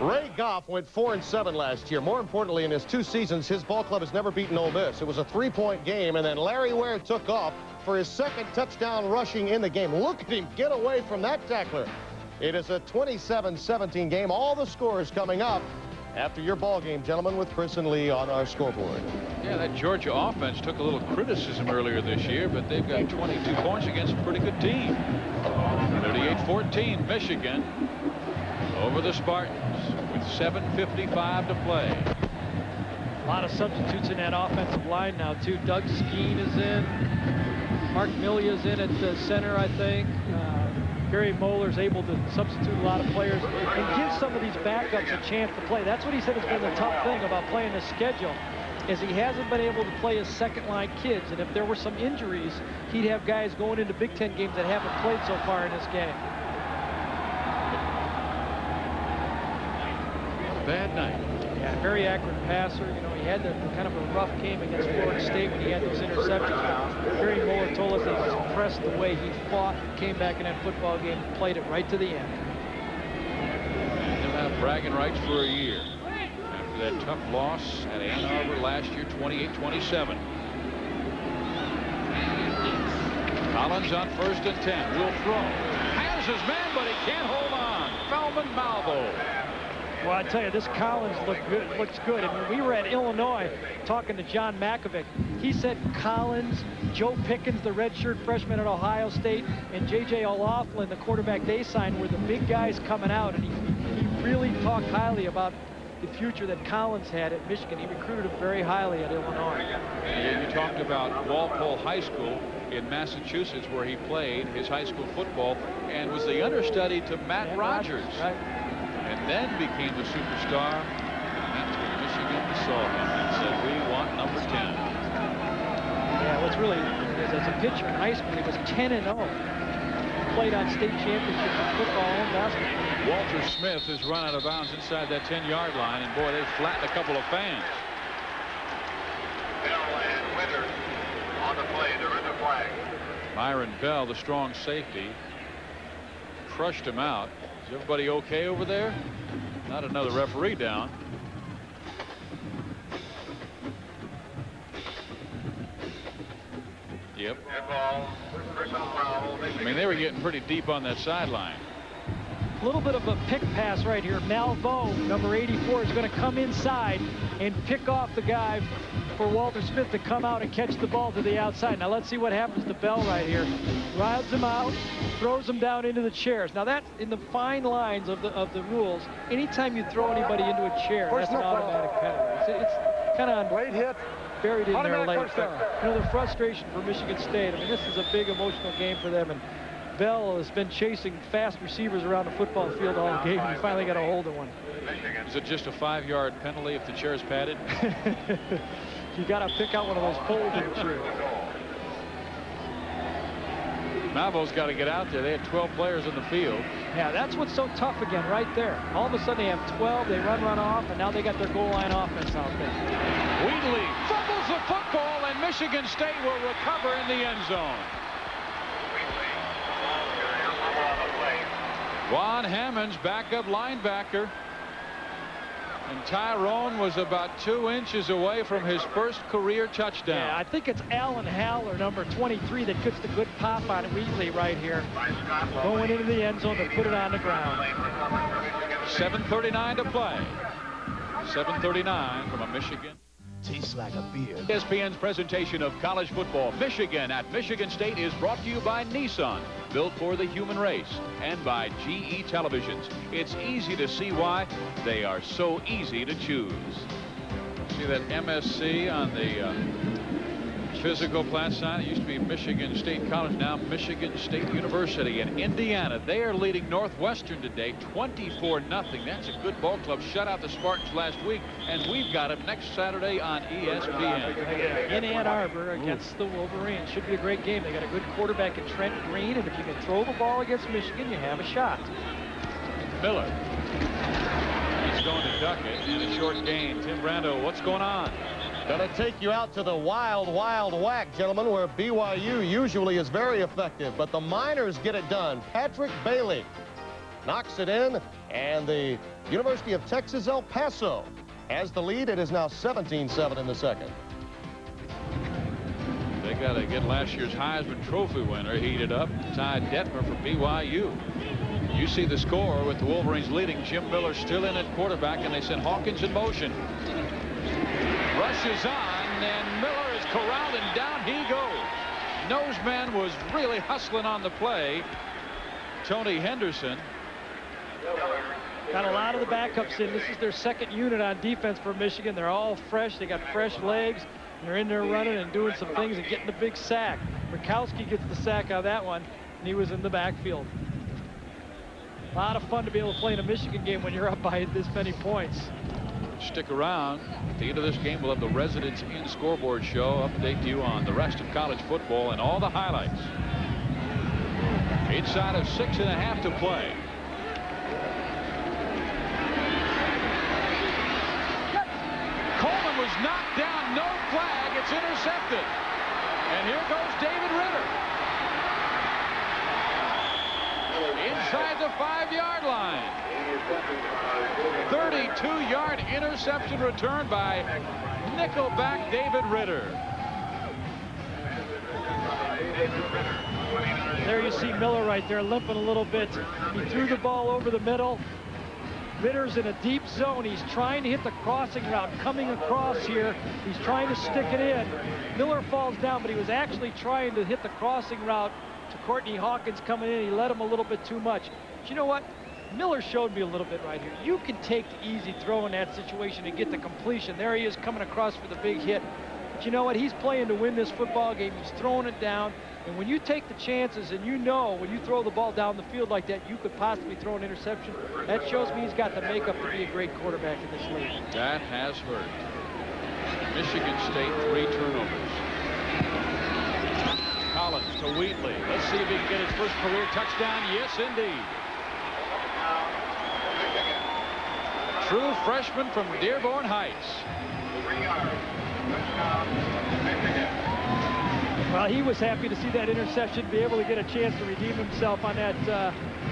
Ray Goff went 4-7 last year. More importantly, in his 2 seasons, his ball club has never beaten Ole Miss. It was a 3-point game, and then Larry Ware took off for his 2nd touchdown rushing in the game. Look at him get away from that tackler. It is a 27-17 game. All the scores coming up after your ball game, gentlemen, with Chris and Lee on our scoreboard. Yeah, that Georgia offense took a little criticism earlier this year, but they've got 22 points against a pretty good team. 38-14, Michigan over the Spartans with 7:55 to play. A lot of substitutes in that offensive line now, too. Doug Skeen is in. Mark Millia's in at the center, I think. Gary Moeller's able to substitute a lot of players and give some of these backups a chance to play. That's what he said has been the tough thing about playing this schedule, is he hasn't been able to play his second-line kids. And if there were some injuries, he'd have guys going into Big Ten games that haven't played so far in this game. Bad night. Yeah, very accurate passer. You know, he had kind of a rough game against Florida State when he had those interceptions. But Gary Moeller told us that he was impressed the way he fought, came back in that football game, and played it right to the end. And they'll have bragging rights for a year after that tough loss at Ann Arbor last year, 28-27. Collins on 1st and 10. Will throw. Has his man, but he can't hold on. Feldman Malvo. Well, I tell you, this Collins looks good. I mean, we were at Illinois talking to John Makovic. He said Collins, Joe Pickens, the redshirt freshman at Ohio State, and J.J. O'Loughlin, the quarterback they signed, were the big guys coming out. And he really talked highly about the future that Collins had at Michigan. He recruited him very highly at Illinois. And you talked about Walpole High School in Massachusetts, where he played his high school football and was the understudy to Matt Rogers. Right. And then became the superstar. And that's when Michigan saw him and said, we want number 10. Yeah, what's really is as a pitcher in high school, he was 10-0. Played on state championships in football and basketball. Walter Smith has run out of bounds inside that 10-yard line, and boy, they've flattened a couple of fans. Bell and Winter on the play. They're in the flag. Myron Bell, the strong safety, crushed him out. Is everybody okay over there? Not another referee down. Yep. I mean, they were getting pretty deep on that sideline. A little bit of a pick pass right here. Malvo, number 84, is going to come inside and pick off the guy for Walter Smith to come out and catch the ball to the outside. Now let's see what happens to Bell right here. Rides him out, throws him down into the chairs. Now that's in the fine lines of the rules. Anytime you throw anybody into a chair, that's an automatic penalty. It's kind of late hit. Buried in there late. But, you know, the frustration for Michigan State. I mean, this is a big emotional game for them, and Bell has been chasing fast receivers around the football field all game, and he finally got a hold of one. Is it just a 5-yard penalty if the chair is padded? You got to pick out one of those folding chairs. Malvo's got to get out there. They had 12 players in the field. Yeah, that's what's so tough again right there. All of a sudden they have 12, they run off, and now they got their goal line offense out there. Wheatley fumbles the football, and Michigan State will recover in the end zone. Juan Hammond's backup linebacker. And Tyrone was about 2 inches away from his first career touchdown. Yeah, I think it's Alan Haller, number 23, that gets the good pop on Wheatley right here. Going into the end zone to put it on the ground. 7:39 to play. 7:39 from a Michigan. Tastes like a beer. ESPN's presentation of college football, Michigan at Michigan State, is brought to you by Nissan, built for the human race, and by GE Televisions. It's easy to see why they are so easy to choose. See that MSC on the physical class sign? It used to be Michigan State College, now Michigan State University. In Indiana, they are leading Northwestern today 24-0. That's a good ball club. Shut out the Spartans last week, and we've got it next Saturday on ESPN. In Ann Arbor against the Wolverines. Should be a great game. They got a good quarterback in Trent Green, and if you can throw the ball against Michigan, you have a shot. Miller. He's going to duck it, and a short gain. Tim Brando, what's going on? Gonna take you out to the wild, wild whack, gentlemen, where BYU usually is very effective, but the Miners get it done. Patrick Bailey knocks it in And the University of Texas El Paso has the lead. It is now 17-7 in the second. They got to get last year's Heisman Trophy winner heated up, Ty Detmer for BYU. You see the score with the Wolverines leading. Jim Miller still in at quarterback, and they send Hawkins in motion. Rushes on, and Miller is corralled, and down he goes. Noseman was really hustling on the play. Tony Henderson. Got a lot of the backups in. This is their second unit on defense for Michigan. They're all fresh. They got fresh legs. They're in there running and doing some things and getting the big sack. Murkowski gets the sack on that one, and he was in the backfield. A lot of fun to be able to play in a Michigan game when you're up by this many points. Stick around. At the end of this game, we'll have the Residents In Scoreboard Show. Update you on the rest of college football and all the highlights. Inside of 6.5 to play. Coleman was knocked down, no flag, it's intercepted. And here goes David Ritter. Inside the 5-yard line. 32-yard interception return by nickelback David Ritter. There you see Miller right there limping a little bit. He threw the ball over the middle. Ritter's in a deep zone. He's trying to hit the crossing route coming across here. He's trying to stick it in. Miller falls down, but he was actually trying to hit the crossing route to Courtney Hawkins coming in. He let him a little bit too much. But you know what? Miller showed me a little bit right here. You can take the easy throw in that situation and get the completion. There he is coming across for the big hit. But you know what? He's playing to win this football game. He's throwing it down. And when you take the chances and you know when you throw the ball down the field like that, you could possibly throw an interception, that shows me he's got the makeup to be a great quarterback in this league. That has hurt. Michigan State 3 turnovers. Collins to Wheatley. Let's see if he can get his first career touchdown. Yes, indeed. True freshman from Dearborn Heights. Well, he was happy to see that interception, be able to get a chance to redeem himself on that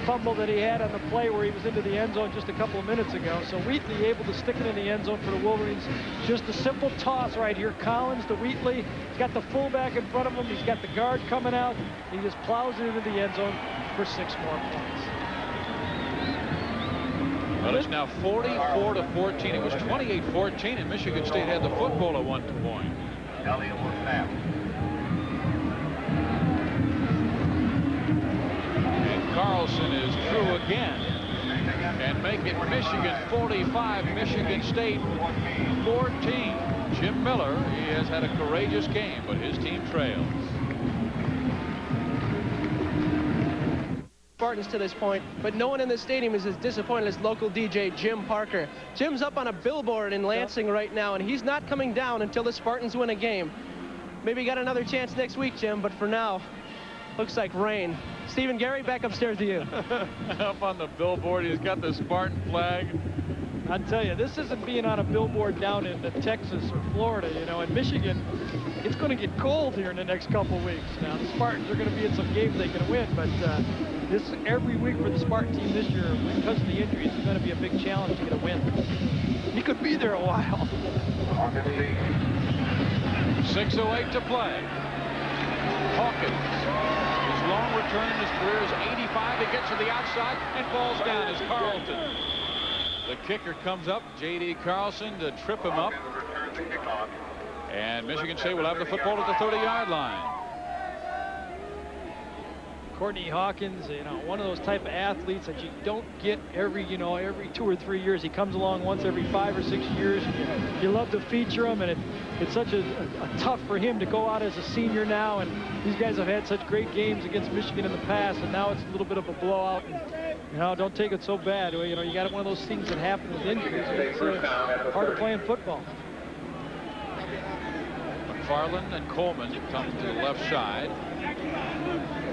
fumble that he had on the play where he was into the end zone just a couple of minutes ago. So Wheatley able to stick it in the end zone for the Wolverines. Just a simple toss right here. Collins to Wheatley. He's got the fullback in front of him. He's got the guard coming out. He just plows it into the end zone for 6 more points. Well, it's now 44-14. It was 28-14, and Michigan State had the football at one point. Elliott will snap. Carlson is through again and make it Michigan 45, Michigan State 14. Jim Miller, he has had a courageous game, but his team trails. Spartans to this point, but no one in the stadium is as disappointed as local DJ Jim Parker. Jim's up on a billboard in Lansing right now, and he's not coming down until the Spartans win a game. Maybe you got another chance next week, Jim, but for now, looks like rain. Stephen Gary, back upstairs to you. Up on the billboard, he's got the Spartan flag. I tell you, this isn't being on a billboard down in Texas or Florida, you know. In Michigan, it's going to get cold here in the next couple weeks. Now, the Spartans are going to be in some games they can win, but this every week for the Spartan team this year, because of the injuries, is going to be a big challenge to get a win. He could be there a while. 6:08 to play. Hawkins. His long return in his career is 85. He gets to the outside and falls down as Carlton. The kicker comes up, J.D. Carlson, to trip him up. And Michigan State will have the football at the 30-yard line. Courtney Hawkins, you know, one of those type of athletes that you don't get every 2 or 3 years. He comes along once every 5 or 6 years. You love to feature him, and it's such a tough for him to go out as a senior now. And these guys have had such great games against Michigan in the past, and now it's a little bit of a blowout. And, you know, don't take it so bad. You know, you got one of those things that happen with injuries. It's part of playing football. McFarland and Coleman come to the left side.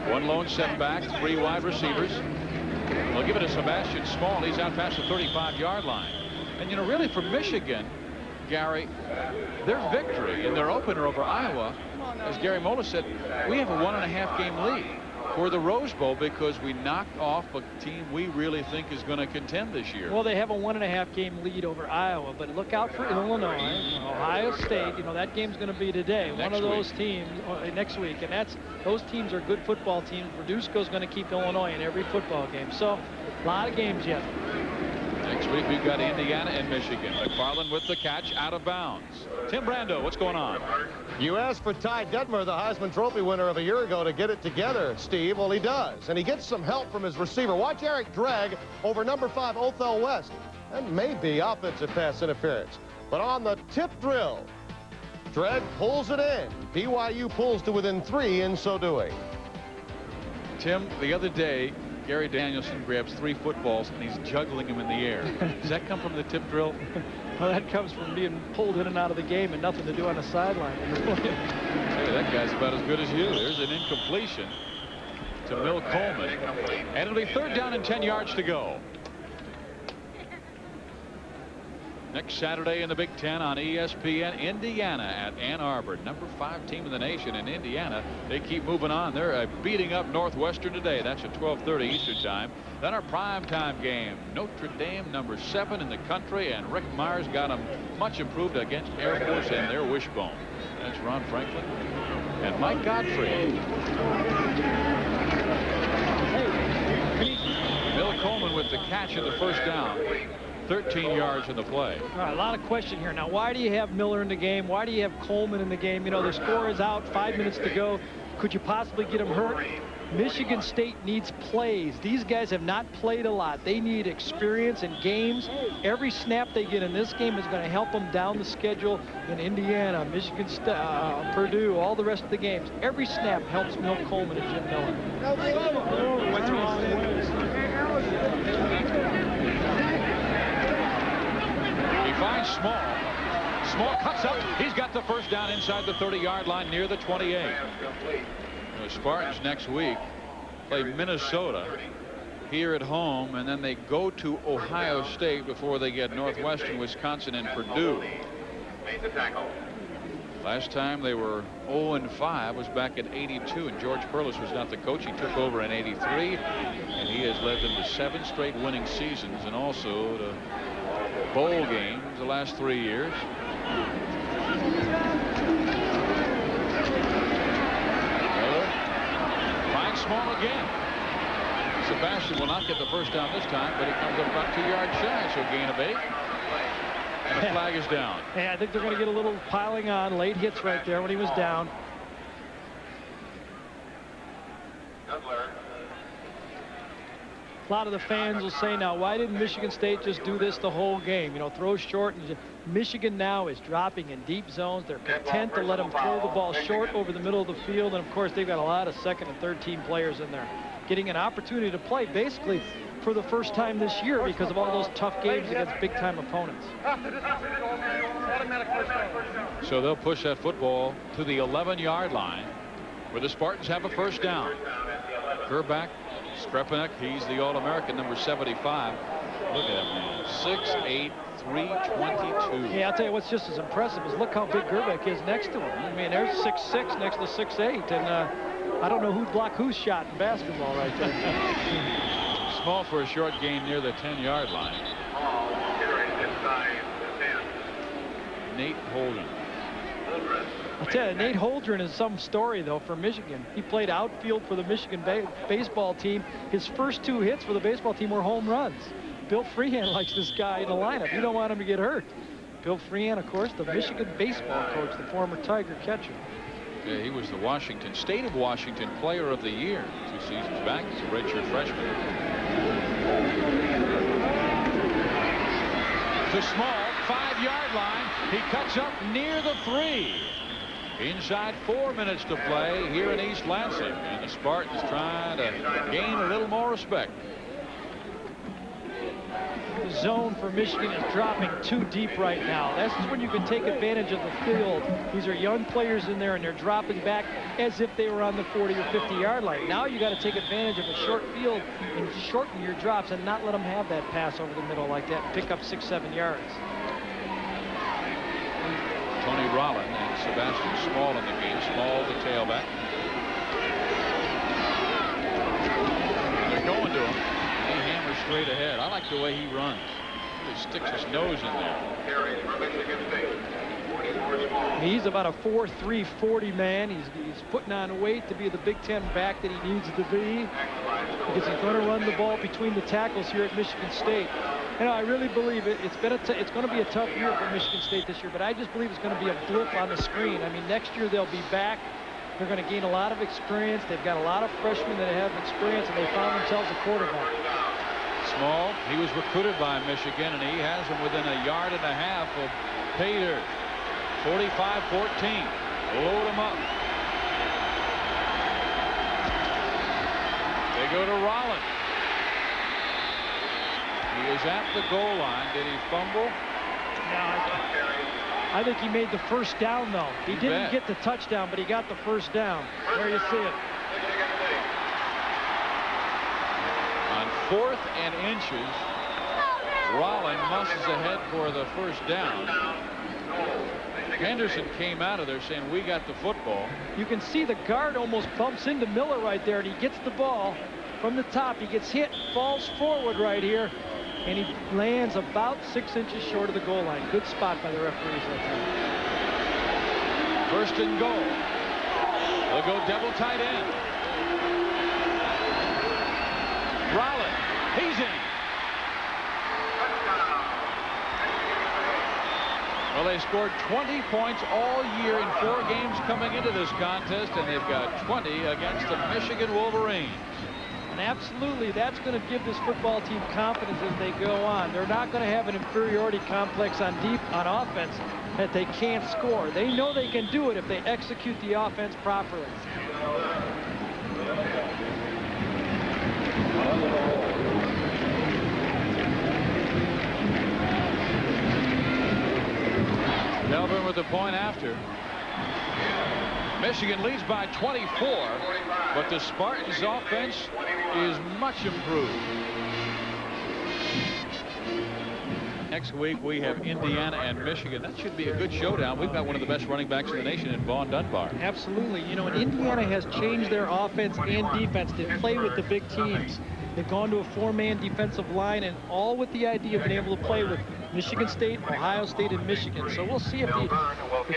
One lone setback, 3 wide receivers. They'll give it to Sebastian Small. He's out past the 35-yard line. And, you know, really for Michigan, Gary, their victory in their opener over Iowa, as Gary Moeller said, we have a 1.5 game lead. for the Rose Bowl because we knocked off a team we really think is going to contend this year. Well, they have a 1.5 game lead over Iowa, but look out for Illinois, Ohio State. You know, that game's going to be today. One of those teams next week, and those teams are good football teams. Verduzco's going to keep Illinois in every football game. So a lot of games yet. Next week we've got Indiana and Michigan. McFarland with the catch out of bounds. Tim Brando, what's going on? You asked for Ty Detmer, the Heisman Trophy winner of a year ago, to get it together, Steve. Well, he does, and he gets some help from his receiver. Watch Eric Drag over number 5, Othell West. That may be offensive pass interference. But on the tip drill, Drag pulls it in. BYU pulls to within 3 in so doing. Tim, the other day, Gary Danielson grabs 3 footballs and he's juggling them in the air. Does that come from the tip drill? Well, that comes from being pulled in and out of the game and nothing to do on the sideline. Hey, that guy's about as good as you. There's an incompletion to Mill Coleman. And it'll be 3rd down and 10 yards to go. Next Saturday in the Big Ten on ESPN, Indiana at Ann Arbor. Number 5 team in the nation in Indiana. They keep moving on. They're beating up Northwestern today. That's at 12:30 Eastern time. Then our primetime game. Notre Dame, number 7 in the country, and Rick Myers got them much improved against Air Force and their wishbone. That's Ron Franklin and Mike Godfrey. Bill Coleman with the catch of the 1st down. 13 yards in the play. All right, a lot of question here. Now, why do you have Miller in the game? Why do you have Coleman in the game? You know, the score is out, 5 minutes to go. Could you possibly get him hurt? Michigan State needs plays. These guys have not played a lot. They need experience in games. Every snap they get in this game is going to help them down the schedule in Indiana, Michigan State, Purdue, all the rest of the games. Every snap helps Mill Coleman and Jim Miller. He finds Small. Small cuts up. He's got the 1st down inside the 30-yard line near the 28. The Spartans next week play Minnesota here at home, and then they go to Ohio State before they get Northwestern, Wisconsin, and Purdue. Last time they were 0-5 was back in '82, and George Perlis was not the coach. He took over in '83, and he has led them to 7 straight winning seasons and also to bowl games the last 3 years. Small again. Sebastian will not get the 1st down this time, but he comes up about 2 yards shy, so gain of 8. And the flag is down. Yeah, I think they're going to get a little piling on. Late hits right there when he was down. A lot of the fans will say now, why didn't Michigan State just do this the whole game? You know, throw short. And Michigan now is dropping in deep zones. They're content to let them throw the ball short over the middle of the field. And, of course, they've got a lot of 2nd and 3rd team players in there getting an opportunity to play basically for the first time this year because of all those tough games against big-time opponents. So they'll push that football to the 11-yard line where the Spartans have a 1st down. Gerback, Skrepenek, he's the All-American, number 75. Look at him, 6'8", 322. Yeah, I'll tell you what's just as impressive is look how big Gerback is next to him. I mean, there's 6'6" next to 6'8", and I don't know who'd block whose shot in basketball right there. Small for a short gain near the 10-yard line. Nate Holdren. I'll tell you, Nate Holdren is some story, though, for Michigan. He played outfield for the Michigan baseball team. His first 2 hits for the baseball team were home runs. Bill Freehan likes this guy in the lineup. You don't want him to get hurt. Bill Freehan, of course, the Michigan baseball coach, the former Tiger catcher. Yeah, he was the State of Washington Player of the Year 2 seasons back. He's a redshirt freshman. To Small, 5-yard line. He cuts up near the 3. Inside 4 minutes to play here in East Lansing, and the Spartans trying to gain a little more respect. The zone for Michigan is dropping too deep right now. That's when you can take advantage of the field. These are young players in there, and they're dropping back as if they were on the 40 or 50-yard line. Now you got to take advantage of a short field and shorten your drops and not let them have that pass over the middle like that and pick up 6-7 yards. Tony Rollin and Sebastian Small in the game. Small, the tailback. the way he runs. He sticks his nose in there. He's about a 4'3", 40 man. He's putting on weight to be the Big Ten back that he needs to be, because he's going to run the ball between the tackles here at Michigan State. You know, I really believe it's going to be a tough year for Michigan State this year, but I just believe it's going to be a blip on the screen. I mean, next year they'll be back. They're going to gain a lot of experience. They've got a lot of freshmen that have experience, and they found themselves a quarterback. Small, he was recruited by Michigan, and he has him within a yard and a half of Pater. 45-14. Load him up. They go to Rollins. He is at the goal line. Did he fumble? No, I think he made the first down, though. He didn't get the touchdown, but he got the first down. There you see it. On 4th and inches, Rollins muscles ahead for the first down. Henderson came out of there saying, we got the football. You can see the guard almost bumps into Miller right there, and he gets the ball from the top. He gets hit, falls forward right here, and he lands about 6 inches short of the goal line. Good spot by the referees that time. First and goal. They'll go double tight end. Rollins, he's in. Well, they scored 20 points all year in 4 games coming into this contest, and they've got 20 against the Michigan Wolverines. And absolutely, that's going to give this football team confidence as they go on. They're not going to have an inferiority complex on offense that they can't score. They know they can do it if they execute the offense properly. Melbourne with the point after. Michigan leads by 24, but the Spartans' offense is much improved. Next week we have Indiana and Michigan. That should be a good showdown. We've got one of the best running backs in the nation in Vaughn Dunbar. Absolutely. You know, and Indiana has changed their offense and defense to play with the big teams. They've gone to a 4-man defensive line, and all with the idea of being able to play with Michigan State, Ohio State, and Michigan. So we'll see if the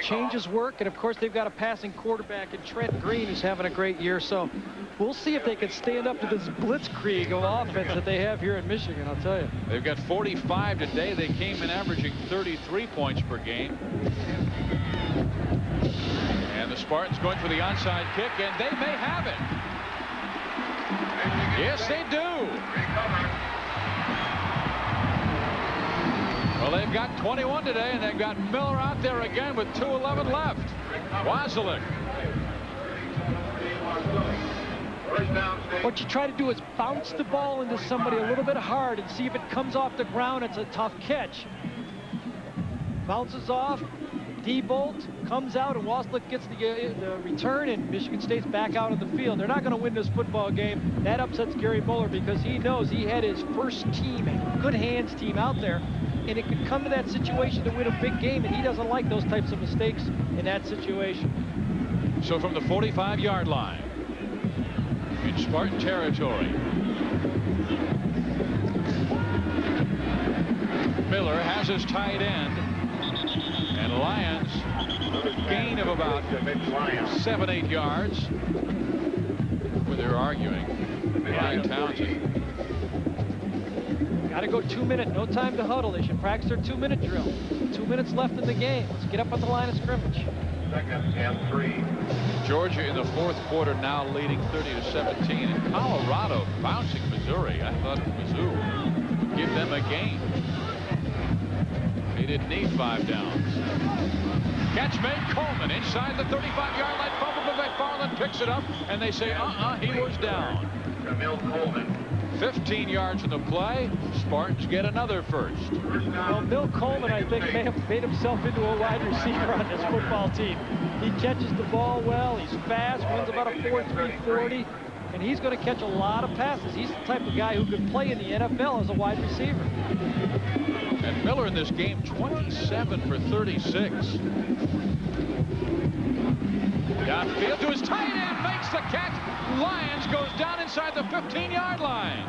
changes work. And, of course, they've got a passing quarterback in Trent Green, who's having a great year. So we'll see if they can stand up to this blitzkrieg of offense that they have here in Michigan, I'll tell you. They've got 45 today. They came in averaging 33 points per game. And the Spartans going for the onside kick, and they may have it. Yes, they do. Well, they've got 21 today, and they've got Miller out there again with 2:11 left. Wazelik. What you try to do is bounce the ball into somebody a little bit hard and see if it comes off the ground. It's a tough catch. Bounces off. D-Bolt comes out, and Wazelik gets the return, and Michigan State's back out of the field. They're not going to win this football game. That upsets Gary Muller because he knows he had his first team, a good hands team out there, and it could come to that situation to win a big game, and he doesn't like those types of mistakes in that situation. So from the 45-yard line in Spartan territory, Miller has his tight end. And Lions, gain of about 7-8 yards. Where they're arguing. Ryan Townsend. Got to go 2-minute. No time to huddle. They should practice their 2-minute drill. 2 minutes left in the game. Let's get up on the line of scrimmage. Second and 3. Georgia in the 4th quarter now leading 30-17. And Colorado bouncing Missouri. I thought Mizzou would give them a game. They didn't need 5 downs. Catch made. Coleman inside the 35-yard line. Fumble, but McFarland picks it up, and they say, he was down. Jamil Coleman. 15 yards in the play. Spartans get another first. Well, Bill Coleman, I think, may have made himself into a wide receiver on this football team. He catches the ball well. He's fast, runs about a 4.3 40, and he's going to catch a lot of passes. He's the type of guy who could play in the NFL as a wide receiver. And Miller in this game, 27 for 36. Downfield to his tight end, makes the catch. Lyons goes down inside the 15-yard line.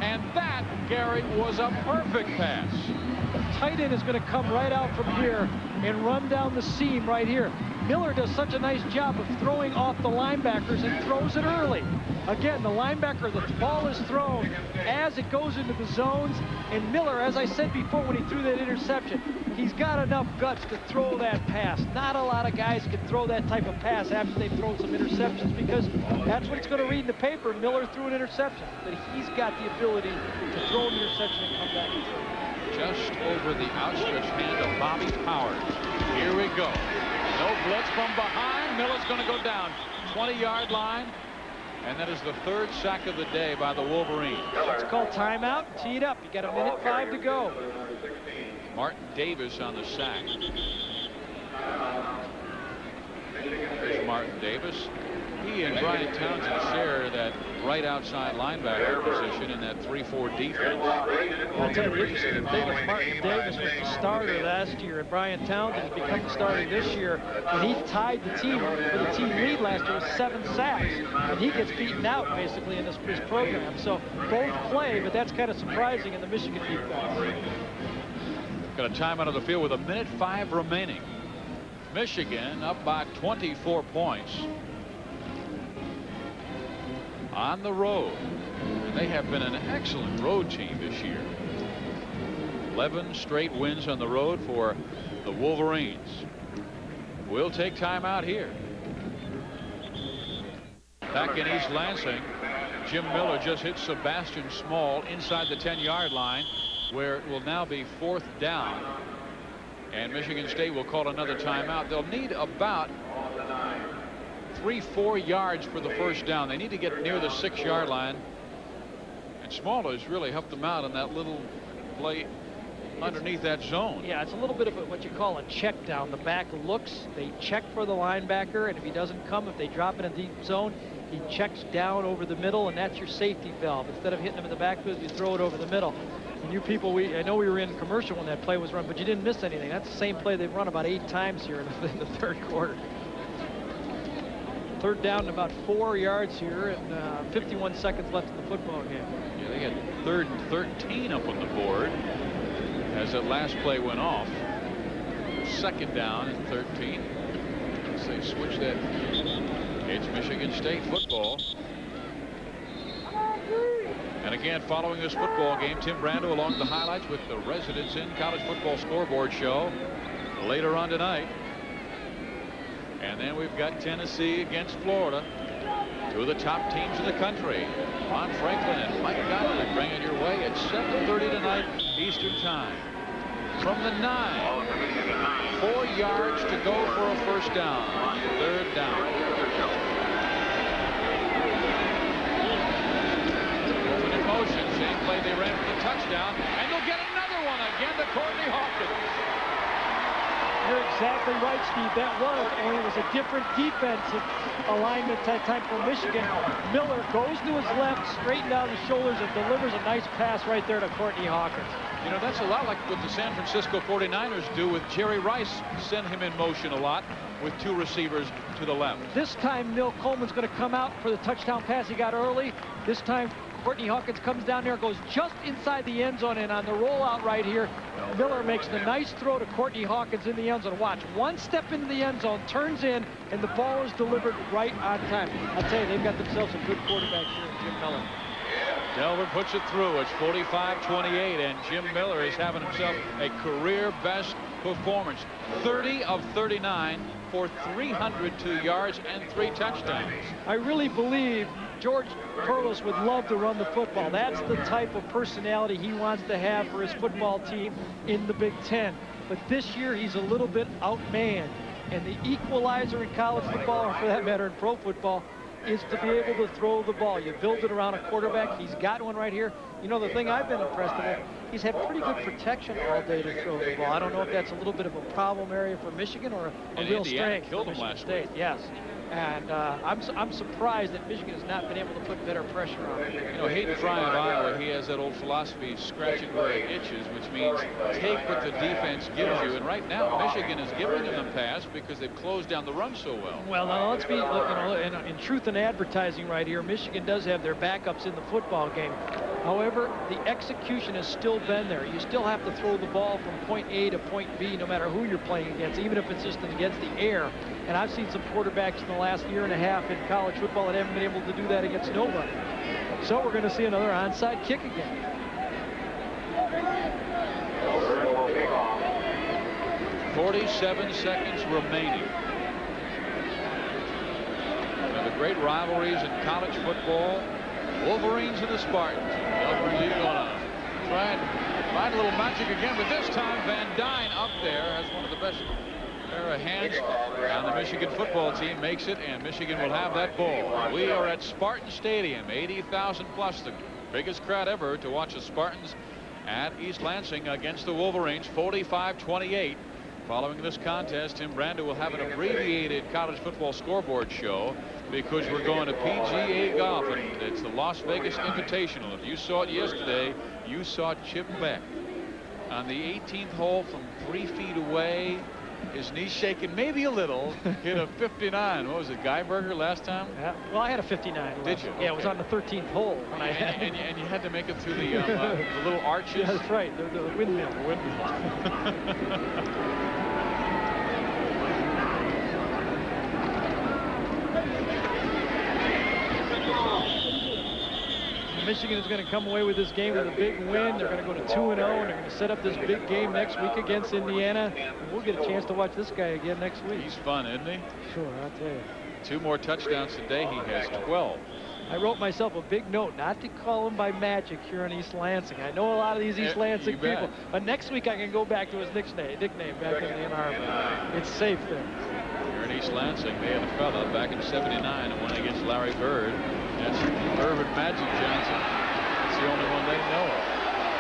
And that, Gary, was a perfect pass. Tight end is going to come right out from here and run down the seam right here. Miller does such a nice job of throwing off the linebackers and throws it early. Again, the linebacker, the ball is thrown as it goes into the zones. And Miller, as I said before when he threw that interception, he's got enough guts to throw that pass. Not a lot of guys can throw that type of pass after they've thrown some interceptions, because that's what it's going to read in the paper. Miller threw an interception, but he's got the ability to throw an interception and come back and throw it. Just over the outstretched hand of Bobby Powers. Here we go. No blitz from behind. Miller's going to go down 20-yard line. And that is the 3rd sack of the day by the Wolverines. Let's call timeout. Tee it up. You got 1:05 to go. Martin Davis on the sack. There's Martin Davis. He and Brian Townsend share that right outside linebacker position in that 3-4 defense. I'll tell you the interesting thing is Martin Davis was the starter last year, and Brian Townsend has become the starter this year. And he tied the team for the team lead last year with 7 sacks. And he gets beaten out basically in this program. So both play, but that's kind of surprising in the Michigan defense. Got a timeout of the field with 1:05 remaining. Michigan up by 24 points. On the road. And they have been an excellent road team this year. 11 straight wins on the road for the Wolverines. We'll take time out here. Back in East Lansing, Jim Miller just hit Sebastian Small inside the 10-yard line, where it will now be 4th down. And Michigan State will call another timeout. They'll need about 3-4 yards for the 1st down. They need to get near the 6-yard line. And Small has really helped them out on that little play underneath that zone. Yeah, it's a little bit of what you call a check down. The back looks, they check for the linebacker, and if he doesn't come, if they drop in a deep zone, he checks down over the middle, and that's your safety valve. Instead of hitting him in the backfield, you throw it over the middle. And you people, I know we were in commercial when that play was run, but you didn't miss anything. That's the same play they've run about 8 times here in the 3rd quarter. 3rd down and about 4 yards here, and 51 seconds left in the football game. Yeah, they had 3rd and 13 up on the board as that last play went off. 2nd down and 13. As they switch that. It's Michigan State football. And again, following this football game, Tim Brando along with the highlights with the Residents In College Football Scoreboard show later on tonight. And then we've got Tennessee against Florida, 2 of the top teams in the country. Ron Franklin and Mike Godley bring it your way at 7:30 tonight Eastern Time. From the 9, 4 yards to go for a 1st down. 3rd down. Moving in motion, same play they ran for the touchdown, and they'll get another one again to Courtney Hawkins. You're exactly right, Steve. That was, only it was a different defensive alignment that time for Michigan. Miller goes to his left, straightened down the shoulders, and delivers a nice pass right there to Courtney Hawkins. You know, that's a lot like what the San Francisco 49ers do with Jerry Rice. Send him in motion a lot with 2 receivers to the left. This time, Neil Coleman's going to come out for the touchdown pass he got early. This time, Courtney Hawkins comes down there, goes just inside the end zone, and on the rollout right here, Miller makes the nice throw to Courtney Hawkins in the end zone. Watch, 1 step into the end zone, turns in, and the ball is delivered right on time. I'll tell you, they've got themselves a good quarterback here in Jim Miller. Delver puts it through. It's 45-28, and Jim Miller is having himself a career-best performance. 30 of 39 for 302 yards and 3 touchdowns. I really believe George Perles would love to run the football. That's the type of personality he wants to have for his football team in the Big Ten. But this year, he's a little bit outmanned. And the equalizer in college football, or for that matter in pro football, is to be able to throw the ball. You build it around a quarterback. He's got one right here. You know, the thing I've been impressed with, he's had pretty good protection all day to throw the ball. I don't know if that's a little bit of a problem area for Michigan or a real strength for Michigan State. Yes. And I'm surprised that Michigan has not been able to put better pressure on him. You know, Hayden Fry of Iowa, he has that old philosophy, scratch it where it itches, which means take what the defense gives you. And right now, Michigan is giving them the pass because they've closed down the run so well. Well, now let's be, in truth and advertising right here, Michigan does have their backups in the football game. However, the execution has still been there. You still have to throw the ball from point A to point B no matter who you're playing against, even if it's just against the air. And I've seen some quarterbacks in the last year and a half in college football that haven't been able to do that against nobody. So we're going to see another onside kick again. 47 seconds remaining. One of the great rivalries in college football, Wolverines and the Spartans. Elverly going to try and find a little magic again, but this time Van Dyne up there has one of the best pair of hands on the Michigan football team, makes it, and Michigan will have that ball. We are at Spartan Stadium, 80,000 plus, the biggest crowd ever to watch the Spartans at East Lansing against the Wolverines, 45-28. Following this contest, Tim Brando will have an abbreviated college football scoreboard show because we're going to PGA golf, and it's the Las Vegas Invitational. If you saw it yesterday, you saw Chip Beck on the 18th hole from 3 feet away. His knees shaking maybe a little, hit a 59. What was it, Guyberger last time? Yeah. Well, I had a 59. Did you? Yeah, okay. It was on the 13th hole. When I had and you had to make it through the little arches? Yeah, that's right, the windmill. Michigan is going to come away with this game with a big win. They're going to go to 2-0, and they're going to set up this big game next week against Indiana. And we'll get a chance to watch this guy again next week. He's fun, isn't he? Sure, I'll tell you. 2 more touchdowns today. He has 12. I wrote myself a big note not to call him by magic here in East Lansing. I know a lot of these East Lansing people, but next week I can go back to his nickname back in Ann Arbor. It's safe there. Here in East Lansing, they had a fella back in '79 and won against Larry Bird. That's Irvin Magic Johnson. That's the only one they know of.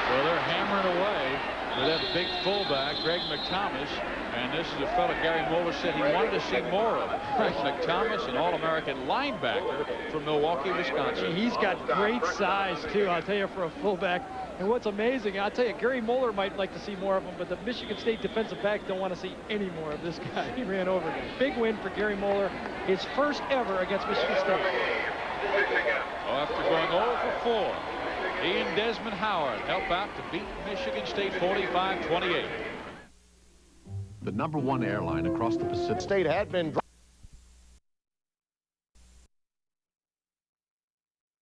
So they're hammering away with that big fullback, Greg McThomas. And this is a fellow Gary Moeller said he wanted to see more of. Greg McThomas, an All-American linebacker from Milwaukee, Wisconsin. He's got great size, too, I'll tell you, for a fullback. And what's amazing, I'll tell you, Gary Moeller might like to see more of him, but the Michigan State defensive backs don't want to see any more of this guy. He ran over him. Big win for Gary Moeller, his first ever against Michigan State. After going 0 for 4, he and Desmond Howard help out to beat Michigan State 45-28. The #1 airline across the Pacific. State had been